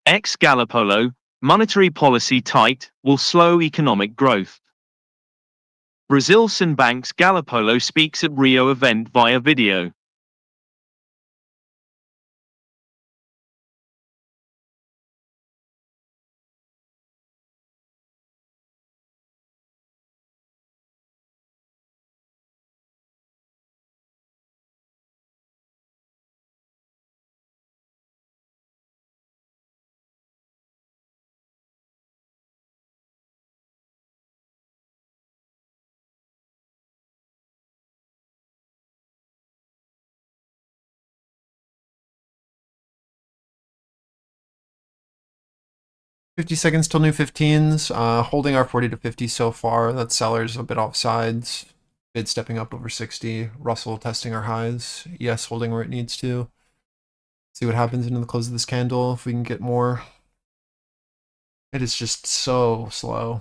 Speaker 4: Galapolo, monetary policy tight, will slow economic growth. Brazil Bank's Galapolo speaks at Rio event via video.
Speaker 1: $50 till new 15s. Holding our 40 to 50 so far. That seller's a bit off sides. Bid stepping up over 60. Russell testing our highs. Yes, holding where it needs to. See what happens into the close of this candle. If we can get more. It is just so slow.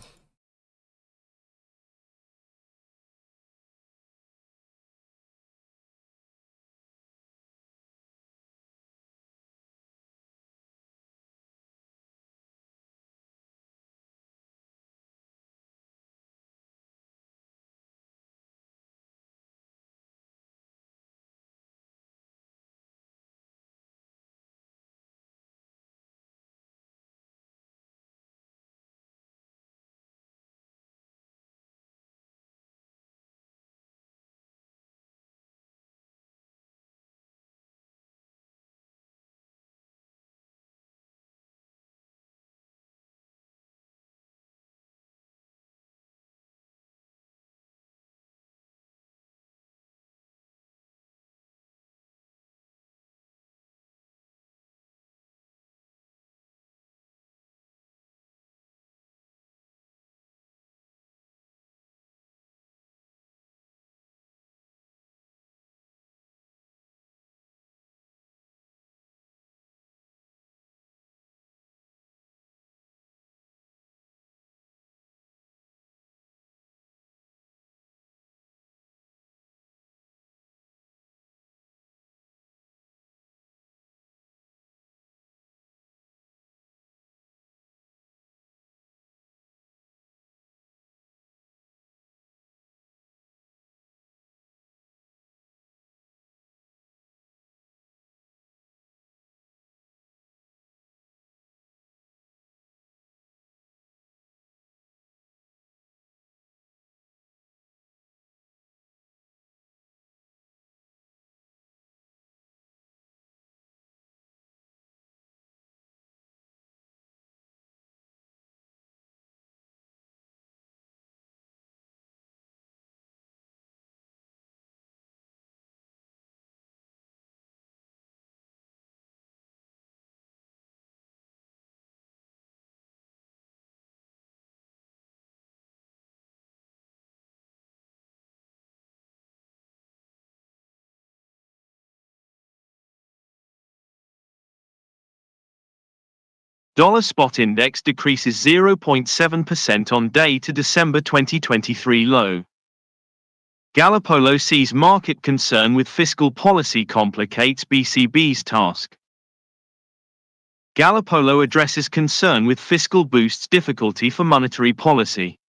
Speaker 4: Dollar spot index decreases 0.7% on day to December 2023 low. Galapolo sees market concern with fiscal policy complicates BCB's task. Galapolo addresses concern with fiscal boosts difficulty for monetary policy.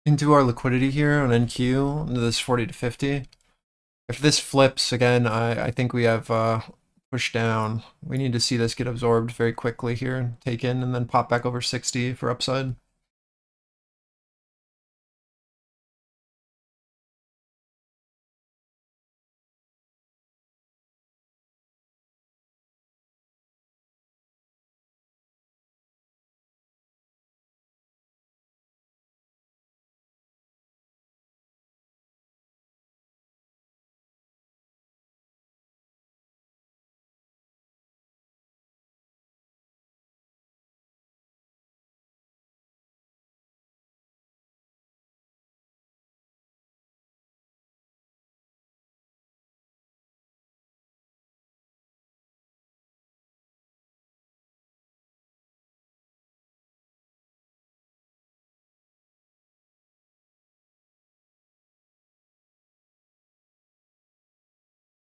Speaker 1: into our liquidity here on NQ, into this 40 to 50. If this flips again, I think we have push down. We need to see this get absorbed very quickly here, take in, and then pop back over 60 for upside.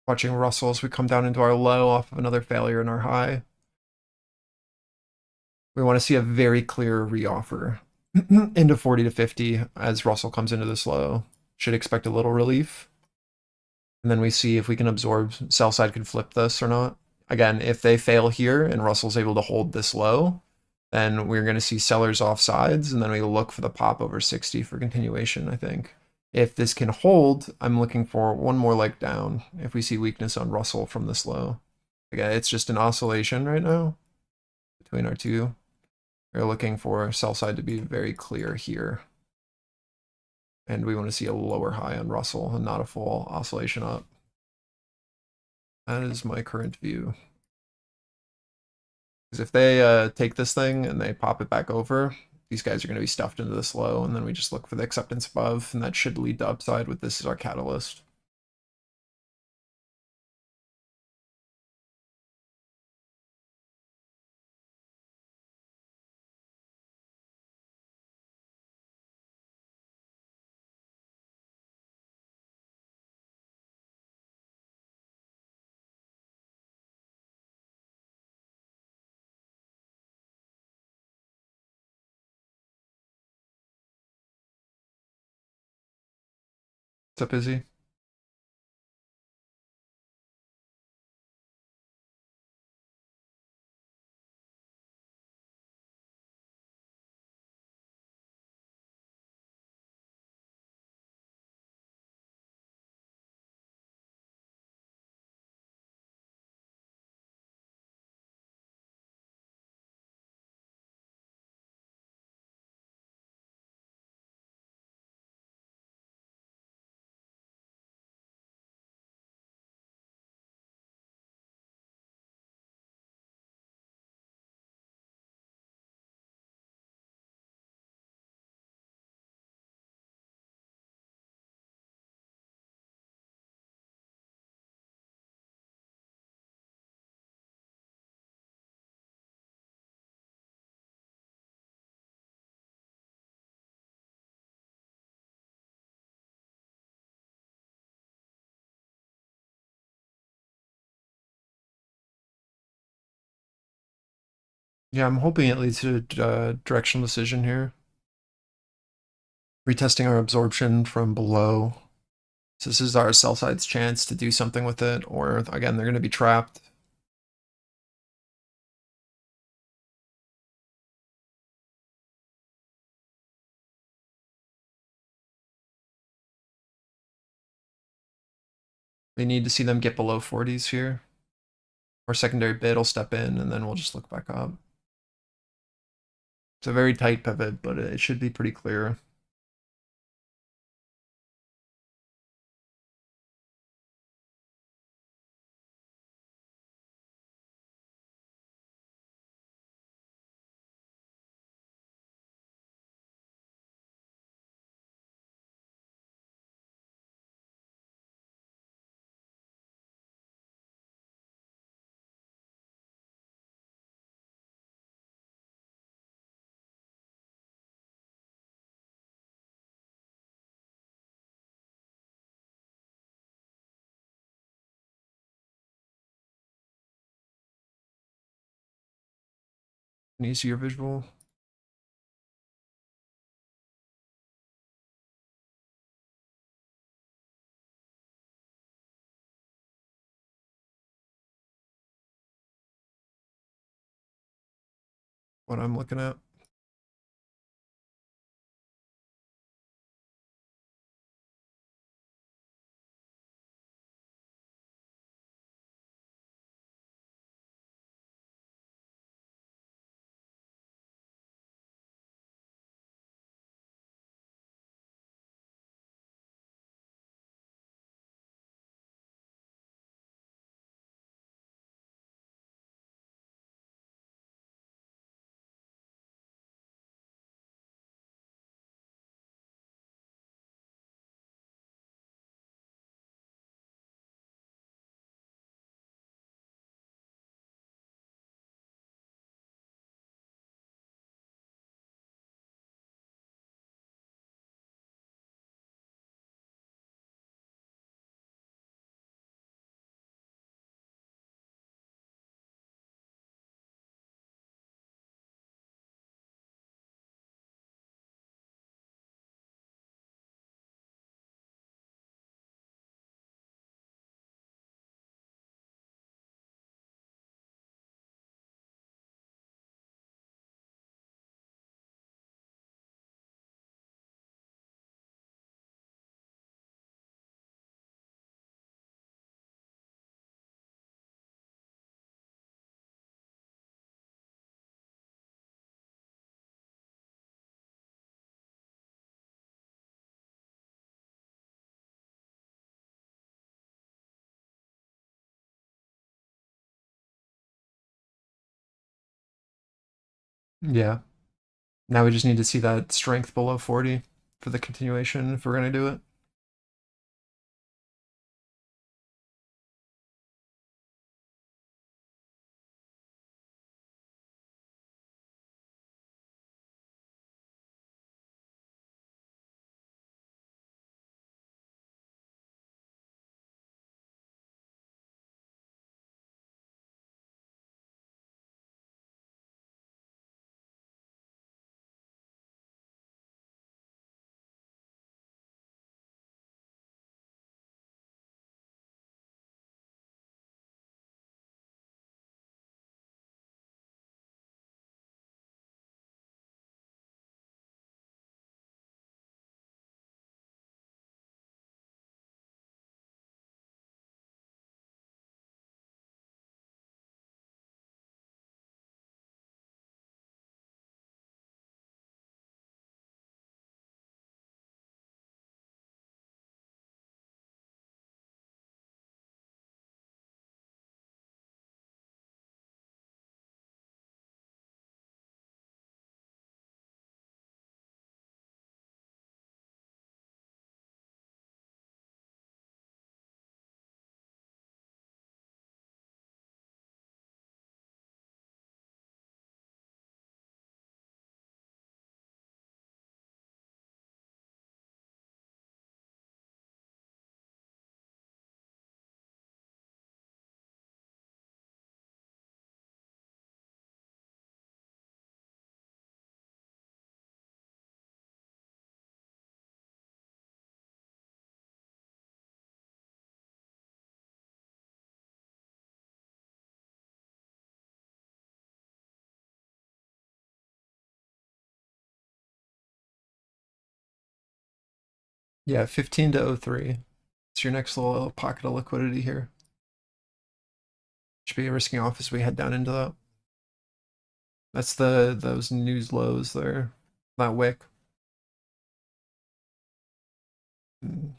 Speaker 1: Watching Russell as we come down into our low off of another failure in our high. We want to see a very clear reoffer into 40 to 50 as Russell comes into this low. Should expect a little relief. And then we see if we can absorb, sell side can flip this or not. Again, if they fail here and Russell's able to hold this low, then we're going to see sellers off sides, and then we look for the pop over 60 for continuation, I think. If this can hold, I'm looking for one more leg down if we see weakness on Russell from this low. Again, it's just an oscillation right now between our two. We're looking for sell side to be very clear here. And we want to see a lower high on Russell and not a full oscillation up. That is my current view. Because if they take this thing and they pop it back over, these guys are going to be stuffed into this low, and then we just look for the acceptance above, and that should lead to upside with this as our catalyst. What's up, Izzy? Yeah, I'm hoping it leads to a directional decision here. Retesting our absorption from below. So this is our sell side's chance to do something with it, or again, they're going to be trapped. They need to see them get below 40s here. Or secondary bid will step in, and then we'll just look back up. It's a very tight pivot, but it should be pretty clear. An easier visual. what I'm looking at. Yeah. Now we just need to see that strength below 40 for the continuation if we're going to do it. Yeah, 15 to 03. It's your next little pocket of liquidity here. Should be risking off as we head down into that. That's those news lows there. That wick. Mm.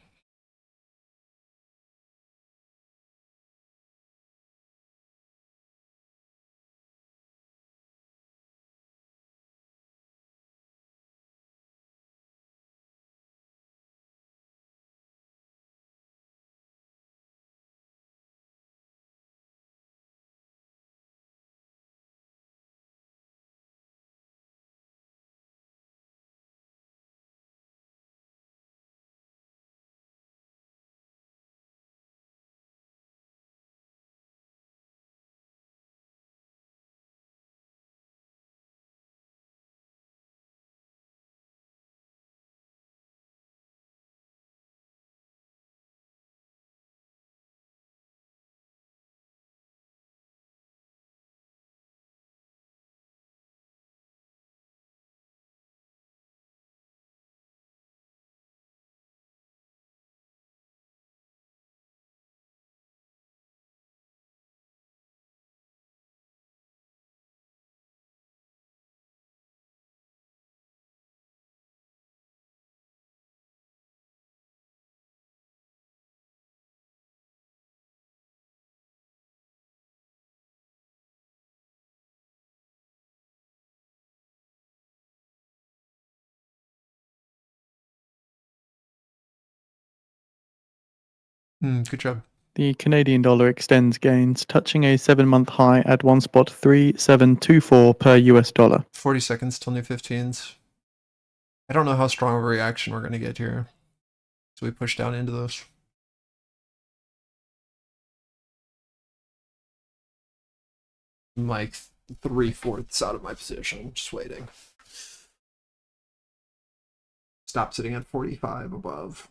Speaker 1: Good job.
Speaker 2: The Canadian dollar extends gains, touching a 7-month high at one spot 3724 per US dollar.
Speaker 1: 40 seconds till new 15s. I don't know how strong of a reaction we're going to get here. So we push down into those. I'm like 3/4 out of my position, just waiting. Stop sitting at 45 above.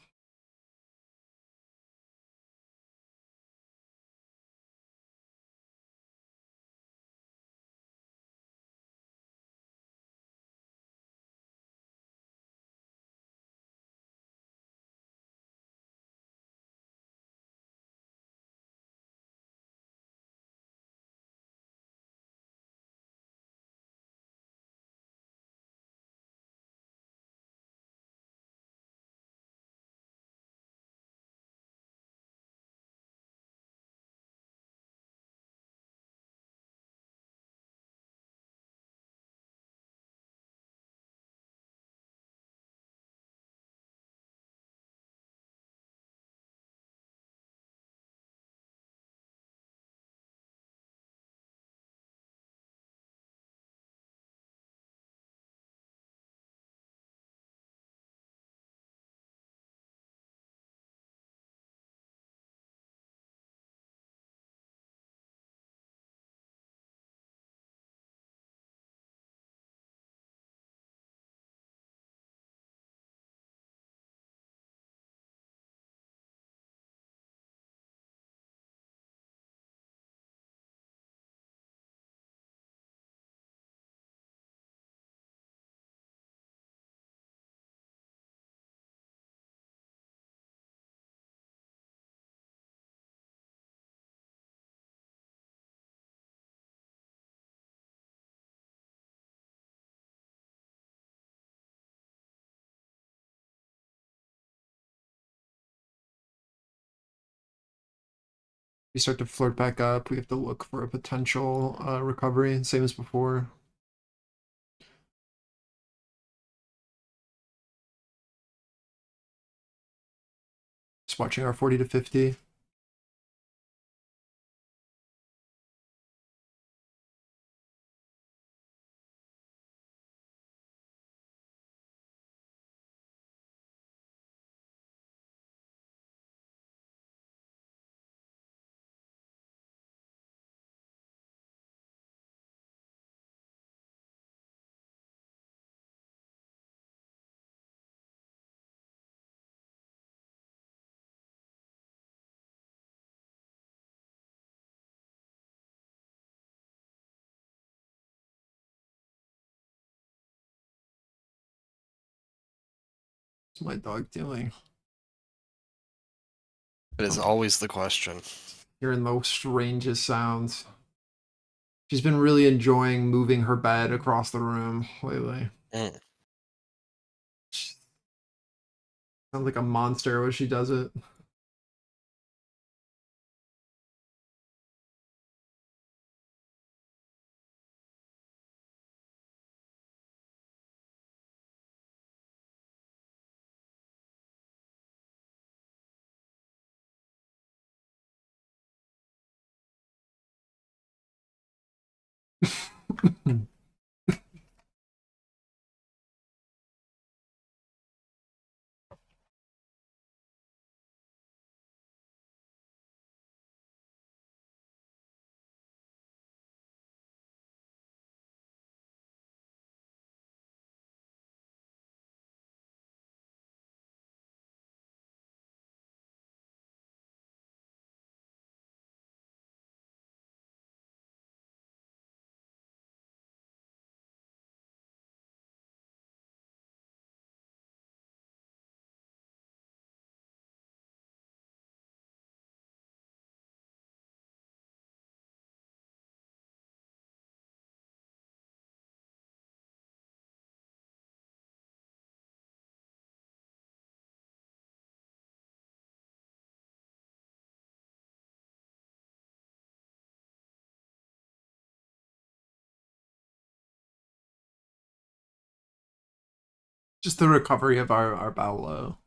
Speaker 1: We start to flirt back up, we have to look for a potential recovery, same as before. Just watching our 40 to 50. What's my dog doing?
Speaker 3: It is always the question.
Speaker 1: Hearing the strangest sounds. She's been really enjoying moving her bed across the room lately.
Speaker 3: Mm.
Speaker 1: Sounds like a monster when she does it. Just the recovery of our bow low.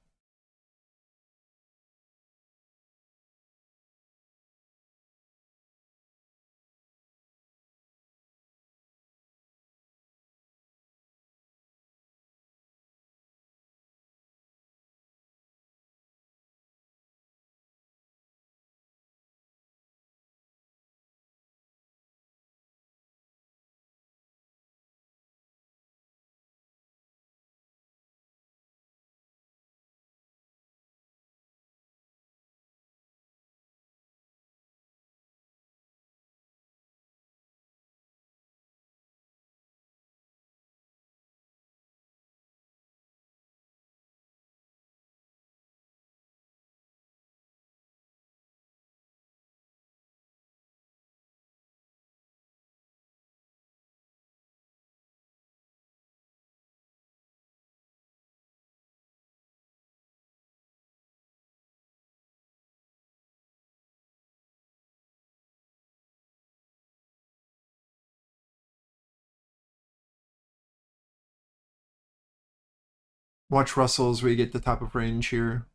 Speaker 1: Watch Russell as we get the top of range here.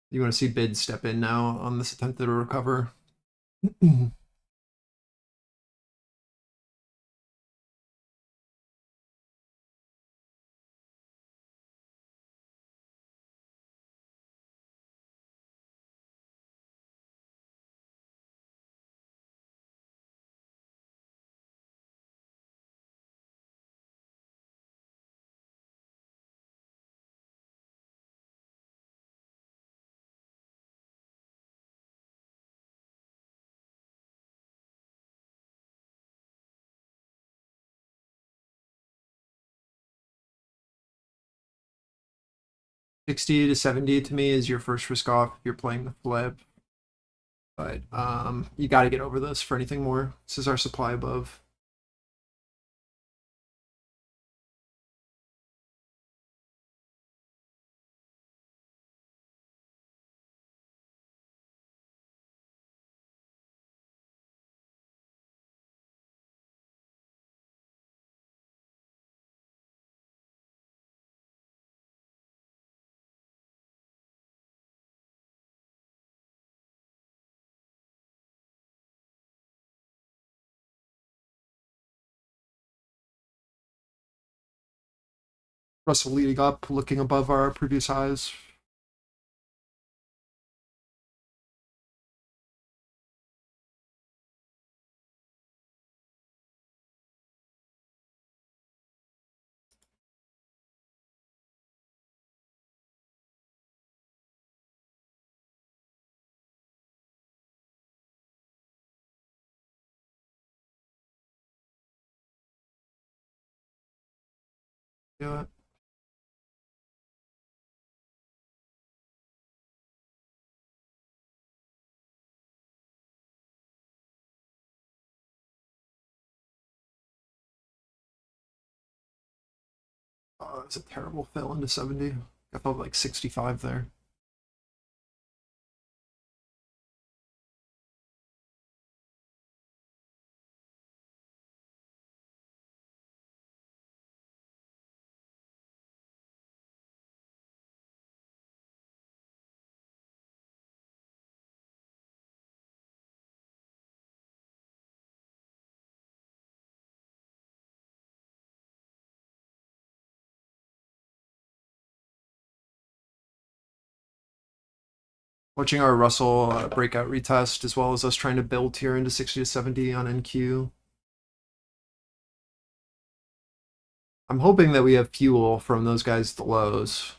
Speaker 1: You want to see bids step in now on this attempt to recover. 60 to 70 to me is your first risk off if you're playing the flip. But you got to get over this for anything more. This is our supply above. Russell leading up, looking above our previous highs. Yeah. Oh, it's a terrible fill into 70. I felt like 65 there. Watching our Russell breakout retest, as well as us trying to build here into 60 to 70 on NQ. I'm hoping that we have fuel from those guys at the lows.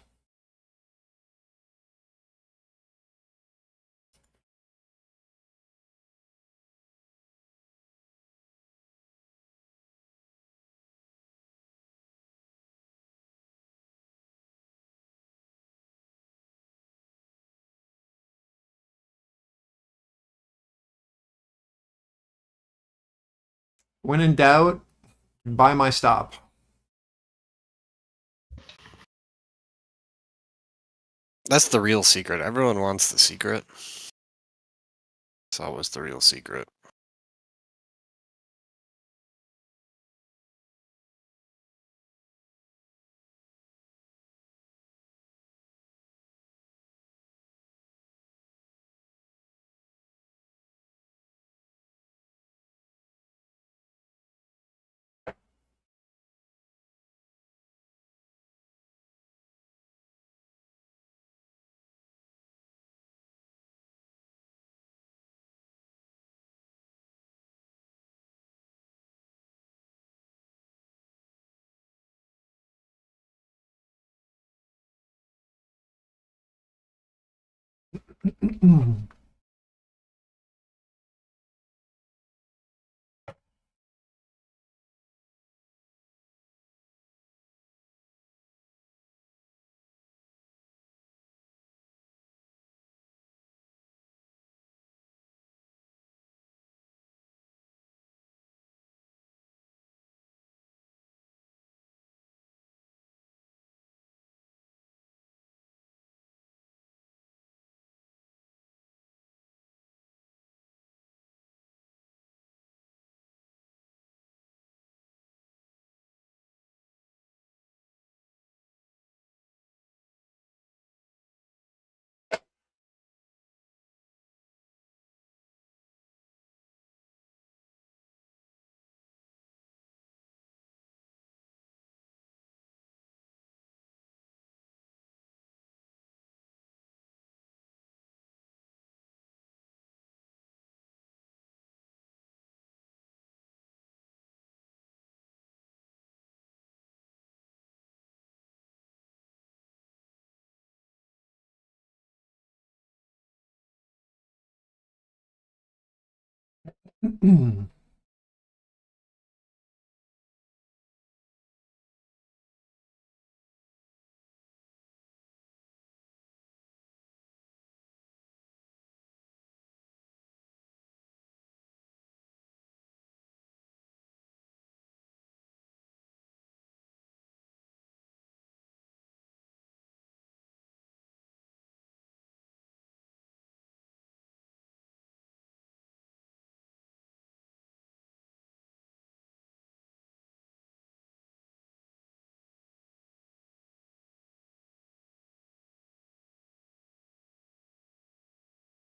Speaker 1: When in doubt, buy my stop.
Speaker 3: That's the real secret. Everyone wants the secret. It's always the real secret.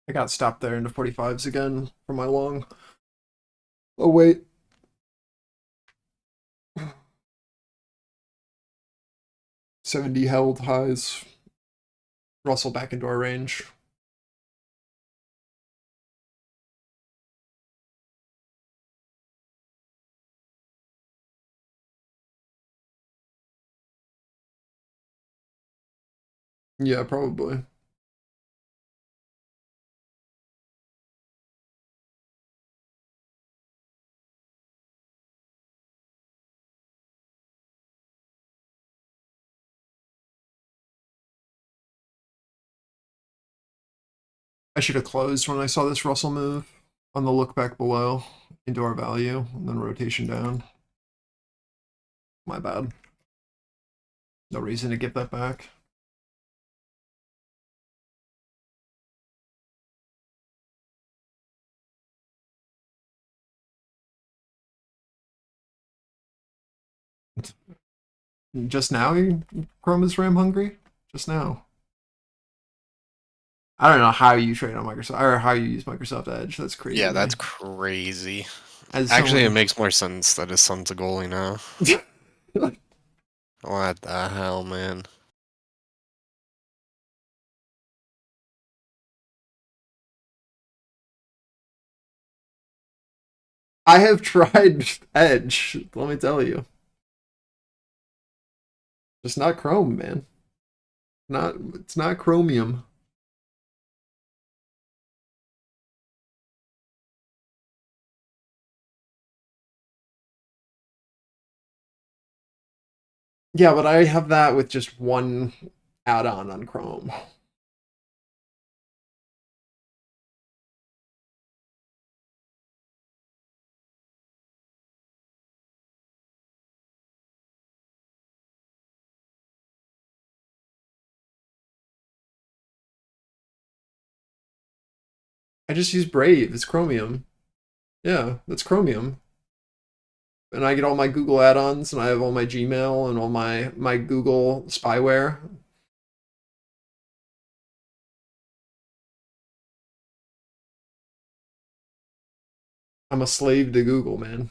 Speaker 1: I got stopped there into 45s again for my long. Oh, wait. $70 held highs. Russell back into our range. Yeah, probably. I should have closed when I saw this Russell move on the look back below into our value and then rotation down. My bad. No reason to give that back. Just now, Chrome is RAM hungry? Just now. I don't know how you trade on Microsoft or how you use Microsoft Edge. That's crazy.
Speaker 3: Yeah, that's crazy.
Speaker 1: As
Speaker 3: Actually, it
Speaker 1: someone...
Speaker 3: makes more sense that his son's a goalie now. What the hell, man?
Speaker 1: I have tried Edge, let me tell you. Just not Chrome, man. It's not Chromium. Yeah, but I have that with just one add-on on Chrome. I just use Brave. It's Chromium. Yeah, that's Chromium. And I get all my Google add-ons, and I have all my Gmail and all my Google spyware. I'm a slave to Google, man.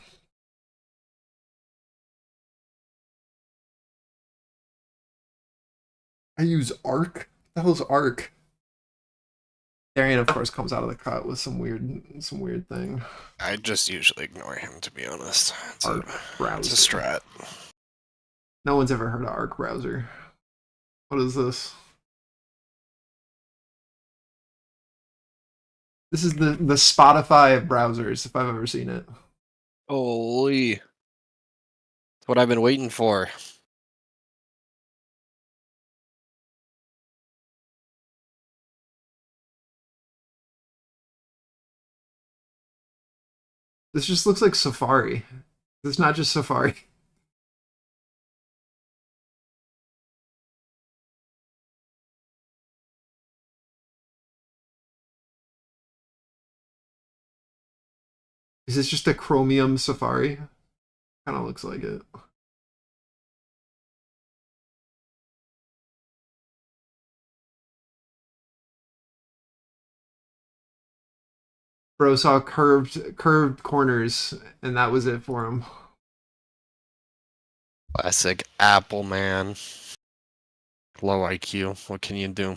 Speaker 1: I use Arc. What the hell's Arc? Darian, of course, comes out of the cut with some weird thing.
Speaker 3: I just usually ignore him, to be honest. It's
Speaker 1: Arc
Speaker 3: a
Speaker 1: browser.
Speaker 3: strat.
Speaker 1: No one's ever heard of Arc browser. What is this? This is the Spotify of browsers, if I've ever seen it.
Speaker 3: Holy. That's what I've been waiting for.
Speaker 1: This just looks like Safari. It's not just Safari. Is this just a Chromium Safari? Kind of looks like it. Bro saw curved corners, and that was it for him.
Speaker 3: Classic Apple, man. Low IQ. What can you do?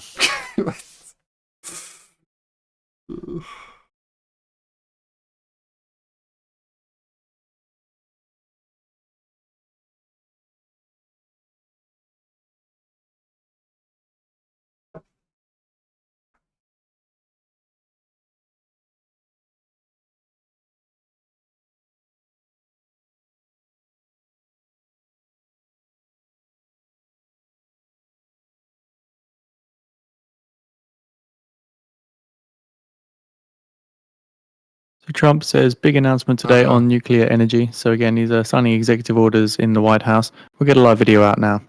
Speaker 2: So Trump says big announcement today on nuclear energy. So again, he's signing executive orders in the White House. We'll get a live video out now.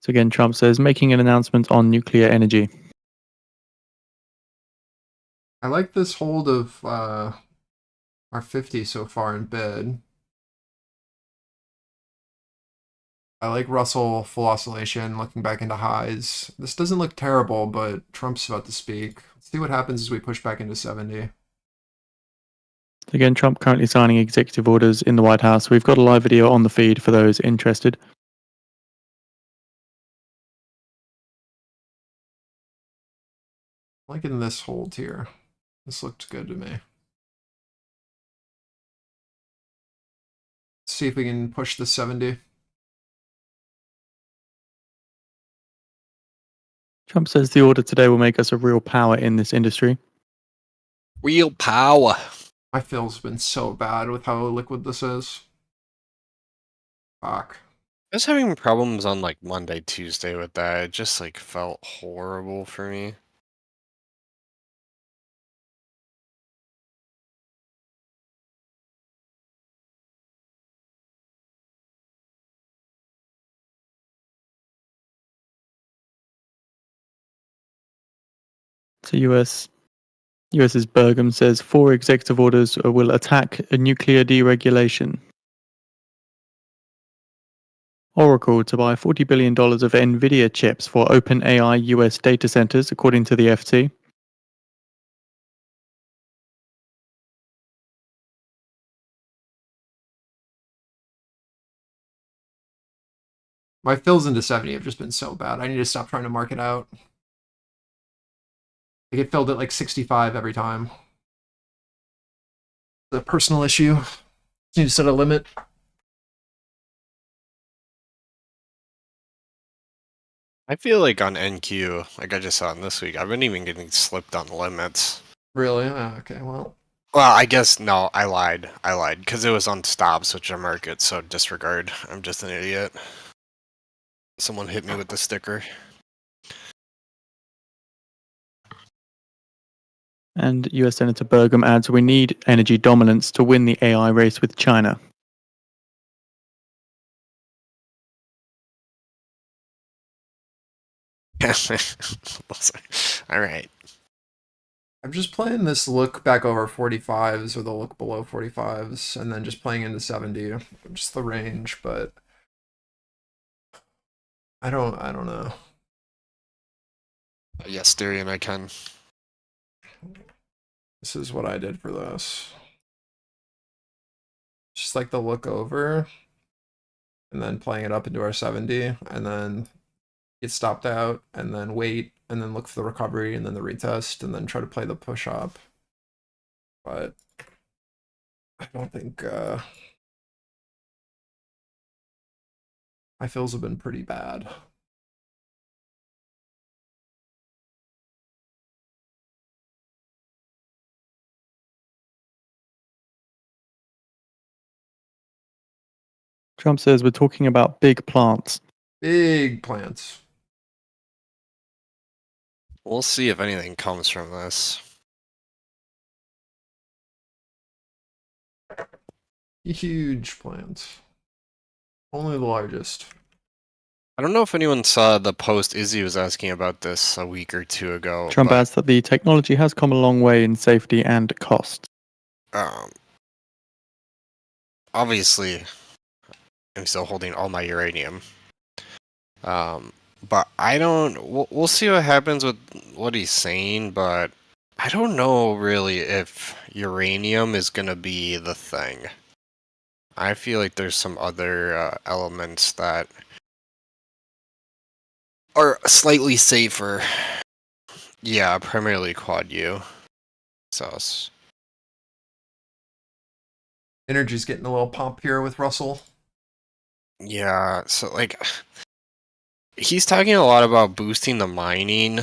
Speaker 2: So again, Trump says making an announcement on nuclear energy.
Speaker 1: I like this hold of our 50 so far in bid. I like Russell full oscillation, looking back into highs. This doesn't look terrible, but Trump's about to speak. Let's see what happens as we push back into 70.
Speaker 2: Again, Trump currently signing executive orders in the White House. We've got a live video on the feed for those interested.
Speaker 1: Liking this hold here. This looked good to me. Let's see if we can push the 70.
Speaker 2: Trump says the order today will make us a real power in this industry.
Speaker 3: Real power.
Speaker 1: My fill's been so bad with how liquid this is. Fuck.
Speaker 3: I was having problems on like Monday, Tuesday with that. It just like felt horrible for me.
Speaker 2: So US's Bergam says 4 executive orders will attack a nuclear deregulation. Oracle to buy $40 billion of NVIDIA chips for OpenAI US data centers, according to the FT.
Speaker 1: My fills into 70 have just been so bad. I need to stop trying to mark it out. I get filled at like 65 every time. The personal issue. Just need to set a limit.
Speaker 3: I feel like on NQ, like I just saw in this week, I've been even getting slipped on limits.
Speaker 1: Really? Okay, well.
Speaker 3: Well, I guess no, I lied. Because it was on stops, which are market, so disregard. I'm just an idiot. Someone hit me with the sticker.
Speaker 2: And US Senator Bergam adds, we need energy dominance to win the AI race with China.
Speaker 3: All right.
Speaker 1: I'm just playing this look back over 45s or the look below 45s and then just playing into 70. Just the range, but I don't know.
Speaker 3: Yes, Darian, I can.
Speaker 1: This is what I did for this. Just like the look over and then playing it up into our 70 and then get stopped out and then wait and then look for the recovery and then the retest and then try to play the push up. But I don't think my fills have been pretty bad.
Speaker 2: Trump says we're talking about big plants.
Speaker 1: Big plants.
Speaker 3: We'll see if anything comes from this.
Speaker 1: Huge plants. Only the largest.
Speaker 3: I don't know if anyone saw the post Izzy was asking about this a week or two ago.
Speaker 2: Trump adds that the technology has come a long way in safety and cost.
Speaker 3: Obviously, I'm still holding all my uranium. But I don't. We'll see what happens with what he's saying, but I don't know really if uranium is gonna be the thing. I feel like there's some other elements that are slightly safer. Yeah, primarily quad U. So
Speaker 1: Energy's getting a little pump here with Russell.
Speaker 3: yeah, so like he's talking a lot about boosting the mining,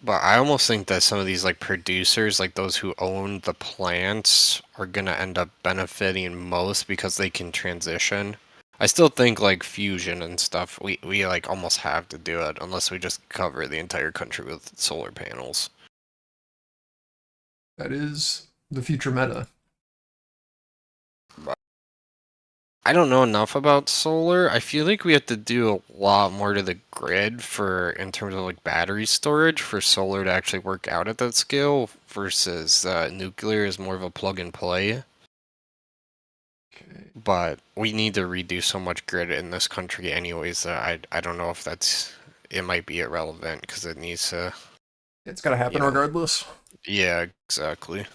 Speaker 3: but I almost think that some of these like producers, like those who own the plants, are gonna end up benefiting most because they can transition. I still think like fusion and stuff, we like almost have to do it unless we just cover the entire country with solar panels.
Speaker 1: That is the future meta.
Speaker 3: I don't know enough about solar. I feel like we have to do a lot more to the grid for in terms of like battery storage for solar to actually work out at that scale versus nuclear is more of a plug and play.
Speaker 1: Okay.
Speaker 3: But we need to redo so much grid in this country anyways that I don't know if that's it might be irrelevant because it needs to
Speaker 1: It's got to happen
Speaker 3: Yeah.
Speaker 1: regardless.
Speaker 3: yeah, exactly.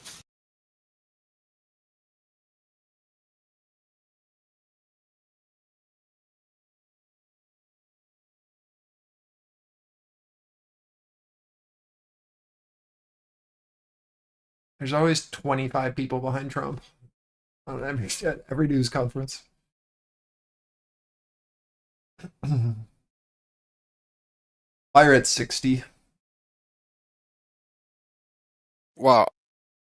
Speaker 1: There's always 25 people behind Trump on every news conference. Fire at 60.
Speaker 3: Well,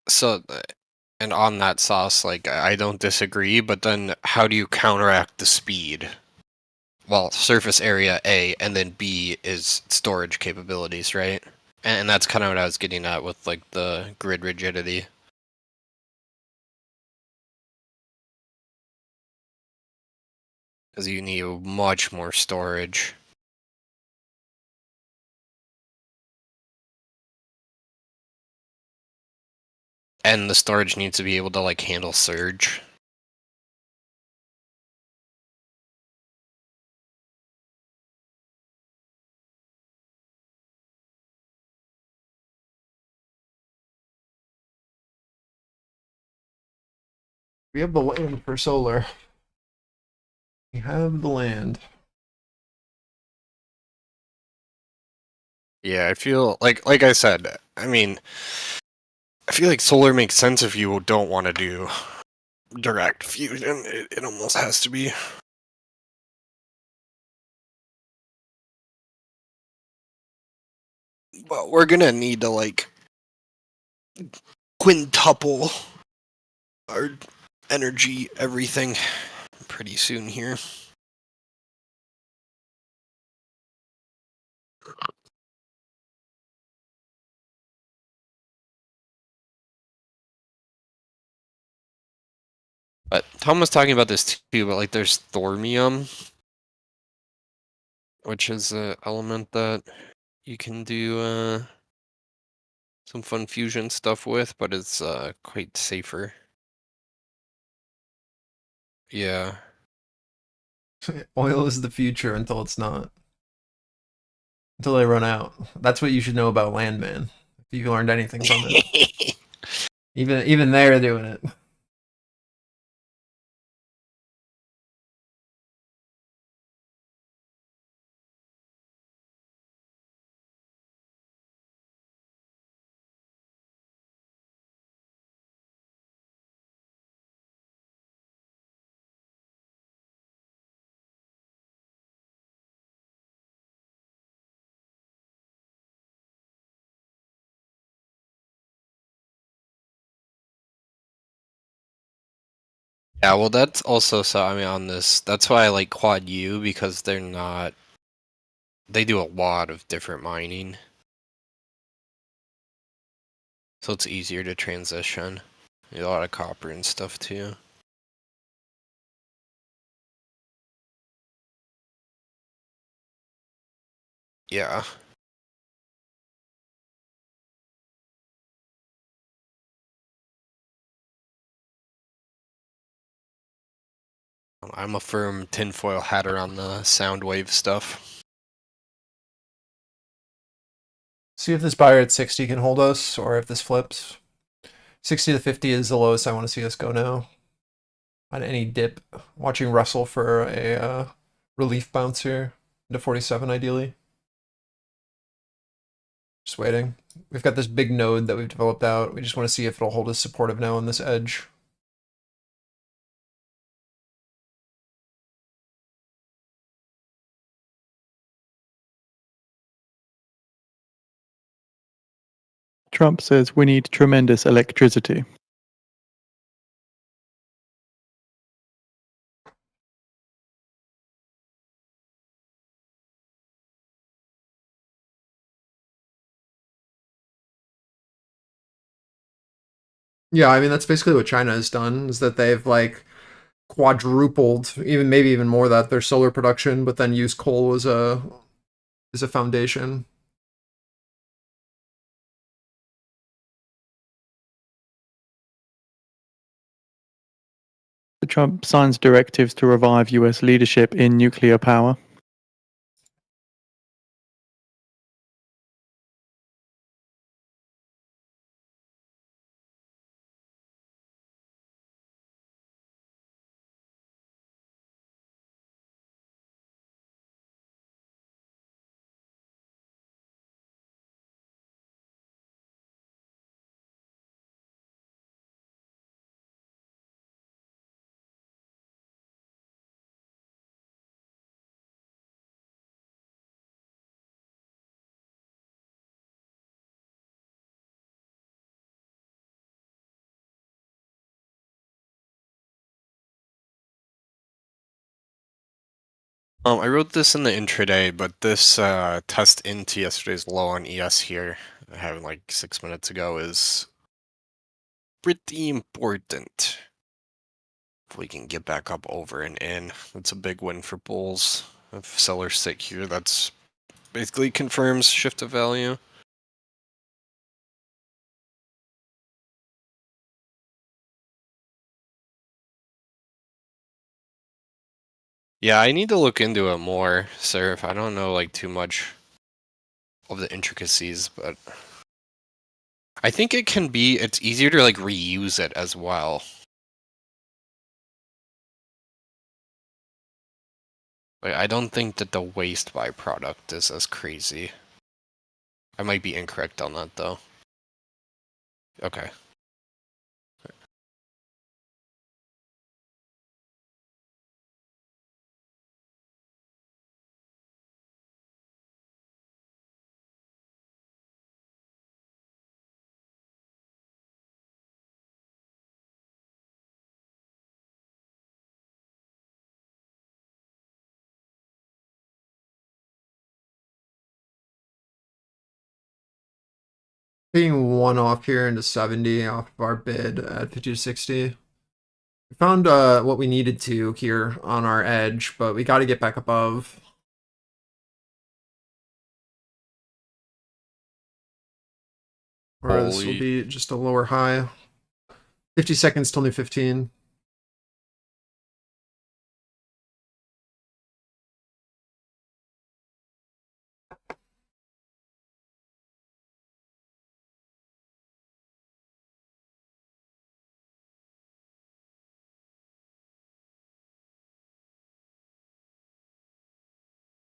Speaker 3: so and on that sauce, like I don't disagree, but then how do you counteract the speed? Well, surface area A, and then B is storage capabilities, right? And that's kind of what I was getting at with like the grid rigidity. Because you need much more storage. And the storage needs to be able to like handle surge.
Speaker 1: We have the land for solar. We have the land.
Speaker 3: Yeah, I feel like I said, I mean, I feel like solar makes sense if you don't want to do direct fusion. It almost has to be. But we're gonna need to like quintuple our energy, everything pretty soon here. But Tom was talking about this too, but like there's thormium, which is an element that you can do some fun fusion stuff with, but it's quite safer. Yeah.
Speaker 1: Oil is the future until it's not. Until they run out. That's what you should know about Landman. If you learned anything from it. Even they're doing it.
Speaker 3: Yeah, well that's also so I mean on this that's why I like Quad U because they do a lot of different mining. So it's easier to transition. A lot of copper and stuff too. Yeah. I'm a firm tinfoil hatter on the sound wave stuff.
Speaker 1: See if this buyer at 60 can hold us, or if this flips. 60 to 50 is the lowest I want to see us go now. On any dip. Watching Russell for a relief bounce here. Into 47 ideally. Just waiting. We've got this big node that we've developed out. We just want to see if it'll hold us supportive now on this edge.
Speaker 2: Trump says we need tremendous electricity.
Speaker 1: Yeah, I mean that's basically what China has done, is that they've like quadrupled, even maybe even more that their solar production, but then use coal as a foundation.
Speaker 2: Trump signs directives to revive US leadership in nuclear power.
Speaker 3: I wrote this in the intraday, but this test into yesterday's low on ES here, I had like 6 minutes ago, is pretty important. If we can get back up over and in, that's a big win for bulls. If sellers sit here, that's basically confirms shift of value. Yeah, I need to look into it more, sir. If I don't know like too much of the intricacies, but I think it's easier to like reuse it as well. Like, I don't think that the waste byproduct is as crazy. I might be incorrect on that though. Okay.
Speaker 1: Being one off here into 70 off of our bid at 50 to 60. We found what we needed to here on our edge, but we got to get back above. Or this will be just a lower high. 50 seconds till new 15.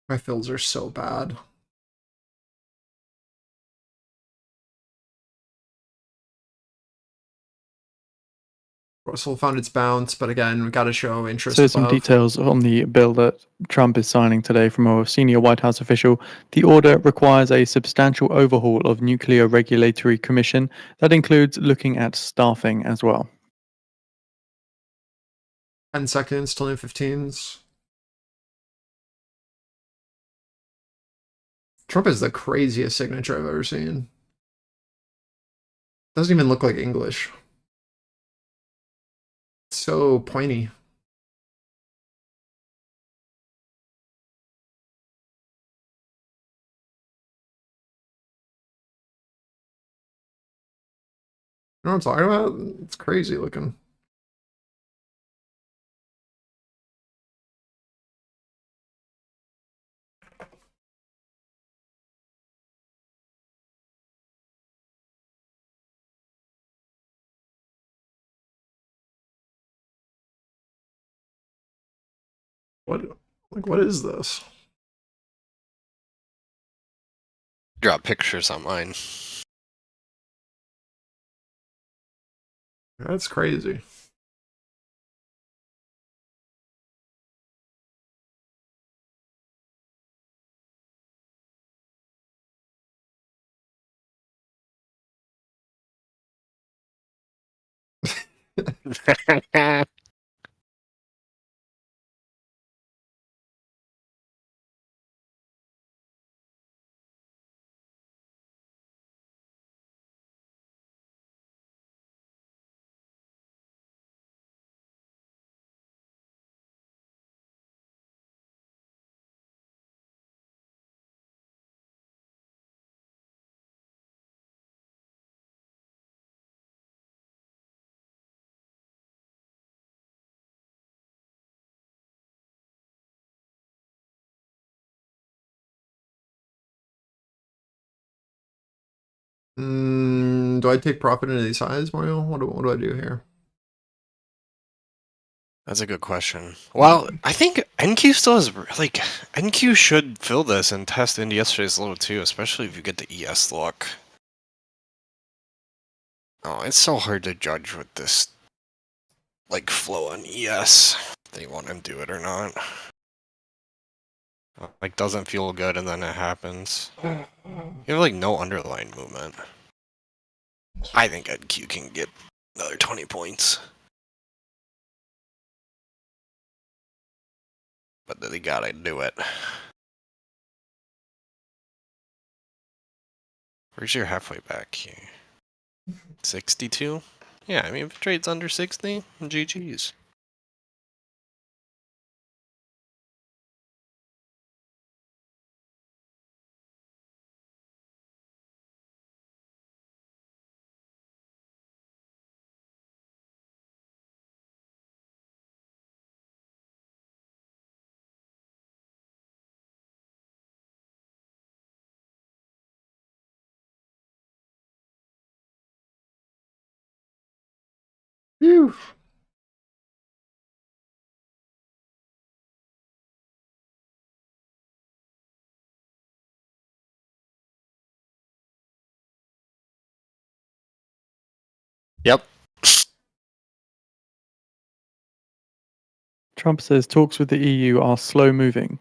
Speaker 1: My fills are so bad. Russell found its bounce, but again, we got to show interest
Speaker 2: So
Speaker 1: above.
Speaker 2: some details on the bill that Trump is signing today from a senior White House official. The order requires a substantial overhaul of Nuclear Regulatory Commission that includes looking at staffing as well.
Speaker 1: 10 seconds till new 15s. Trump is the craziest signature I've ever seen. Doesn't even look like English. So pointy. You know what I'm talking about? It's crazy looking. What is this?
Speaker 3: Drop pictures on mine.
Speaker 1: That's crazy. Do I take profit into these highs, Mario? What do I do here?
Speaker 3: That's a good question. Well, I think NQ still has like NQ should fill this and test into yesterday's low too, especially if you get the ES look. Oh, it's so hard to judge with this like flow on ES. If they want him to do it or not. Like doesn't feel good and then it happens. You have like no underlying movement. I think NQ can get another 20 points. But they gotta do it. Where's your halfway back here? 62? Yeah, I mean, if it trades under 60, GG's.
Speaker 1: Phew.
Speaker 3: Yep.
Speaker 2: Trump says talks with the EU are slow moving,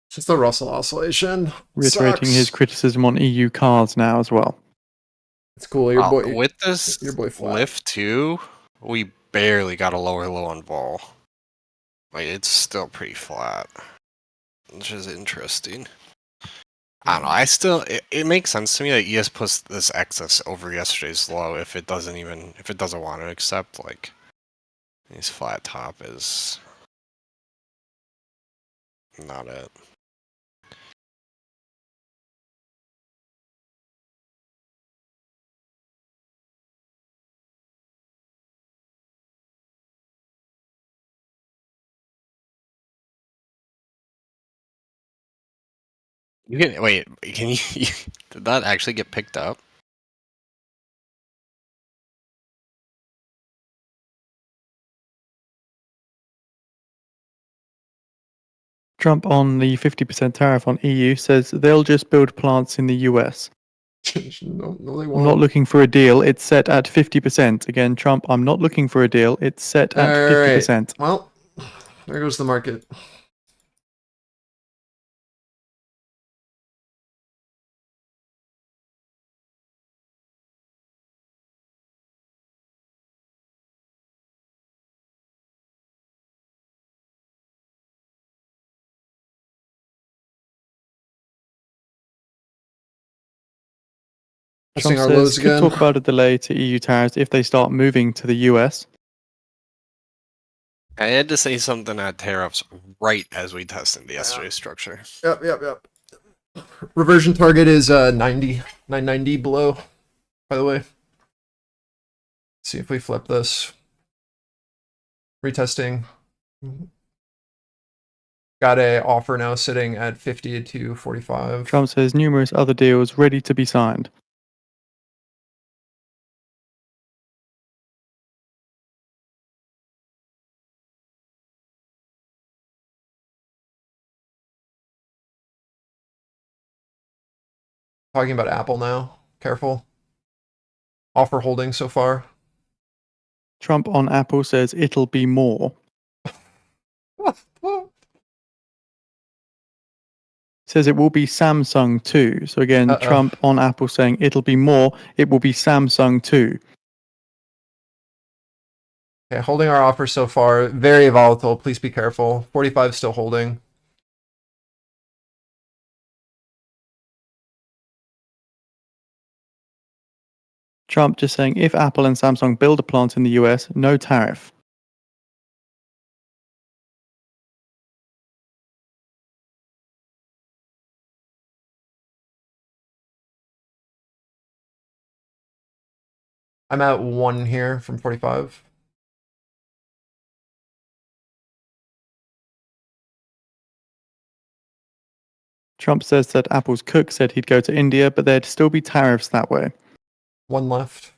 Speaker 1: Just the Russell oscillation.
Speaker 2: reiterating his
Speaker 1: Sucks.
Speaker 2: criticism on EU cars now as well.
Speaker 1: It's cool. Your boy,
Speaker 3: With this
Speaker 1: your boy flat.
Speaker 3: lift too, we barely got a lower low on vol. Like, it's still pretty flat. Which is interesting. I don't know. It makes sense to me that ES puts this excess over yesterday's low if it doesn't want to accept like this flat top is not it. You can wait. Can you? Did that actually get picked up?
Speaker 2: Trump on the 50% tariff on EU says they'll just build plants in the US.
Speaker 1: No, they
Speaker 2: I'm not
Speaker 1: won't.
Speaker 2: looking for a deal. It's set at 50%. Again, Trump, I'm not looking for a deal. It's set at 50%.
Speaker 1: Well, there goes the market.
Speaker 2: Trump
Speaker 1: Testing our
Speaker 2: says
Speaker 1: lows
Speaker 2: could
Speaker 1: again.
Speaker 2: talk about a delay to EU tariffs if they start moving to the US.
Speaker 3: I had to say something at tariffs right as we tested yesterday's structure.
Speaker 1: Yep. Reversion target is 990 below, by the way. See if we flip this. Retesting. Got a offer now sitting at 50 to 45.
Speaker 2: Trump says numerous other deals ready to be signed.
Speaker 1: Talking about Apple now. Careful. Offer holding so far.
Speaker 2: Trump on Apple says it'll be more. Says it will be Samsung too. So again, Trump on Apple saying it'll be more. It will be Samsung too.
Speaker 1: Okay, holding our offer so far. Very volatile. Please be careful. 45 still holding.
Speaker 2: Trump just saying if Apple and Samsung build a plant in the US, no tariff.
Speaker 1: I'm at 1 here from 45.
Speaker 2: Trump says that Apple's cook said he'd go to India, but there'd still be tariffs that way.
Speaker 1: One left.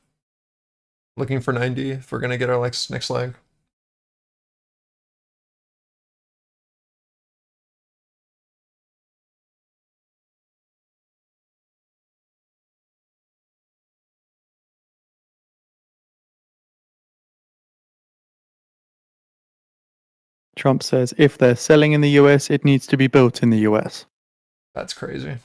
Speaker 1: Looking for 90 if we're going to get our next leg.
Speaker 2: Trump says if they're selling in the US, it needs to be built in the US.
Speaker 1: That's crazy.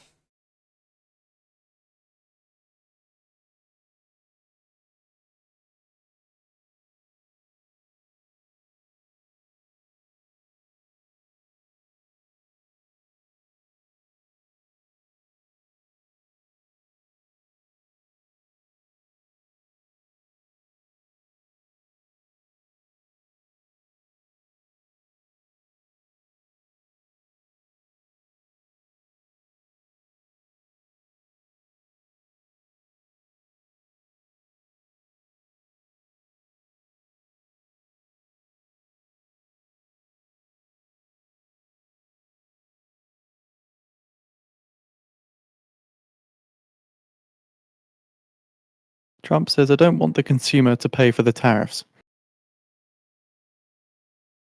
Speaker 2: Trump says, I don't want the consumer to pay for the tariffs.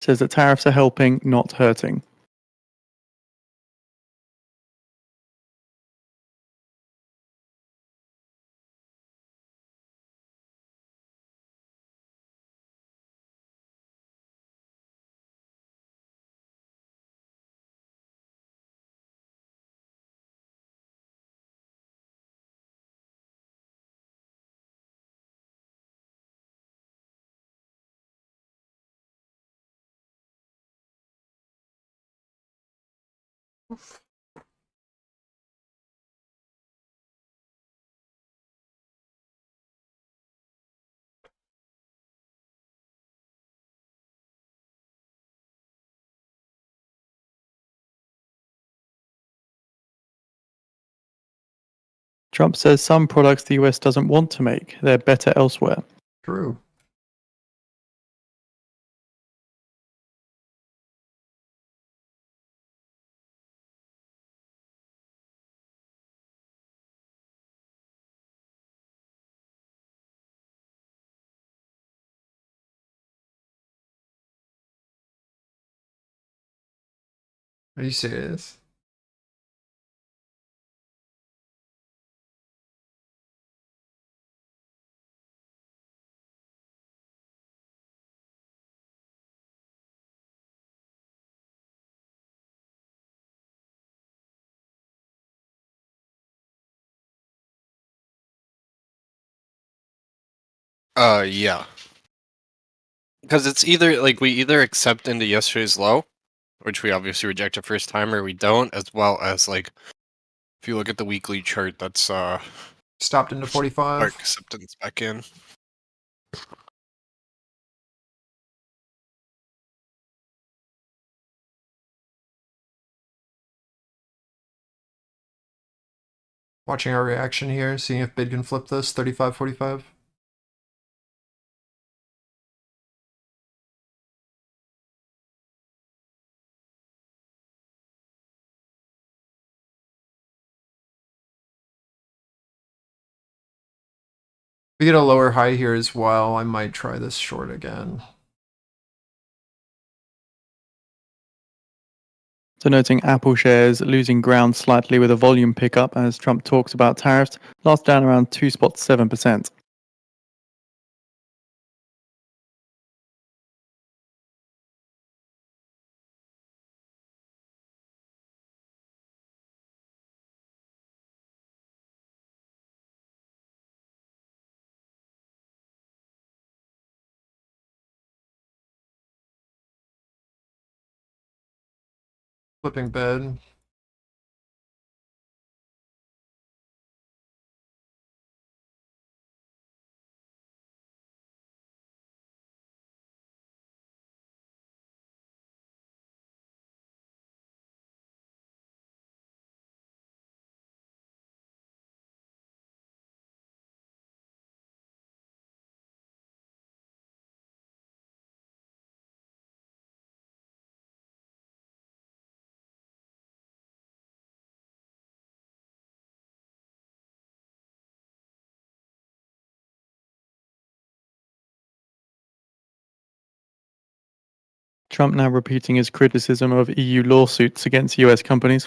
Speaker 2: Says that tariffs are helping, not hurting. Trump says some products the US doesn't want to make. They're better elsewhere.
Speaker 1: True. Are you serious?
Speaker 3: Yeah. Because it's either like we either accept into yesterday's low, which we obviously rejected first time, or we don't, as well as like if you look at the weekly chart, that's
Speaker 1: Stopped into
Speaker 3: our
Speaker 1: 45.
Speaker 3: acceptance back in.
Speaker 1: Watching our reaction here, seeing if bid can flip this. 35.45. If we get a lower high here as well, I might try this short again.
Speaker 2: So noting Apple shares losing ground slightly with a volume pickup as Trump talks about tariffs, last down around 2.7%.
Speaker 1: Flipping bid.
Speaker 2: Trump now repeating his criticism of EU lawsuits against US companies.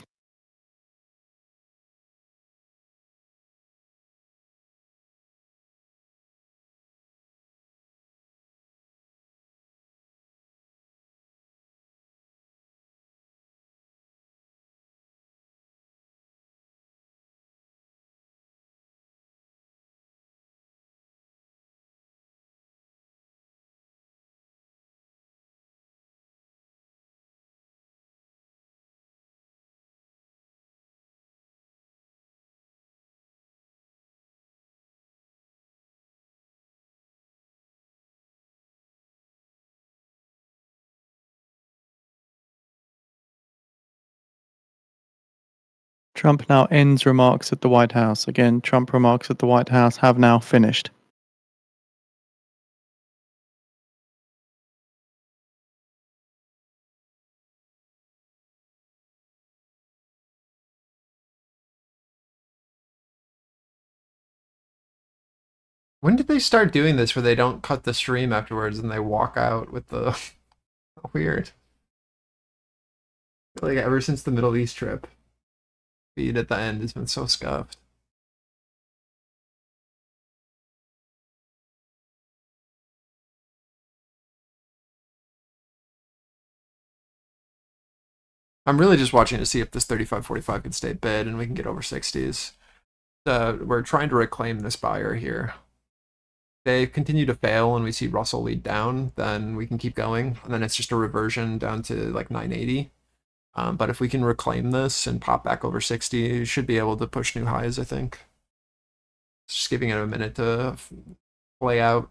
Speaker 2: Trump now ends remarks at the White House. Again, Trump remarks at the White House have now finished.
Speaker 1: When did they start doing this where they don't cut the stream afterwards and they walk out with the weird? Like ever since the Middle East trip, feed at the end has been so scuffed. I'm really just watching to see if this 35.45 can stay bid and we can get over 60s. We're trying to reclaim this buyer here. They continue to fail and we see Russell lead down, then we can keep going. And then it's just a reversion down to like 980. But if we can reclaim this and pop back over 60, you should be able to push new highs, I think. Just giving it a minute to play out.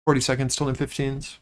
Speaker 1: $40 still in 15s.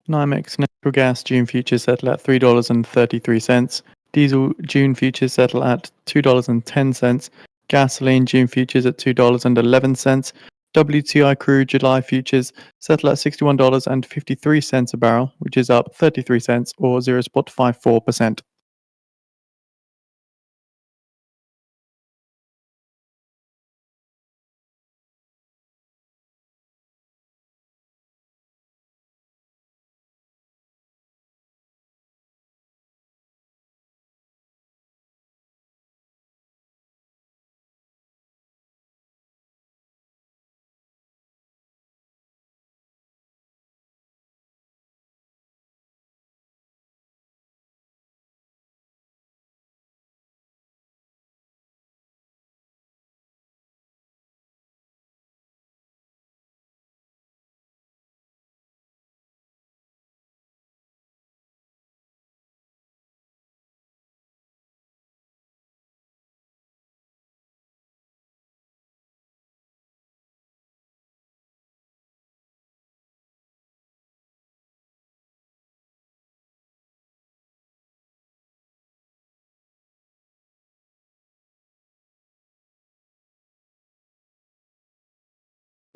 Speaker 2: NYMEX natural gas June futures settle at $3.33. Diesel June futures settle at $2.10. Gasoline June futures at $2.11. WTI crude July futures settle at $61.53 a barrel, which is up 33 cents or 0.54%.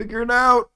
Speaker 1: Figure it out.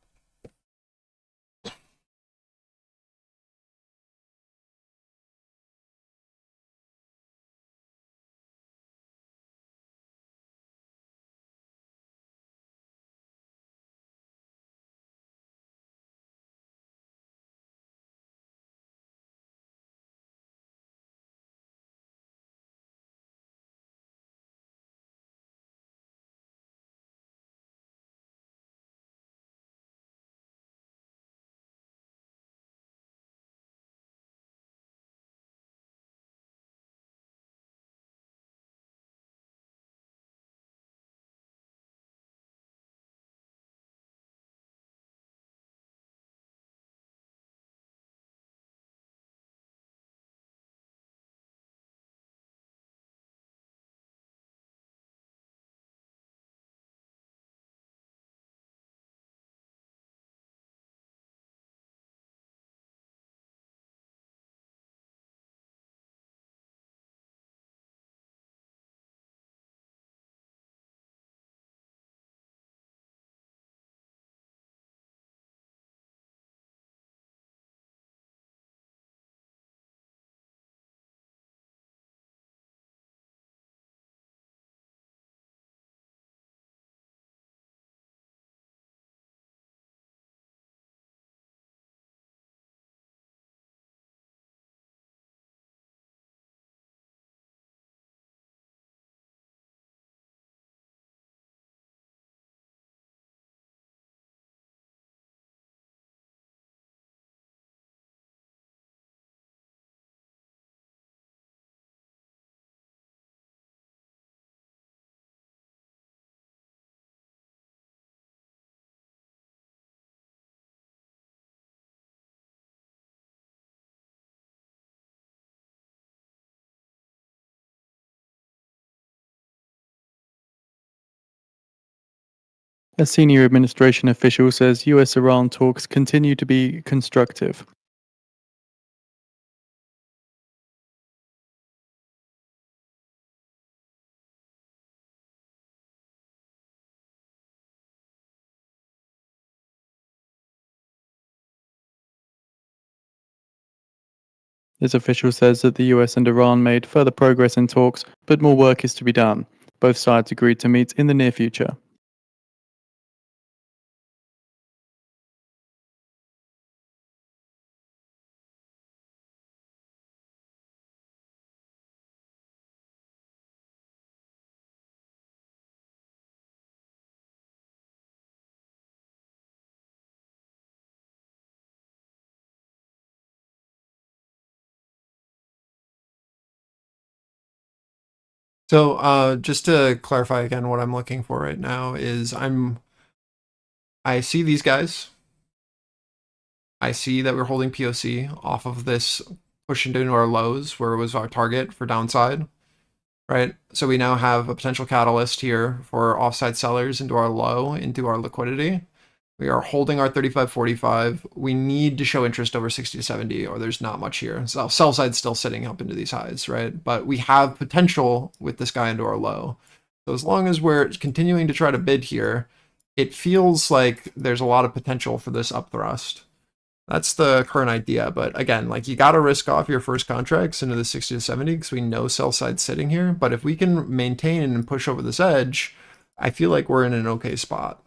Speaker 2: A senior administration official says US-Iran talks continue to be constructive. This official says that the US and Iran made further progress in talks, but more work is to be done. Both sides agreed to meet in the near future.
Speaker 1: So, just to clarify again, what I'm looking for right now is I see these guys. I see that we're holding POC off of this push into our lows where it was our target for downside, right? So we now have a potential catalyst here for offside sellers into our low, into our liquidity. We are holding our 35.45. We need to show interest over 60 to 70 or there's not much here. So sell side's still sitting up into these highs, right? But we have potential with this guy into our low. So as long as we're continuing to try to bid here, it feels like there's a lot of potential for this up thrust. That's the current idea. But again, like you got to risk off your first contracts into the 60 to 70 because we know sell side's sitting here. But if we can maintain and push over this edge, I feel like we're in an okay spot.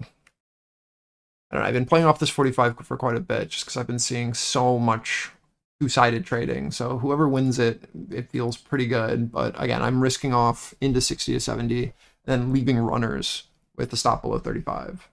Speaker 1: I don't know, I've been playing off this 45 for quite a bit just because I've been seeing so much two-sided trading. So whoever wins it, it feels pretty good. But again, I'm risking off into 60 to 70 and then leaving runners with the stop below 35.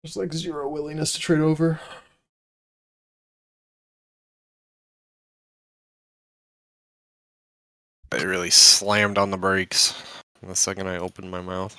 Speaker 1: There's like zero willingness to trade over.
Speaker 3: I really slammed on the brakes the second I opened my mouth.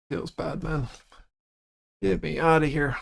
Speaker 1: Feels bad, man. Get me out of here.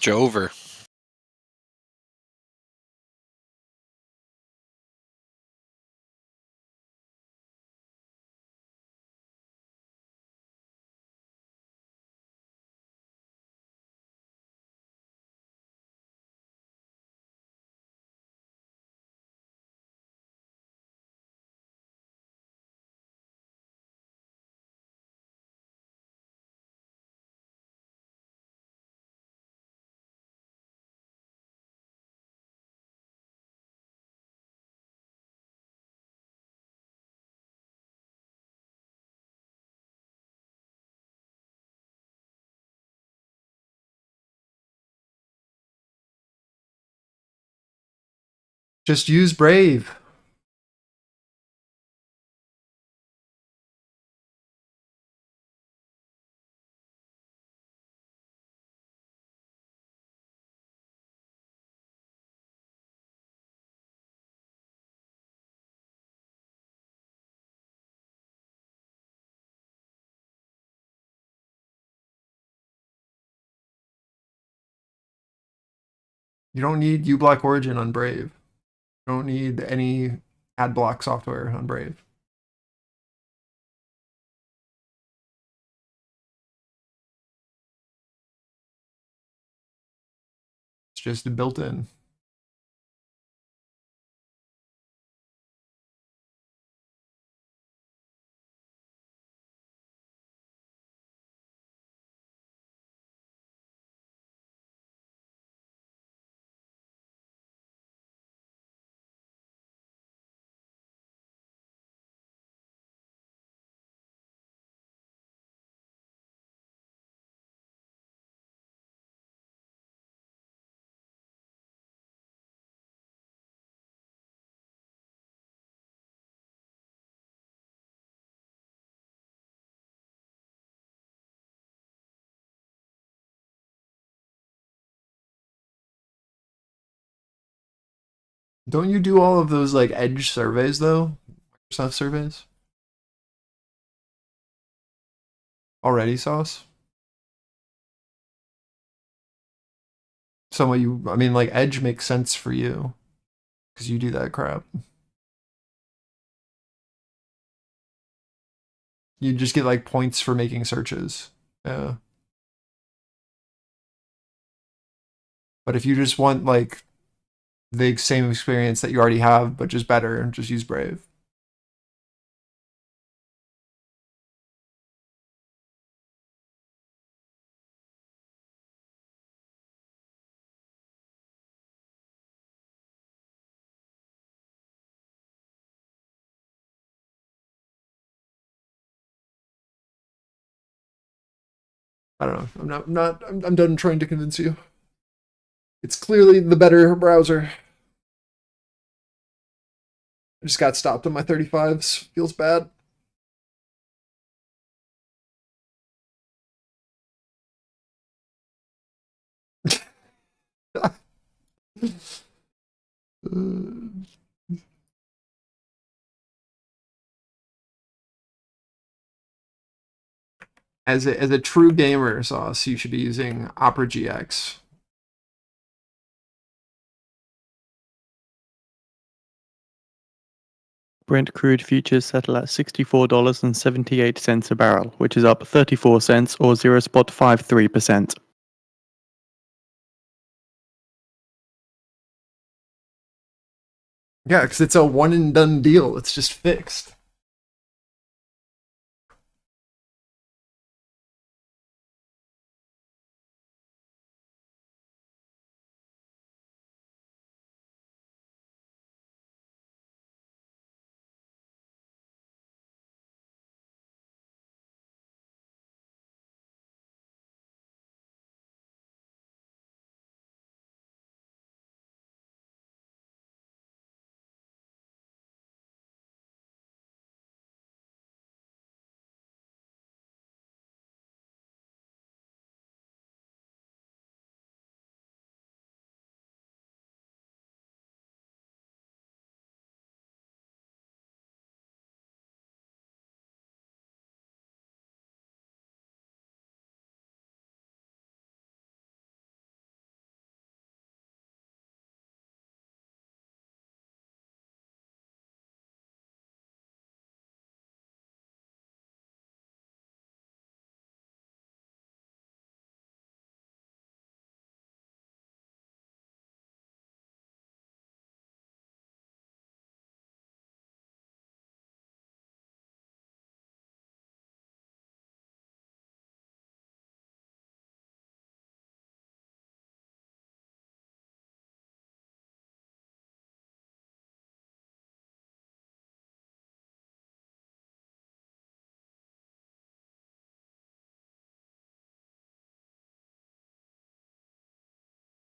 Speaker 3: Jover.
Speaker 1: Just use Brave. You don't need uBlock Origin on Brave. You don't need any ad block software on Brave. It's just built in. Don't you do all of those like Edge surveys though? Microsoft surveys? Already, Sauce? Some of you, I mean, like Edge makes sense for you because you do that crap. You just get like points for making searches. Yeah. But if you just want like the same experience that you already have, but just better, just use Brave. I don't know. I'm done trying to convince you. It's clearly the better browser. I just got stopped on my 35s. Feels bad. As a true gamer, Sauce, you should be using Opera GX.
Speaker 2: Brent crude futures settle at $64.78 a barrel, which is up 34 cents or 0.53%.
Speaker 1: Yeah, because it's a one and done deal. It's just fixed.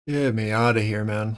Speaker 1: Get me out of here, man.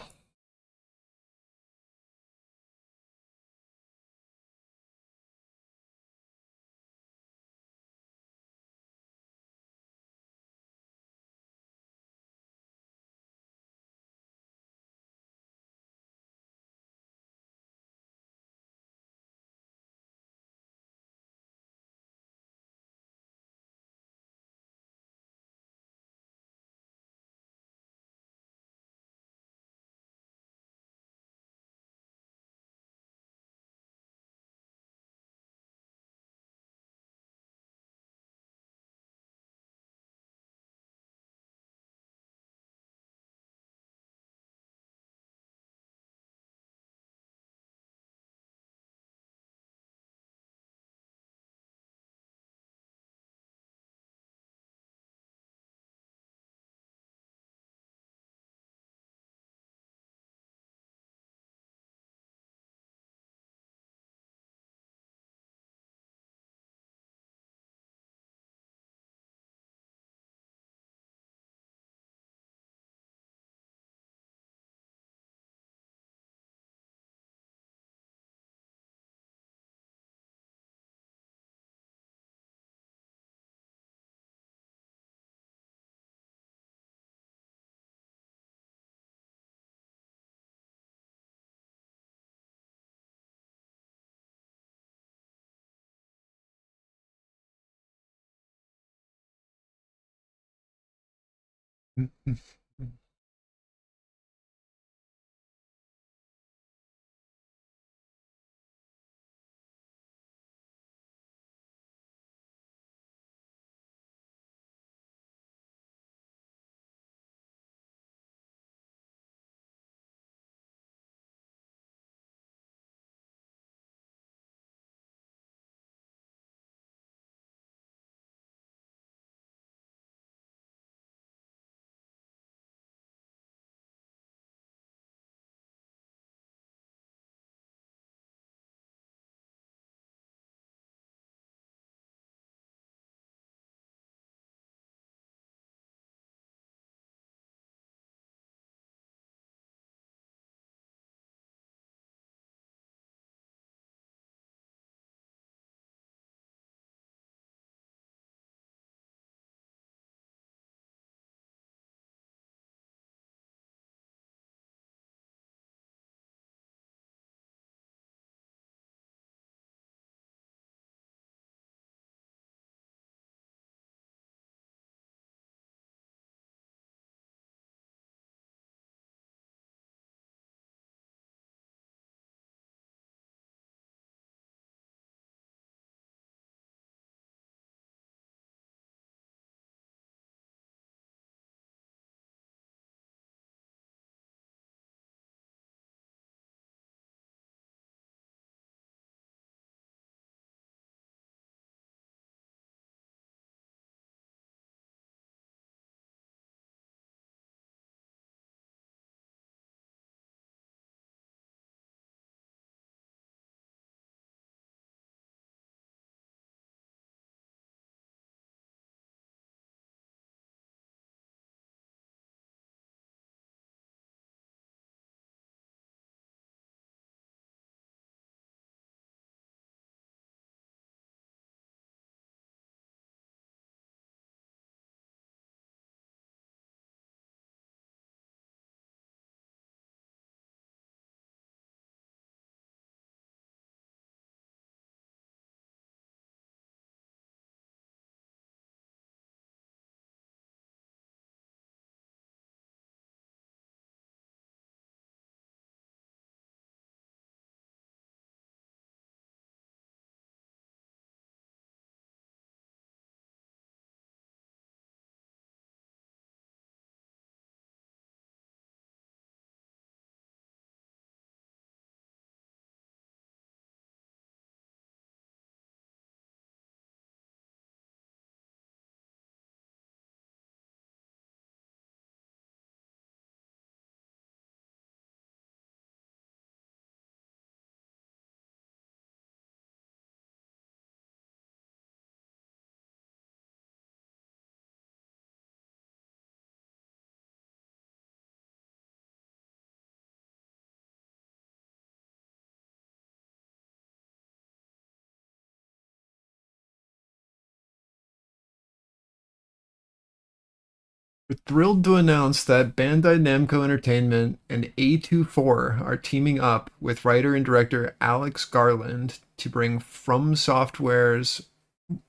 Speaker 1: We're thrilled to announce that Bandai Namco Entertainment and A24 are teaming up with writer and director Alex Garland to bring From Software's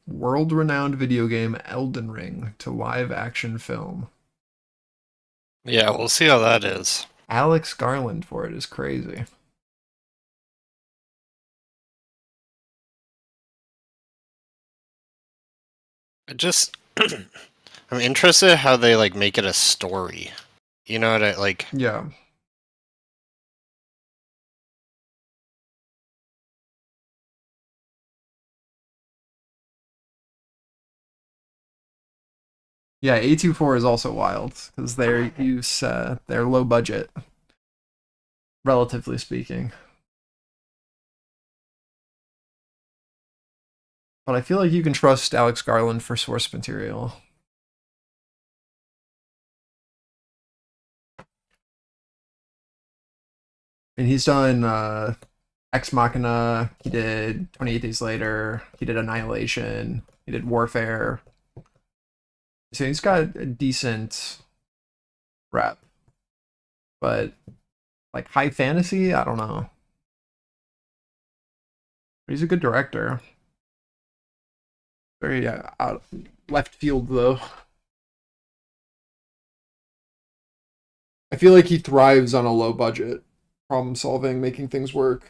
Speaker 1: world-renowned video game Elden Ring to live-action film.
Speaker 3: Yeah, we'll see how that is.
Speaker 1: Alex Garland for it is crazy.
Speaker 3: I'm interested how they like make it a story. You know what I like?
Speaker 1: Yeah. Yeah, A24 is also wild because they use their low budget, relatively speaking. But I feel like you can trust Alex Garland for source material. And he's done Ex Machina, he did 28 Days Later, he did Annihilation, he did Warfare. So he's got a decent rep. But like high fantasy, I don't know. But he's a good director. Very out left field though. I feel like he thrives on a low budget, problem solving, making things work.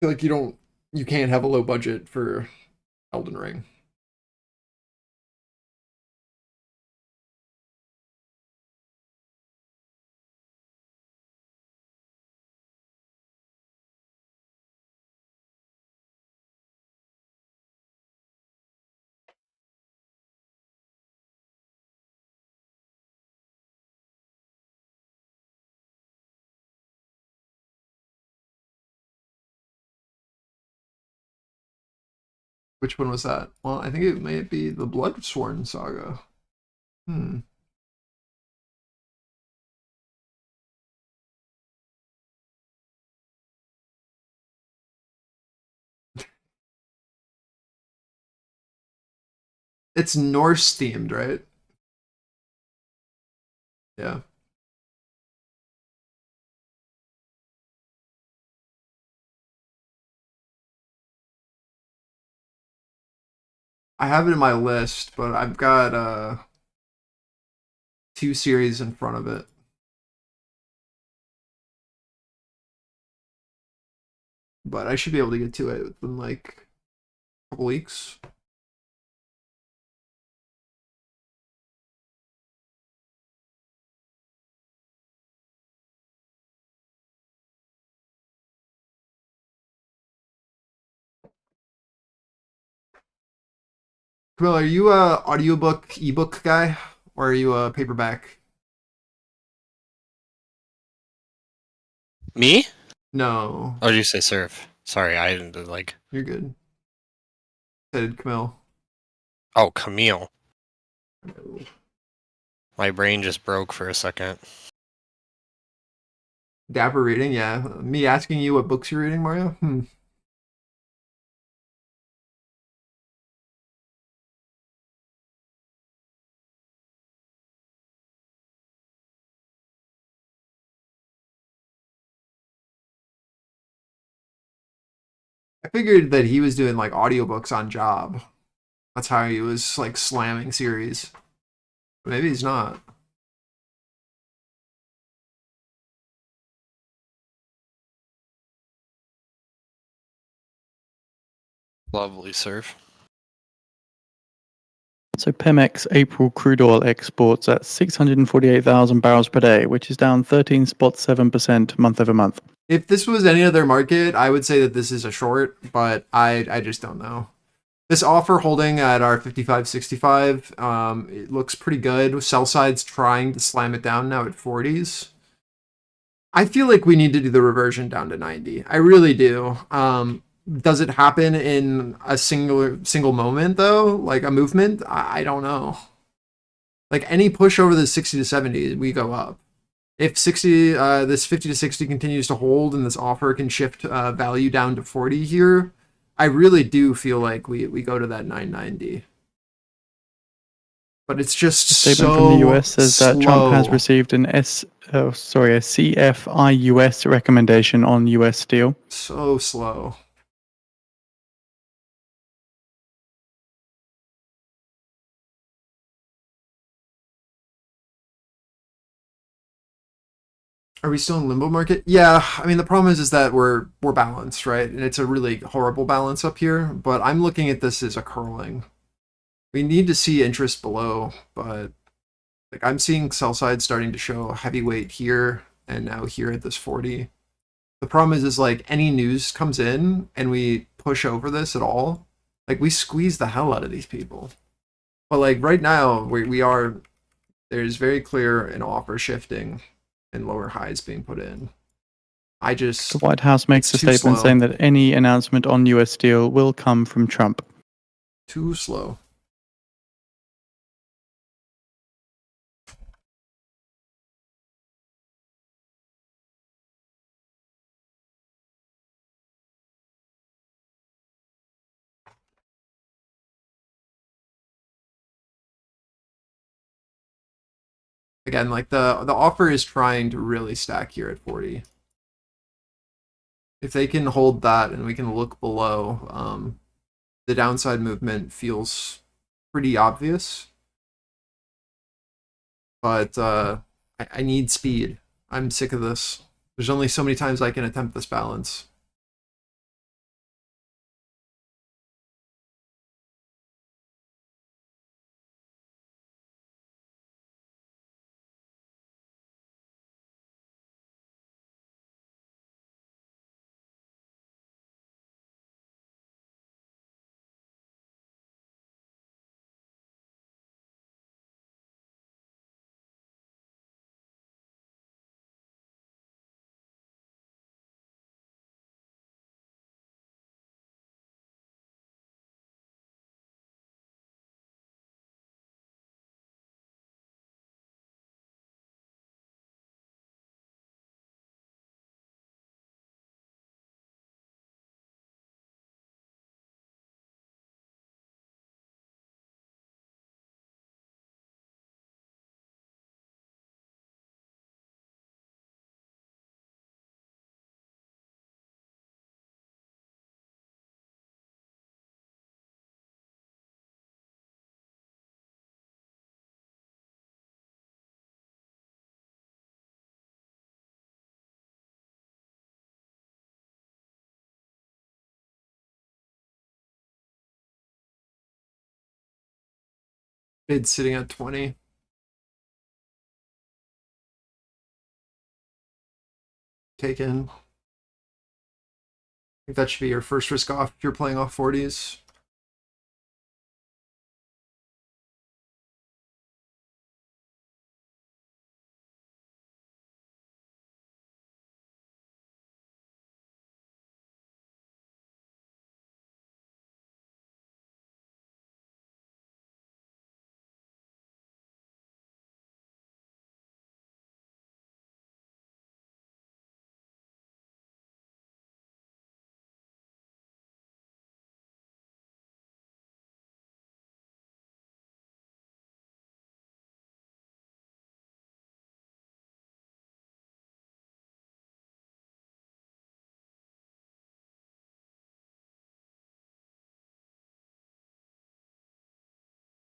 Speaker 1: I feel like you can't have a low budget for Elden Ring. Which one was that? Well, I think it might be the Bloodsworn Saga. Hmm. It's Norse themed, right? Yeah. I have it in my list, but I've got 2 series in front of it. But I should be able to get to it within like a couple weeks. Camille, are you a audiobook ebook guy or are you a paperback?
Speaker 3: Me?
Speaker 1: No,
Speaker 3: Oh, did you say serve? Sorry, I didn't like.
Speaker 1: you're good. Said Camille.
Speaker 3: Oh, Camille. My brain just broke for a second.
Speaker 1: Dapper reading, yeah. Me asking you what books you're reading, Mario? I figured that he was doing like audiobooks on job. That's how he was like slamming series. But maybe he's not.
Speaker 3: Lovely serve.
Speaker 2: So Pemex April crude oil exports at 648,000 barrels per day, which is down 13.7% month over month.
Speaker 1: If this was any other market, I would say that this is a short, but I just don't know. This offer holding at our 55.65, it looks pretty good. Sell side's trying to slam it down now at 40s. I feel like we need to do the reversion down to 90. I really do. Does it happen in a single moment though? Like a movement? I don't know. Like any push over the 60 to 70, we go up. If 60, this 50 to 60 continues to hold and this offer can shift value down to 40 here, I really do feel like we go to that 990. but it's just
Speaker 2: A statement
Speaker 1: so
Speaker 2: from the US says that Trump has
Speaker 1: slow.
Speaker 2: received a CFIUS recommendation on US steel.
Speaker 1: So slow. Are we still in limbo market? Yeah, I mean the problem is that we're balanced, right? And it's a really horrible balance up here, but I'm looking at this as a curling. We need to see interest below, but like I'm seeing sell side starting to show heavyweight here and now here at this 40. The problem is like any news comes in and we push over this at all, like we squeeze the hell out of these people. But like right now we are, there's very clear an offer shifting and lower highs being put in. I just,
Speaker 2: The White House makes a
Speaker 1: it's too
Speaker 2: statement
Speaker 1: slow.
Speaker 2: saying that any announcement on US steel will come from Trump.
Speaker 1: Too slow. Again, like the offer is trying to really stack here at 40. If they can hold that and we can look below, the downside movement feels pretty obvious. But I need speed. I'm sick of this. There's only so many times I can attempt this balance. Bid sitting at 20. Taken. I think that should be your first risk off if you're playing off 40s.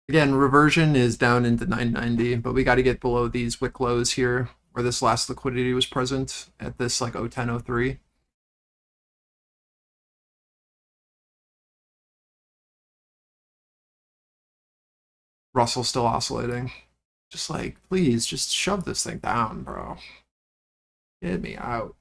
Speaker 1: Again, reversion is down into 990, but we got to get below these wick lows here where this last liquidity was present at this like 010, 03. Russell still oscillating. Just like, please, just shove this thing down, bro. Get me out.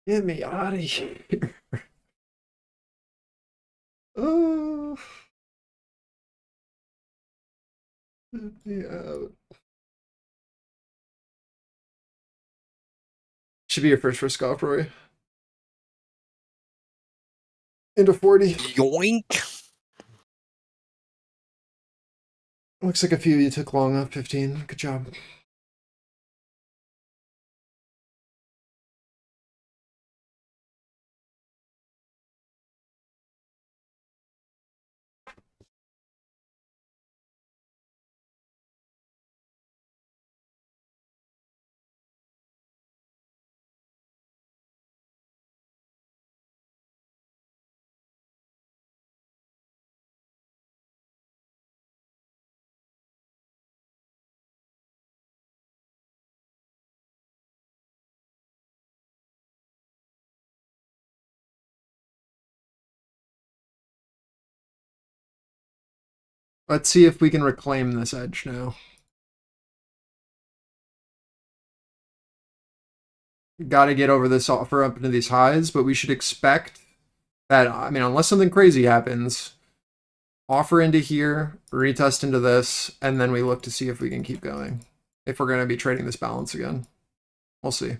Speaker 1: Get me out of here. Oh, get me out. Should be your first risk off, Roy. Into 40.
Speaker 3: Yoink!
Speaker 1: Looks like a few you took long off 15. Good job. Let's see if we can reclaim this edge now. Got to get over this offer up into these highs, but we should expect that, I mean, unless something crazy happens, offer into here, retest into this, and then we look to see if we can keep going. If we're going to be trading this balance again. We'll see.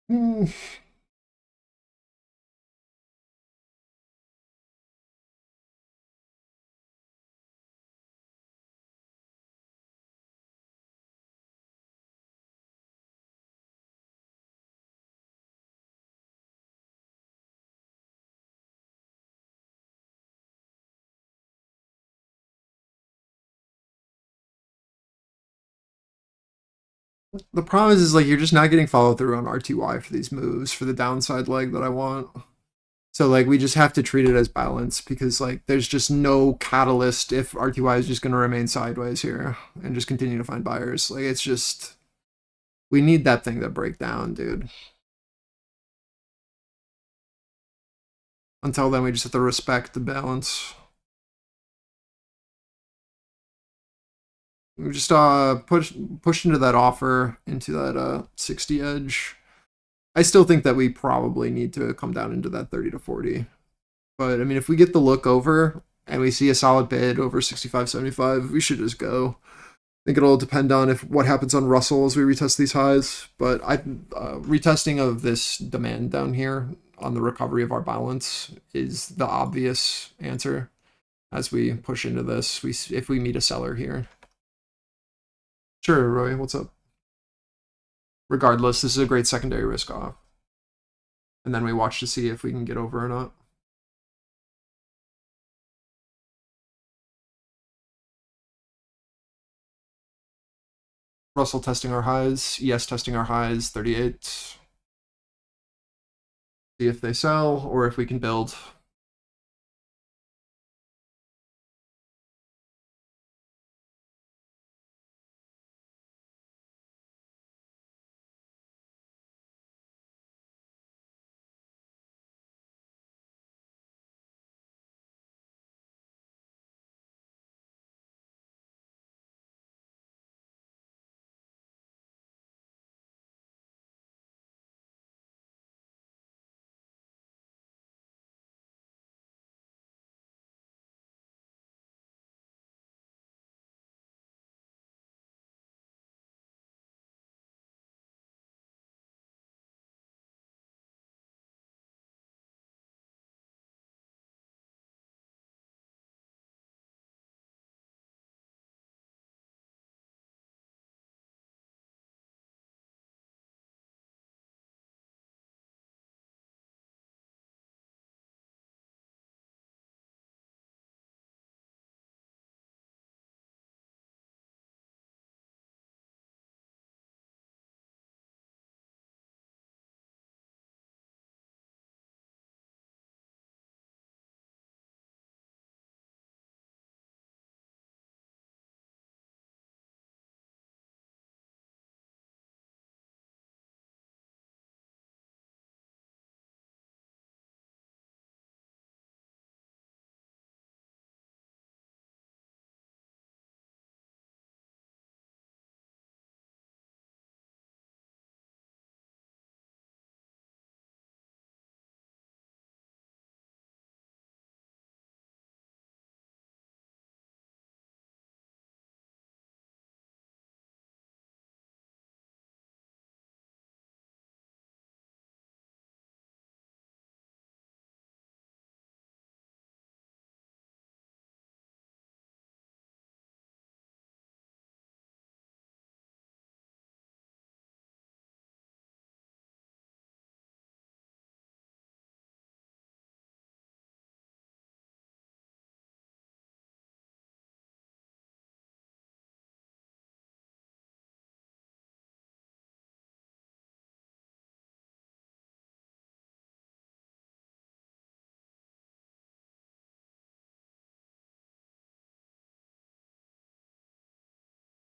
Speaker 1: Hmm. The problem is like you're just not getting follow through on RTY for these moves for the downside leg that I want. So like we just have to treat it as balance because like there's just no catalyst if RTY is just going to remain sideways here and just continue to find buyers. Like it's just we need that thing to break down, dude. Until then we just have to respect the balance. We just push into that offer into that 60 edge. I still think that we probably need to come down into that 30 to 40. But I mean, if we get the look over and we see a solid bid over 65.75, we should just go. I think it'll depend on if what happens on Russell as we retest these highs. But retesting of this demand down here on the recovery of our balance is the obvious answer as we push into this. If we meet a seller here. Sure, Roy, what's up? Regardless, this is a great secondary risk off. And then we watch to see if we can get over or not. Russell testing our highs, ES testing our highs, 38. See if they sell or if we can build.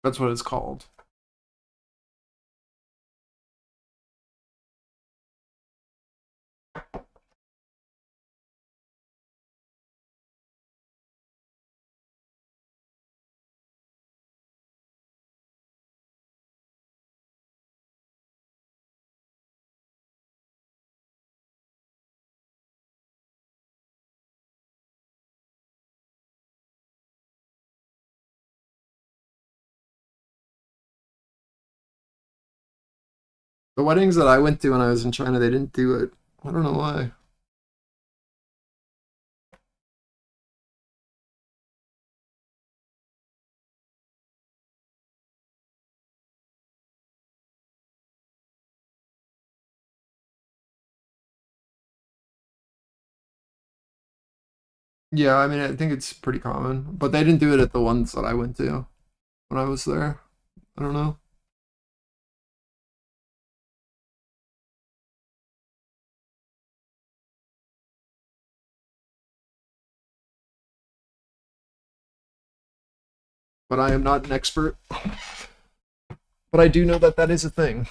Speaker 1: That's what it's called. The weddings that I went to when I was in China, they didn't do it. I don't know why. Yeah, I mean, I think it's pretty common, but they didn't do it at the ones that I went to when I was there. I don't know. But I am not an expert. But I do know that that is a thing.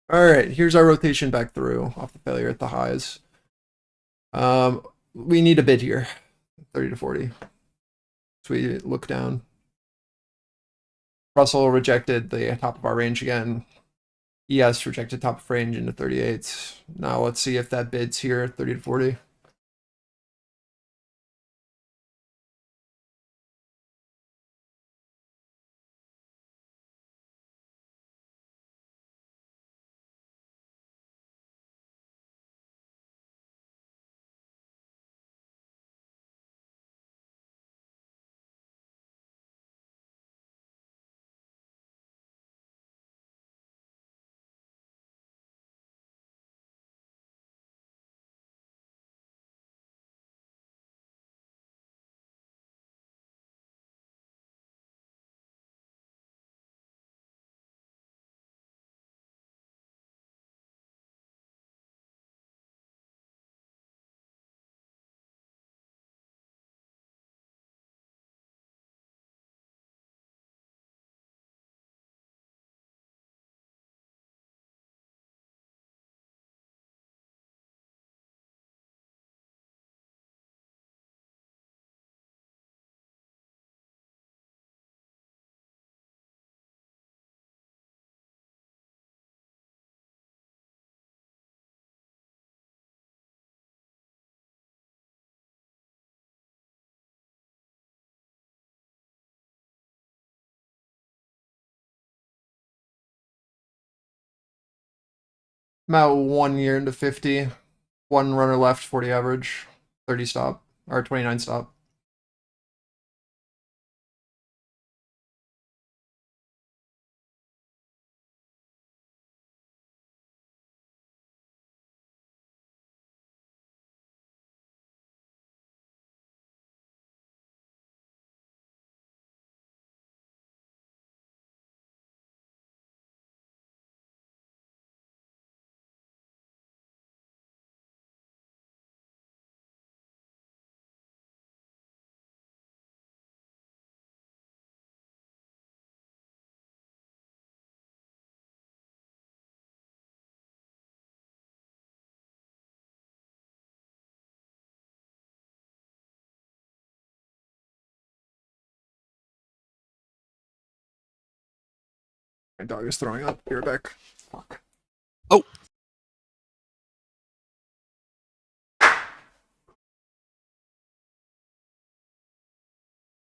Speaker 1: All right, here's our rotation back through off the failure at the highs. We need a bid here, 30 to 40. So we look down. Russell rejected the top of our range again. ES rejected top of range into 38. Now let's see if that bids here, 30 to 40. About 1 year into 50. One runner left, 40 average, 30 stop, or 29 stop. My dog is throwing up. Be right back. Fuck.
Speaker 3: Oh.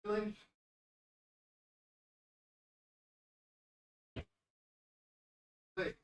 Speaker 1: Really? Hey.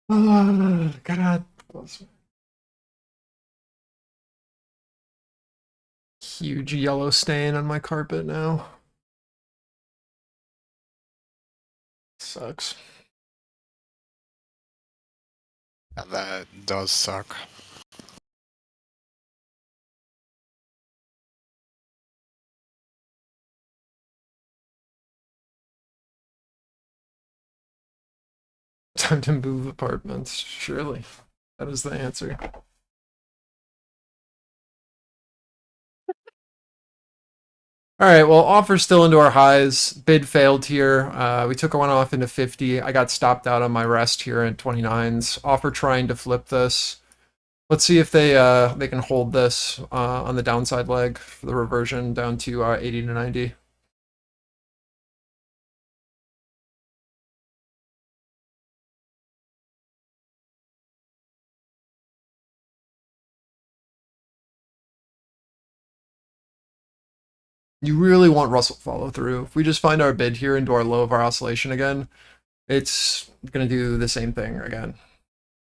Speaker 1: God. Huge yellow stain on my carpet now. Sucks.
Speaker 3: Yeah, that does suck.
Speaker 1: Time to move apartments, surely. That is the answer. All right, well, offer's still into our highs. Bid failed here. We took one off into 50. I got stopped out on my rest here at 29s. Offer trying to flip this. Let's see if they can hold this on the downside leg for the reversion down to 80 to 90. You really want Russell follow through. If we just find our bid here into our low of our oscillation again, it's going to do the same thing again.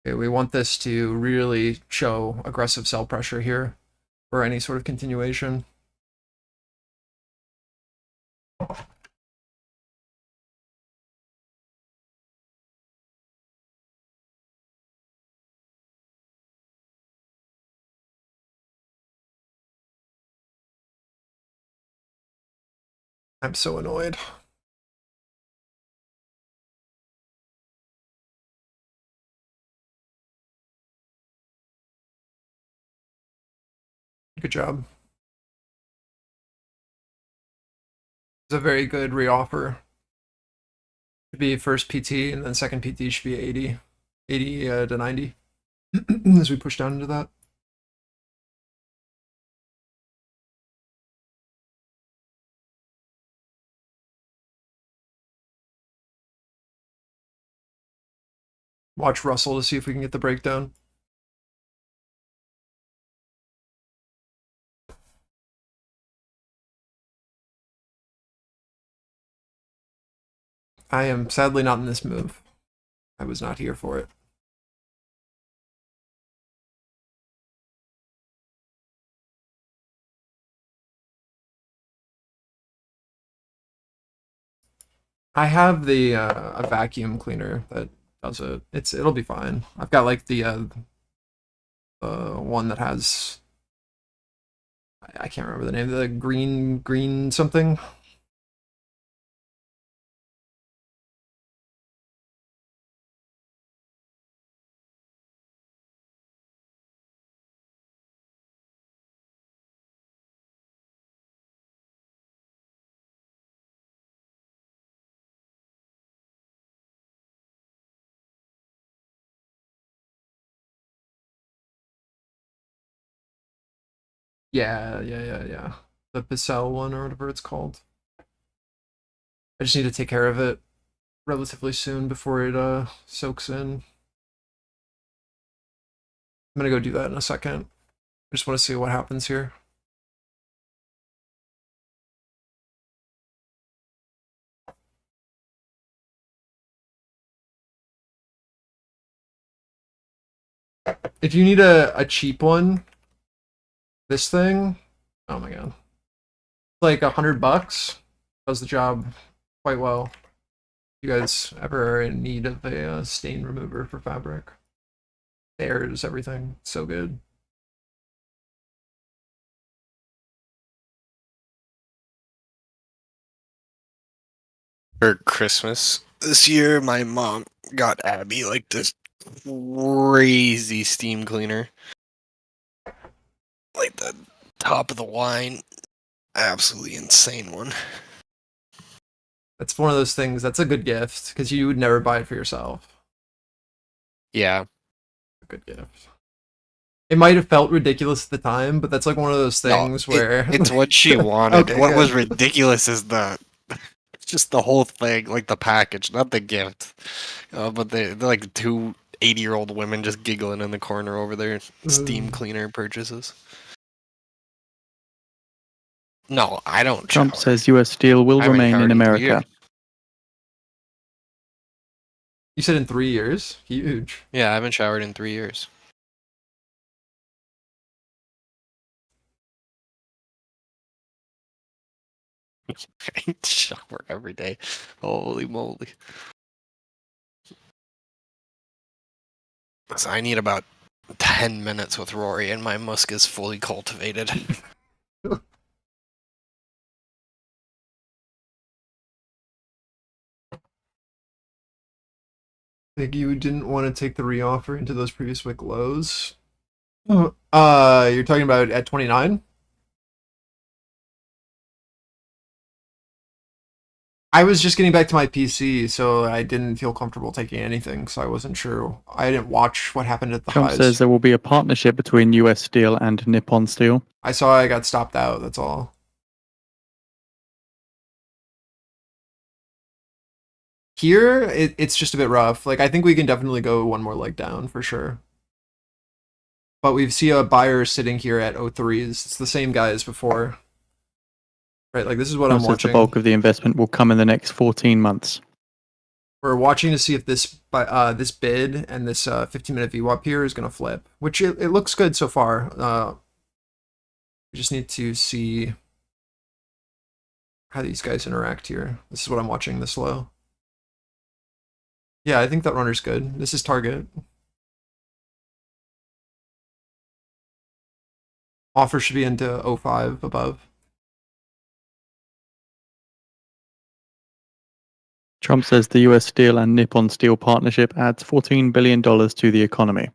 Speaker 1: Okay, we want this to really show aggressive sell pressure here for any sort of continuation. I'm so annoyed. Good job. It's a very good reoffer. Should be first PT and then second PT should be 80 to 90 as we push down into that. Watch Russell to see if we can get the breakdown. I am sadly not in this move. I was not here for it. I have the a vacuum cleaner that does it. It'll be fine. I've got like the one that has I can't remember the name. The green something. Yeah. The Picel one or whatever it's called. I just need to take care of it relatively soon before it soaks in. I'm gonna go do that in a second. I just want to see what happens here. If you need a cheap one, this thing, oh my god, like $100 does the job quite well. You guys ever are in need of a stain remover for fabric? There's everything. So good.
Speaker 3: For Christmas this year, my mom got Abby like this crazy steam cleaner. Like the top of the line. Absolutely insane one.
Speaker 1: That's one of those things. That's a good gift because you would never buy it for yourself.
Speaker 3: Yeah.
Speaker 1: A good gift. It might have felt ridiculous at the time, but that's like one of those things where
Speaker 3: it's what she wanted.
Speaker 1: Okay,
Speaker 3: what
Speaker 1: good.
Speaker 3: was ridiculous is just the whole thing, like the package, not the gift. But they're like two 80-year-old women just giggling in the corner over their steam cleaner purchases. No, I don't.
Speaker 2: Trump
Speaker 3: shower.
Speaker 2: says US steel will
Speaker 3: I haven't
Speaker 2: remain in
Speaker 3: showered
Speaker 2: America.
Speaker 3: years.
Speaker 1: You said in 3 years? Huge.
Speaker 3: Yeah, I haven't showered in 3 years. I shower every day. Holy moly. So I need about 10 minutes with Rory and my musk is fully cultivated.
Speaker 1: Think you didn't want to take the reoffer into those previous wick lows. You're talking about at 29? I was just getting back to my PC, so I didn't feel comfortable taking anything, so I wasn't sure. I didn't watch what happened at the
Speaker 2: Trump
Speaker 1: highs.
Speaker 2: says there will be a partnership between US Steel and Nippon Steel.
Speaker 1: I saw I got stopped out, that's all. Here, it's just a bit rough. Like, I think we can definitely go one more leg down, for sure. But we see a buyer sitting here at 03s. It's the same guy as before. Right, like, this is what
Speaker 2: Trump
Speaker 1: I'm
Speaker 2: says
Speaker 1: watching.
Speaker 2: the bulk of the investment will come in the next 14 months.
Speaker 1: We're watching to see if this bid and this 15-minute VWAP here is going to flip, which it looks good so far. We just need to see how these guys interact here. This is what I'm watching this low. Yeah, I think that runner's good. This is target. Offer should be into 05 above.
Speaker 2: Trump says the US Steel and Nippon Steel partnership adds $14 billion to the economy.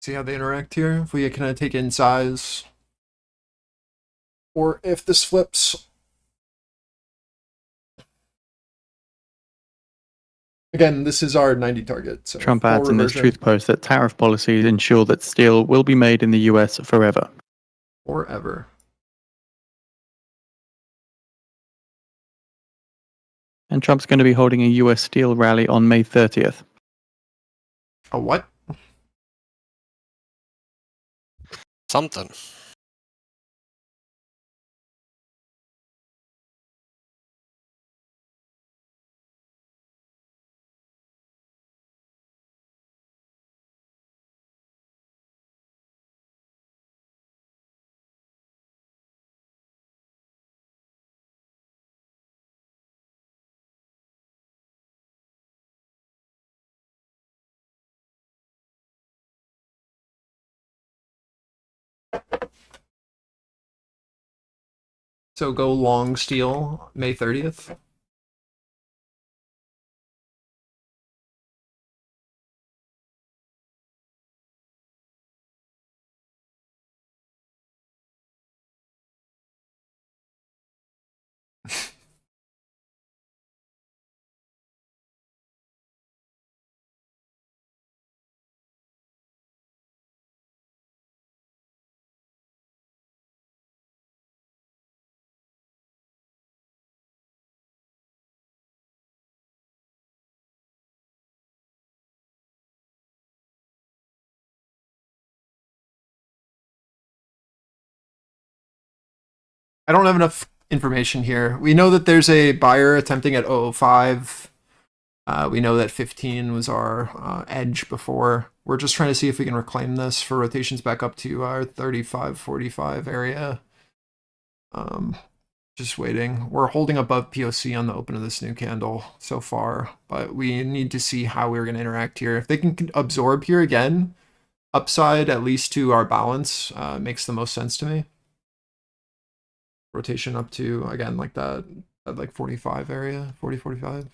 Speaker 1: See how they interact here? If we kind of take in size. Or if this flips. Again, this is our 90 target. So
Speaker 2: Trump adds in this truth post that tariff policies ensure that steel will be made in the US forever.
Speaker 1: Forever.
Speaker 2: And Trump's going to be holding a US Steel rally on May 30th.
Speaker 1: A what?
Speaker 3: Something.
Speaker 1: So go long steel May 30th. I don't have enough information here. We know that there's a buyer attempting at 005. We know that 15 was our edge before. We're just trying to see if we can reclaim this for rotations back up to our 35, 45 area. Just waiting. We're holding above POC on the open of this new candle so far, but we need to see how we're going to interact here. If they can absorb here again, upside at least to our balance makes the most sense to me. Rotation up to, again, like that like 45 area, 40, 45.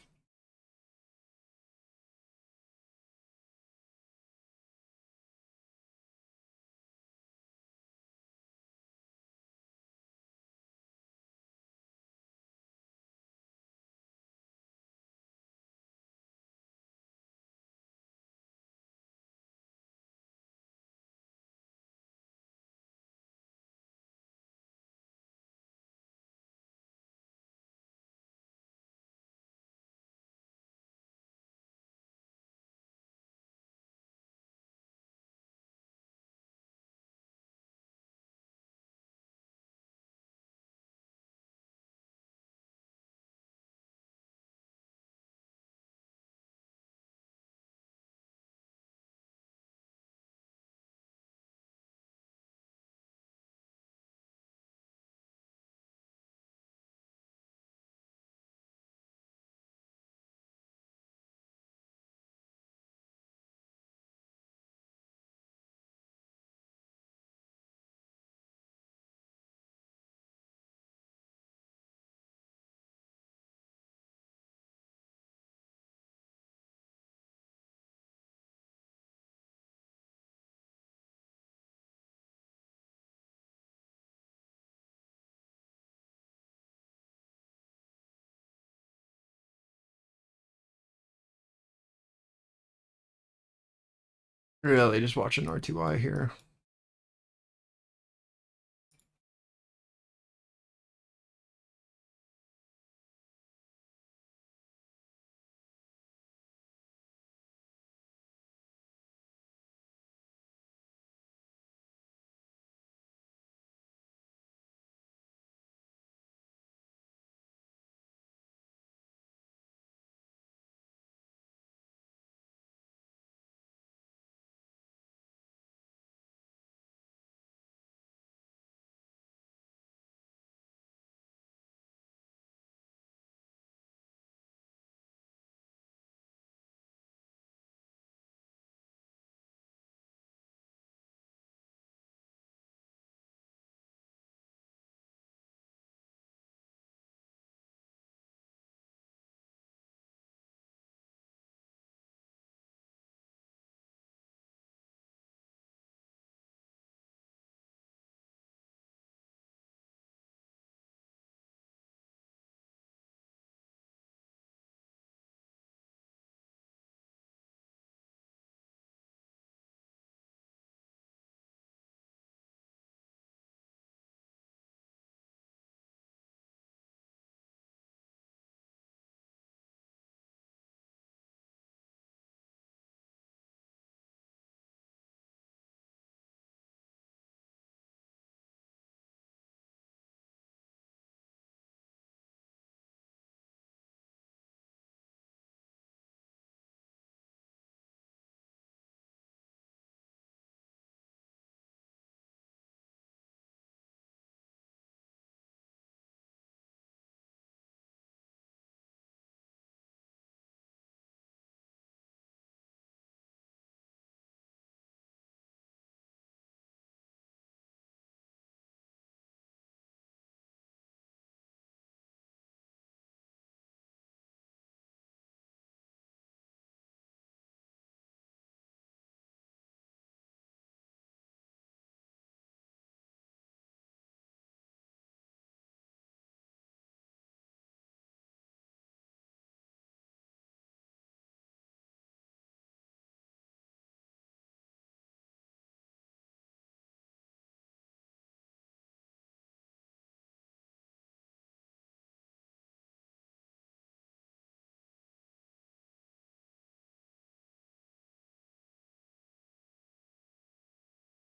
Speaker 1: Really, just watching RTY here.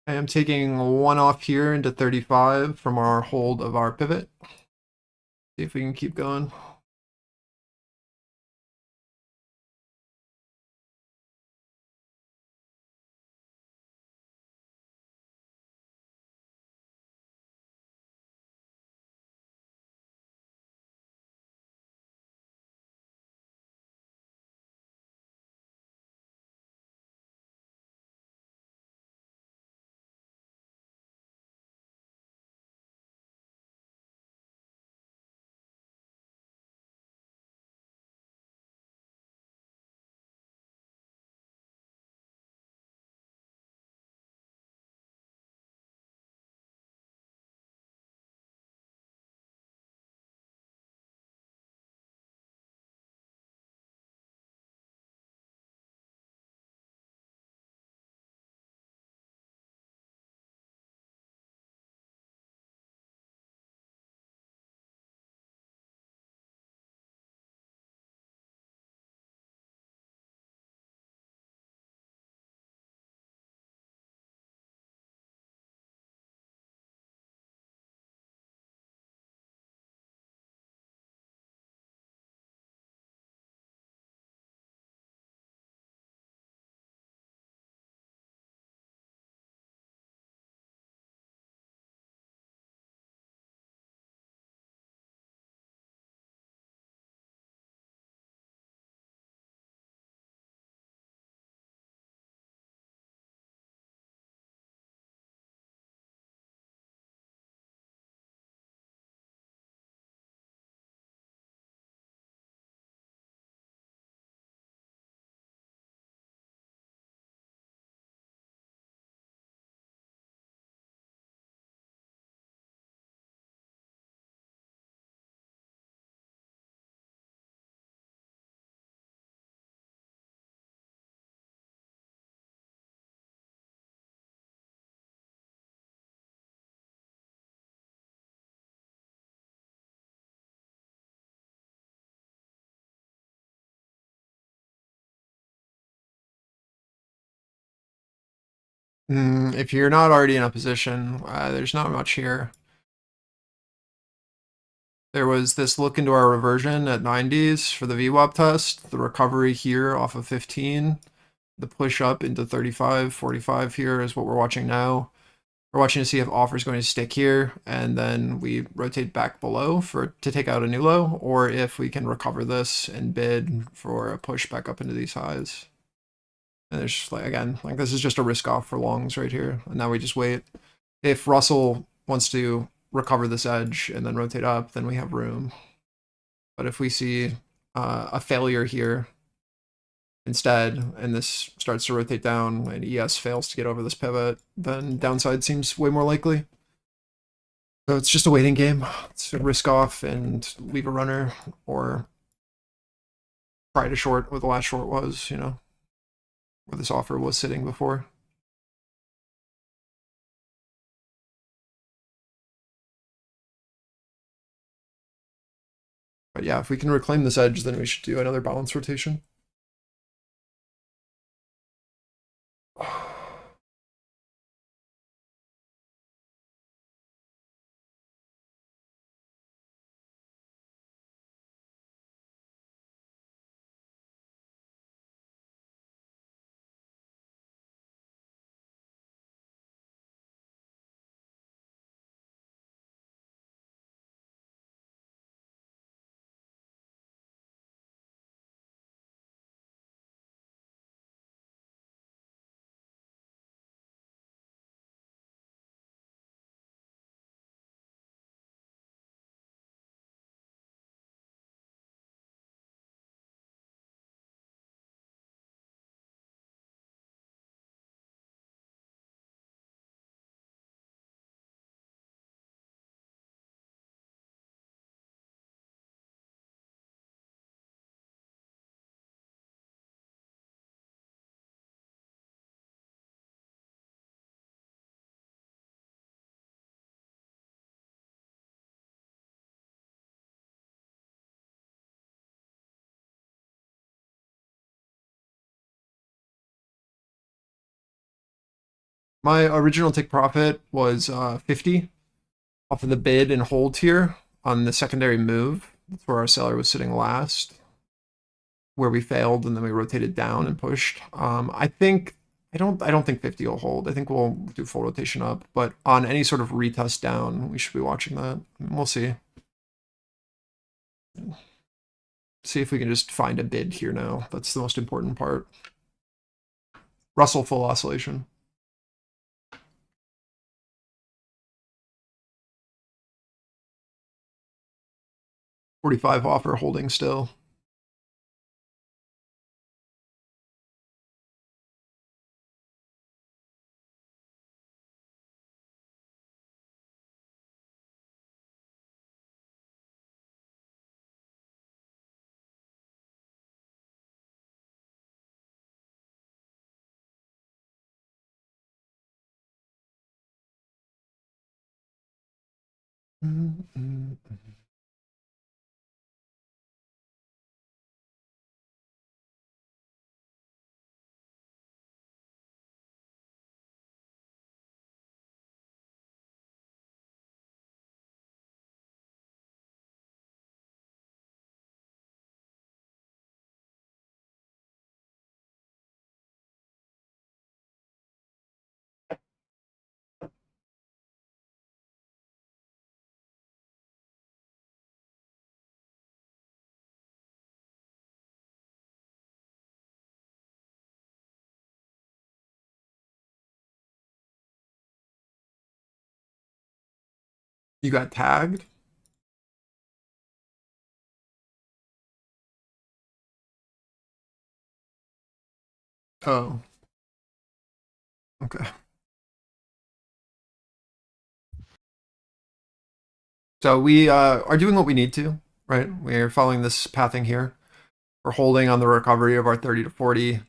Speaker 1: I am taking one off here into 35 from our hold of our pivot. See if we can keep going. If you're not already in a position, there's not much here. There was this look into our reversion at 90s for the VWAP test, the recovery here off of 15, the push up into 35, 45 here is what we're watching now. We're watching to see if offer is going to stick here, and then we rotate back below to take out a new low, or if we can recover this and bid for a push back up into these highs. And there's again, this is just a risk off for longs right here, and now we just wait. If Russell wants to recover this edge and then rotate up, then we have room. But if we see a failure here instead, and this starts to rotate down, and ES fails to get over this pivot, then downside seems way more likely. So it's just a waiting game. It's a risk off and leave a runner, or try to short what the last short was, where this offer was sitting before. But yeah, if we can reclaim this edge, then we should do another balance rotation. My original take profit was 50 off of the bid and hold here on the secondary move. That's where our seller was sitting last, where we failed and then we rotated down and pushed. I don't think 50 will hold. I think we'll do full rotation up, but on any sort of retest down, we should be watching that. We'll see. See if we can just find a bid here now. That's the most important part. Russell full oscillation. $45 offer holding still. You got tagged? Oh. Okay. So we are doing what we need to, right? We're following this pathing here. We're holding on the recovery of our 30 to 40.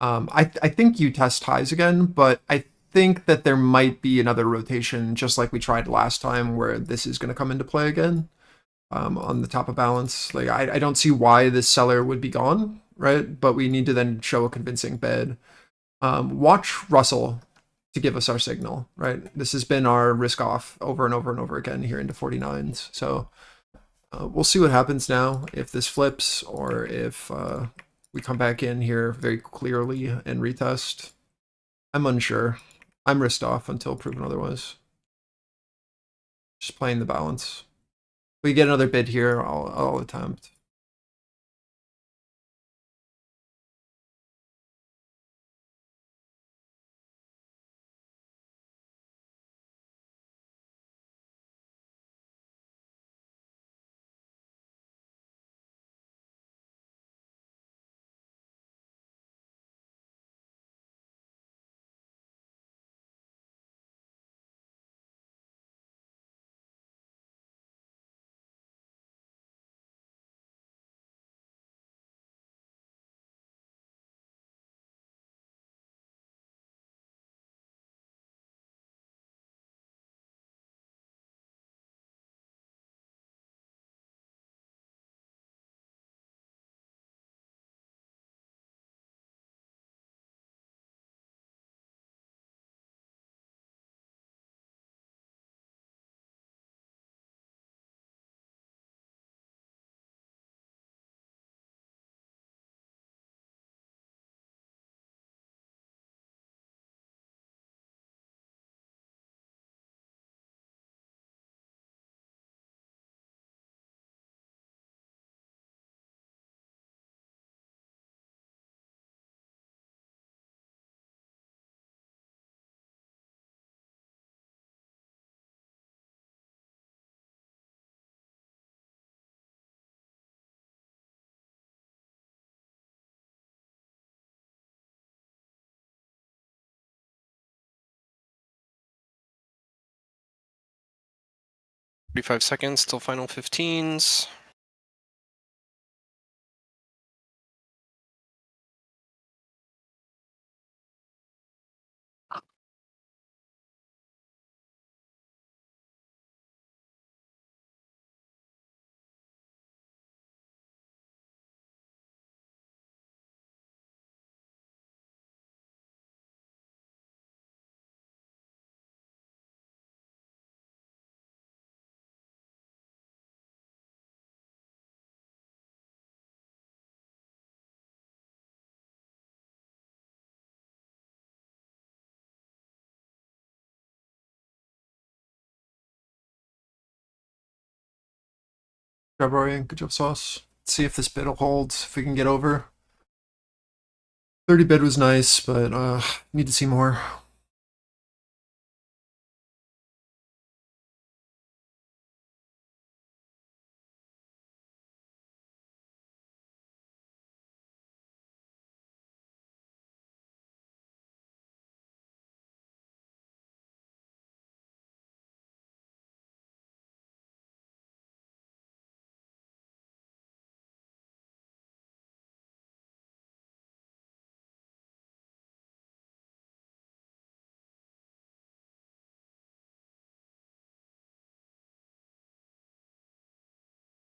Speaker 1: I think you test highs again, but I think that there might be another rotation, just like we tried last time, where this is going to come into play again on the top of balance. I don't see why this seller would be gone, right? But we need to then show a convincing bid. Watch Russell to give us our signal, right? This has been our risk off over and over and over again here into 49s. So we'll see what happens now, if this flips or if we come back in here very clearly and retest. I'm unsure. I'm risked off until proven otherwise. Just playing the balance. If we get another bid here, I'll attempt.
Speaker 3: $45 till final 15s.
Speaker 1: Good job, Rory. Good job, Sauce. Let's see if this bid will hold, if we can get over. 30 bid was nice, but need to see more.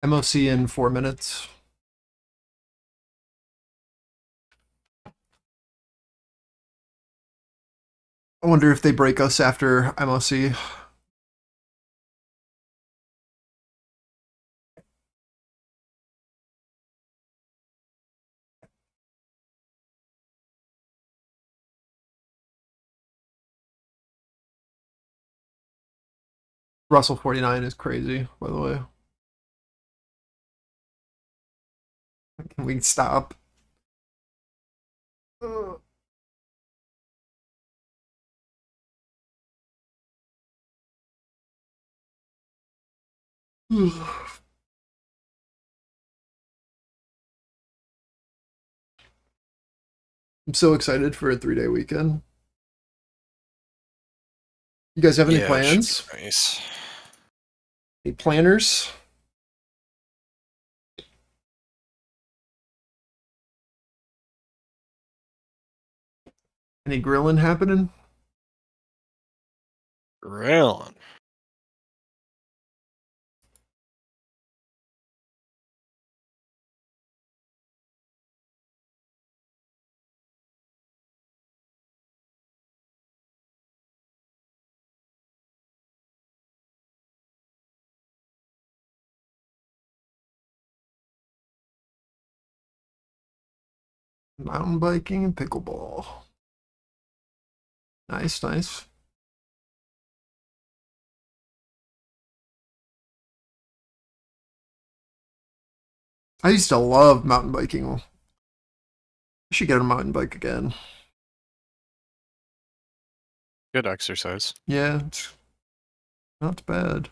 Speaker 1: MOC in 4 minutes. I wonder if they break us after MOC. Russell 49 is crazy, by the way. Can we stop? I'm so excited for a 3-day weekend. You guys have any
Speaker 3: Yeah, it should
Speaker 1: plans?
Speaker 3: be nice.
Speaker 1: Any planners? Any grilling happening?
Speaker 3: Grilling.
Speaker 1: Mountain biking and pickleball. Nice, nice. I used to love mountain biking. I should get a mountain bike again.
Speaker 3: Good exercise.
Speaker 1: Yeah, it's not bad.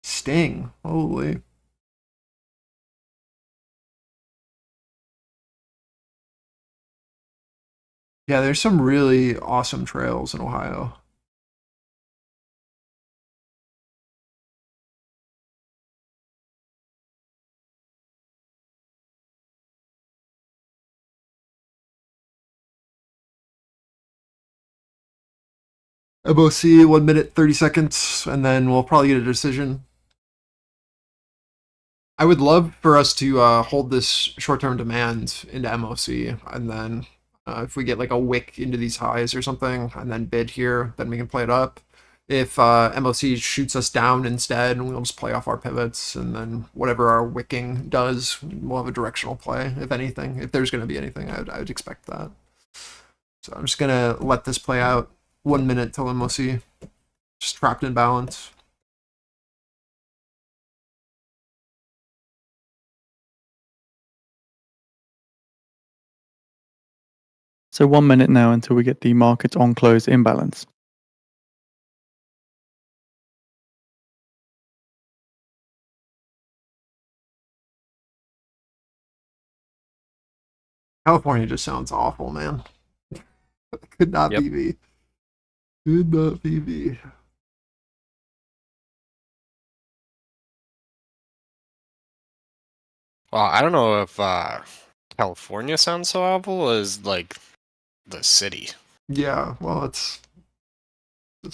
Speaker 1: Sting. Holy. Yeah, there's some really awesome trails in Ohio. MOC 1 minute 30 seconds, and then we'll probably get a decision. I would love for us to hold this short-term demand into MOC, and then if we get like a wick into these highs or something, and then bid here, then we can play it up. If MOC shoots us down instead, we'll just play off our pivots, and then whatever our wicking does, we'll have a directional play, if anything. If there's going to be anything, I would expect that. So I'm just going to let this play out. 1 minute till MOC. Just trapped in balance.
Speaker 2: So 1 minute now until we get the market on close imbalance.
Speaker 1: California just sounds awful, man. Could not
Speaker 3: Yep.
Speaker 1: be me. Could not be me.
Speaker 3: Well, I don't know if California sounds so awful as like the city.
Speaker 1: Yeah, well, that's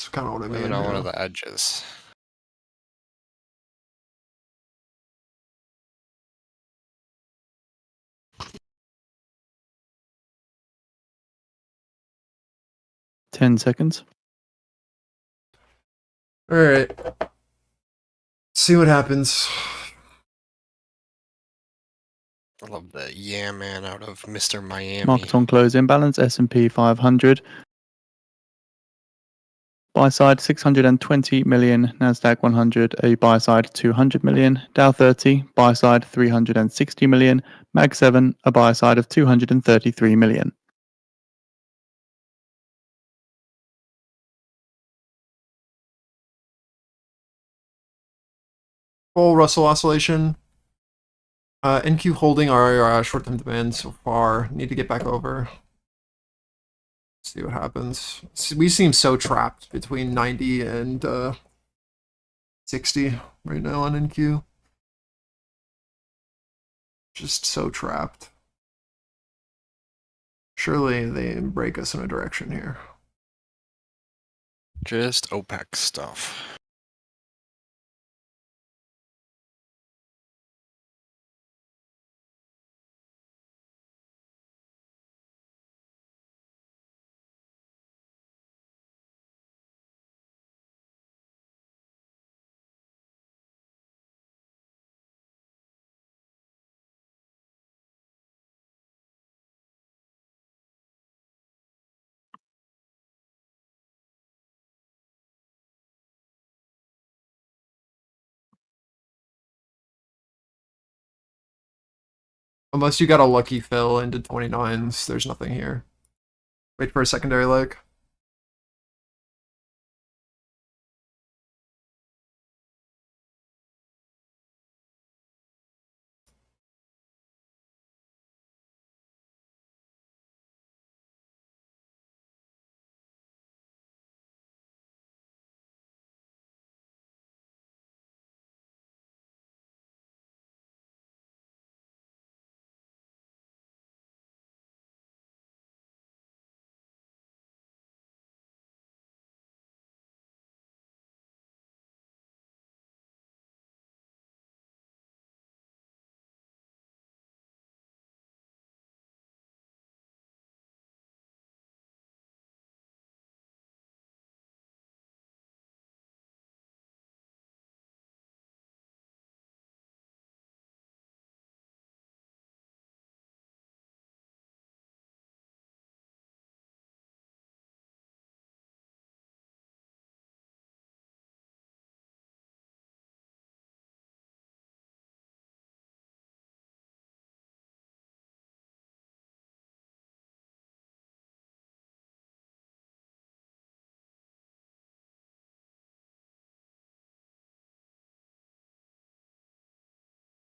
Speaker 1: kind of what I mean.
Speaker 3: Living on one
Speaker 1: Yeah.
Speaker 3: of the edges.
Speaker 2: Ten seconds.
Speaker 1: All right. See what happens.
Speaker 3: I love the yeah man out of Mr. Miami.
Speaker 2: Market on close imbalance. S&P 500. Buy side 620 million. Nasdaq 100 a buy side 200 million. Dow 30 buy side 360 million. Mag 7 a buy side of 233 million.
Speaker 1: Full Russell oscillation. NQ holding our short-term demand so far. Need to get back over. See what happens. We seem so trapped between 90 and 60 right now on NQ. Just so trapped. Surely they break us in a direction here.
Speaker 3: Just OPEC stuff.
Speaker 1: Unless you got a lucky fill into 29s, there's nothing here. Wait for a secondary leg.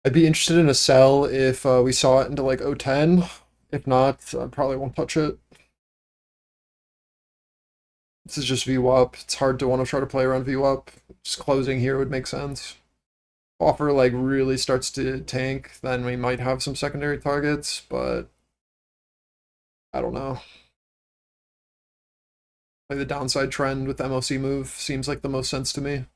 Speaker 1: I'd be interested in a sell if we saw it into like 010. If not, I probably won't touch it. This is just VWAP. It's hard to want to try to play around VWAP. Just closing here would make sense. Offer like really starts to tank, then we might have some secondary targets, but I don't know. Like the downside trend with the MOC move seems like the most sense to me.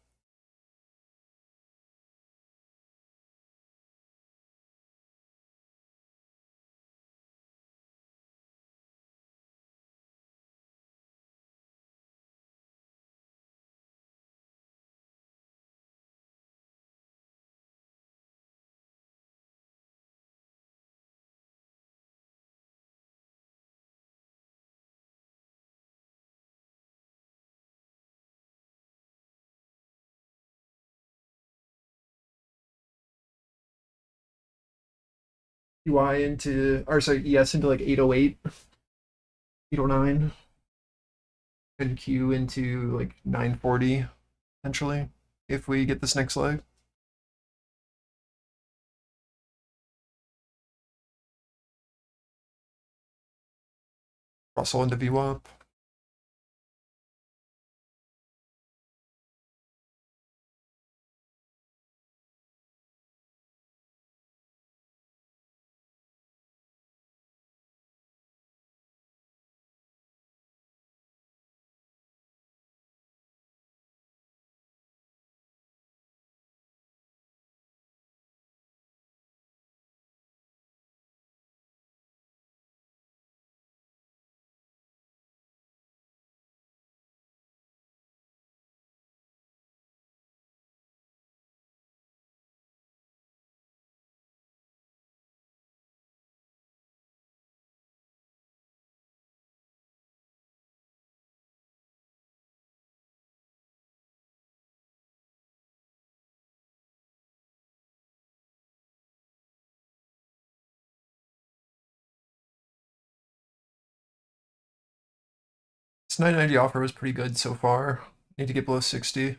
Speaker 1: UI into, or sorry, ES into like 808, 809, and Q into like 940, potentially, if we get this next leg. Russell into VWAP. This 990 offer was pretty good so far. Need to get below 60.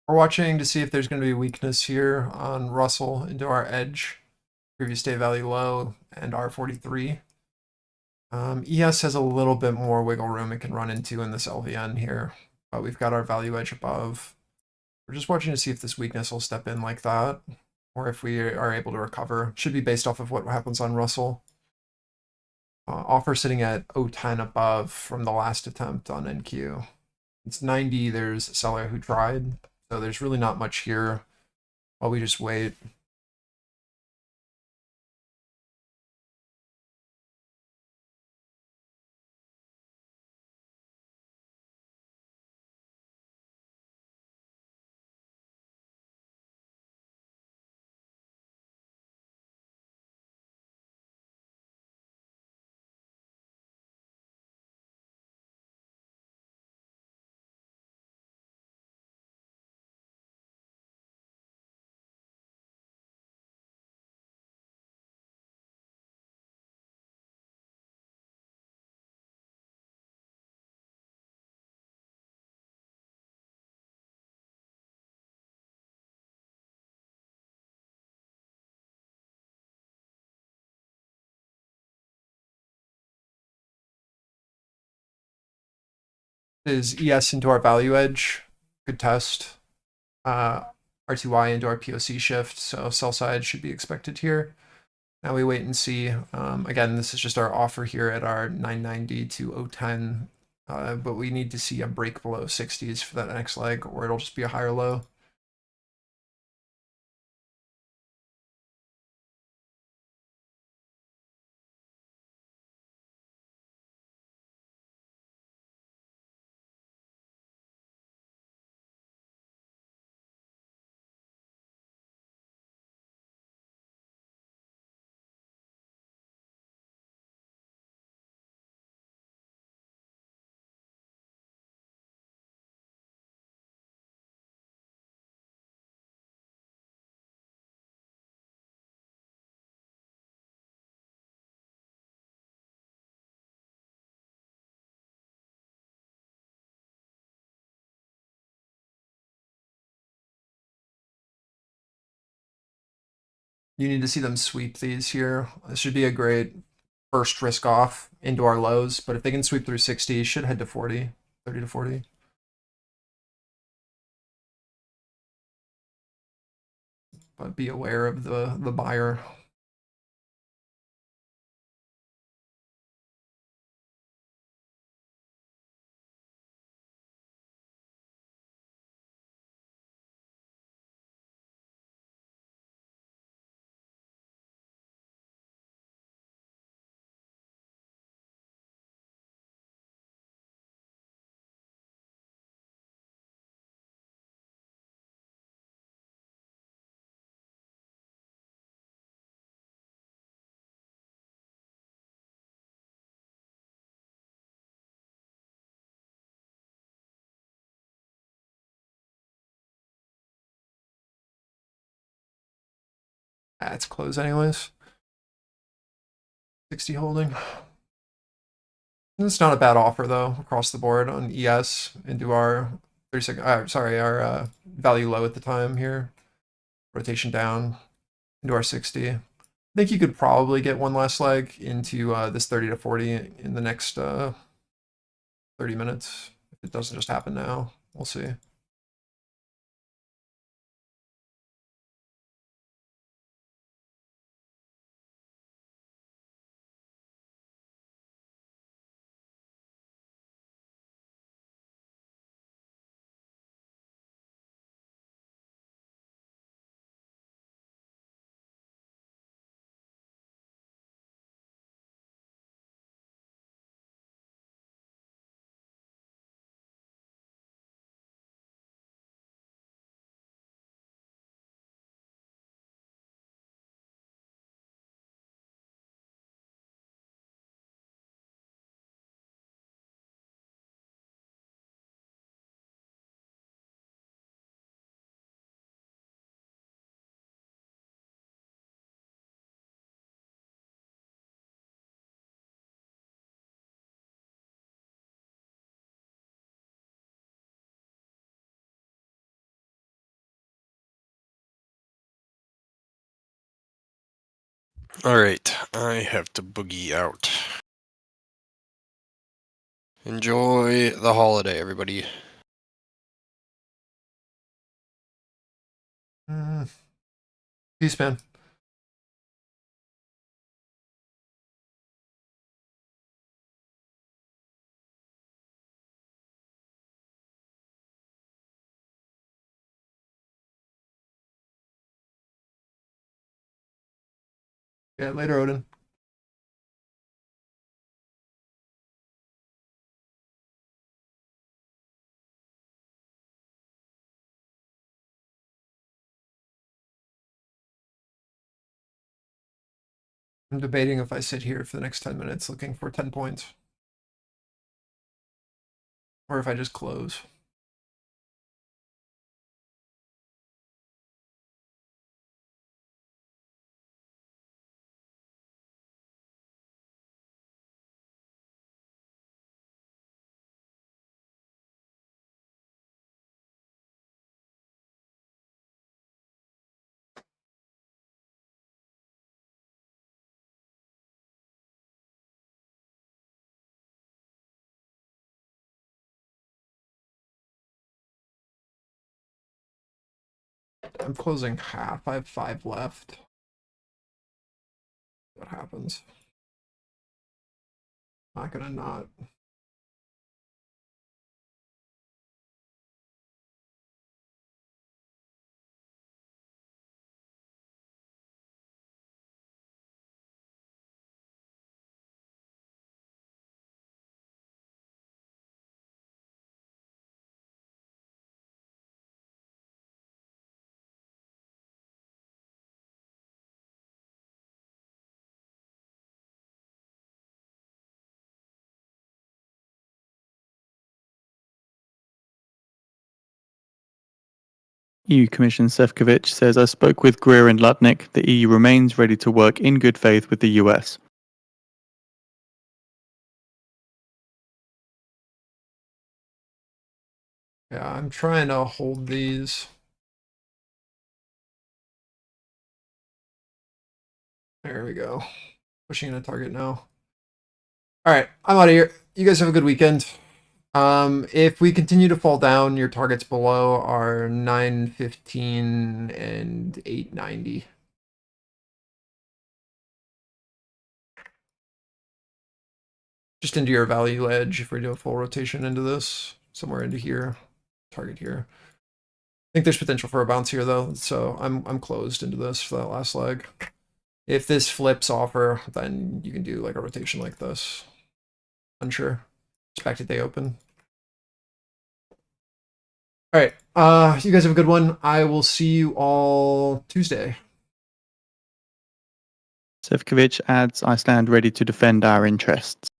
Speaker 1: We're watching to see if there's going to be weakness here on Russell into our edge. Previous day value low and R43. ES has a little bit more wiggle room it can run into in this LVN here, but we've got our value edge above. We're just watching to see if this weakness will step in like that, or if we are able to recover. Should be based off of what happens on Russell. Offer sitting at 010 above from the last attempt on NQ. It's 90. There's a seller who tried, so there's really not much here while we just wait. Is ES into our value edge. Good test. RTY into our POC shift, so sell side should be expected here. Now we wait and see. Again, this is just our offer here at our 990 to 010, but we need to see a break below 60s for that next leg, or it'll just be a higher low. You need to see them sweep these here. This should be a great first risk off into our lows, but if they can sweep through 60, should head to 40, 30 to 40. But be aware of the buyer. That's close anyways. 60 holding. It's not a bad offer though across the board on ES into our 36. Sorry, our value low at the time here. Rotation down into our 60. I think you could probably get one last leg into this 30 to 40 in the next 30 minutes. If it doesn't just happen now, we'll see.
Speaker 3: All right, I have to boogie out. Enjoy the holiday, everybody.
Speaker 1: Peace, man. Yeah, later, Odin. I'm debating if I sit here for the next 10 minutes looking for 10 points. Or if I just close. I'm closing half. I have 5 left. What happens? Not gonna not.
Speaker 2: EU Commissioner Sefcovic says, I spoke with Greer and Lutnick. The EU remains ready to work in good faith with the US.
Speaker 1: Yeah, I'm trying to hold these. There we go. Pushing in a target now. All right, I'm out of here. You guys have a good weekend. If we continue to fall down, your targets below are 915 and 890. Just into your value edge if we do a full rotation into this, somewhere into here, target here. I think there's potential for a bounce here though, so I'm closed into this for that last leg. If this flips offer, then you can do like a rotation like this. Unsure. Expected day open. All right. You guys have a good one. I will see you all Tuesday.
Speaker 2: Sefcovic adds, I stand ready to defend our interests.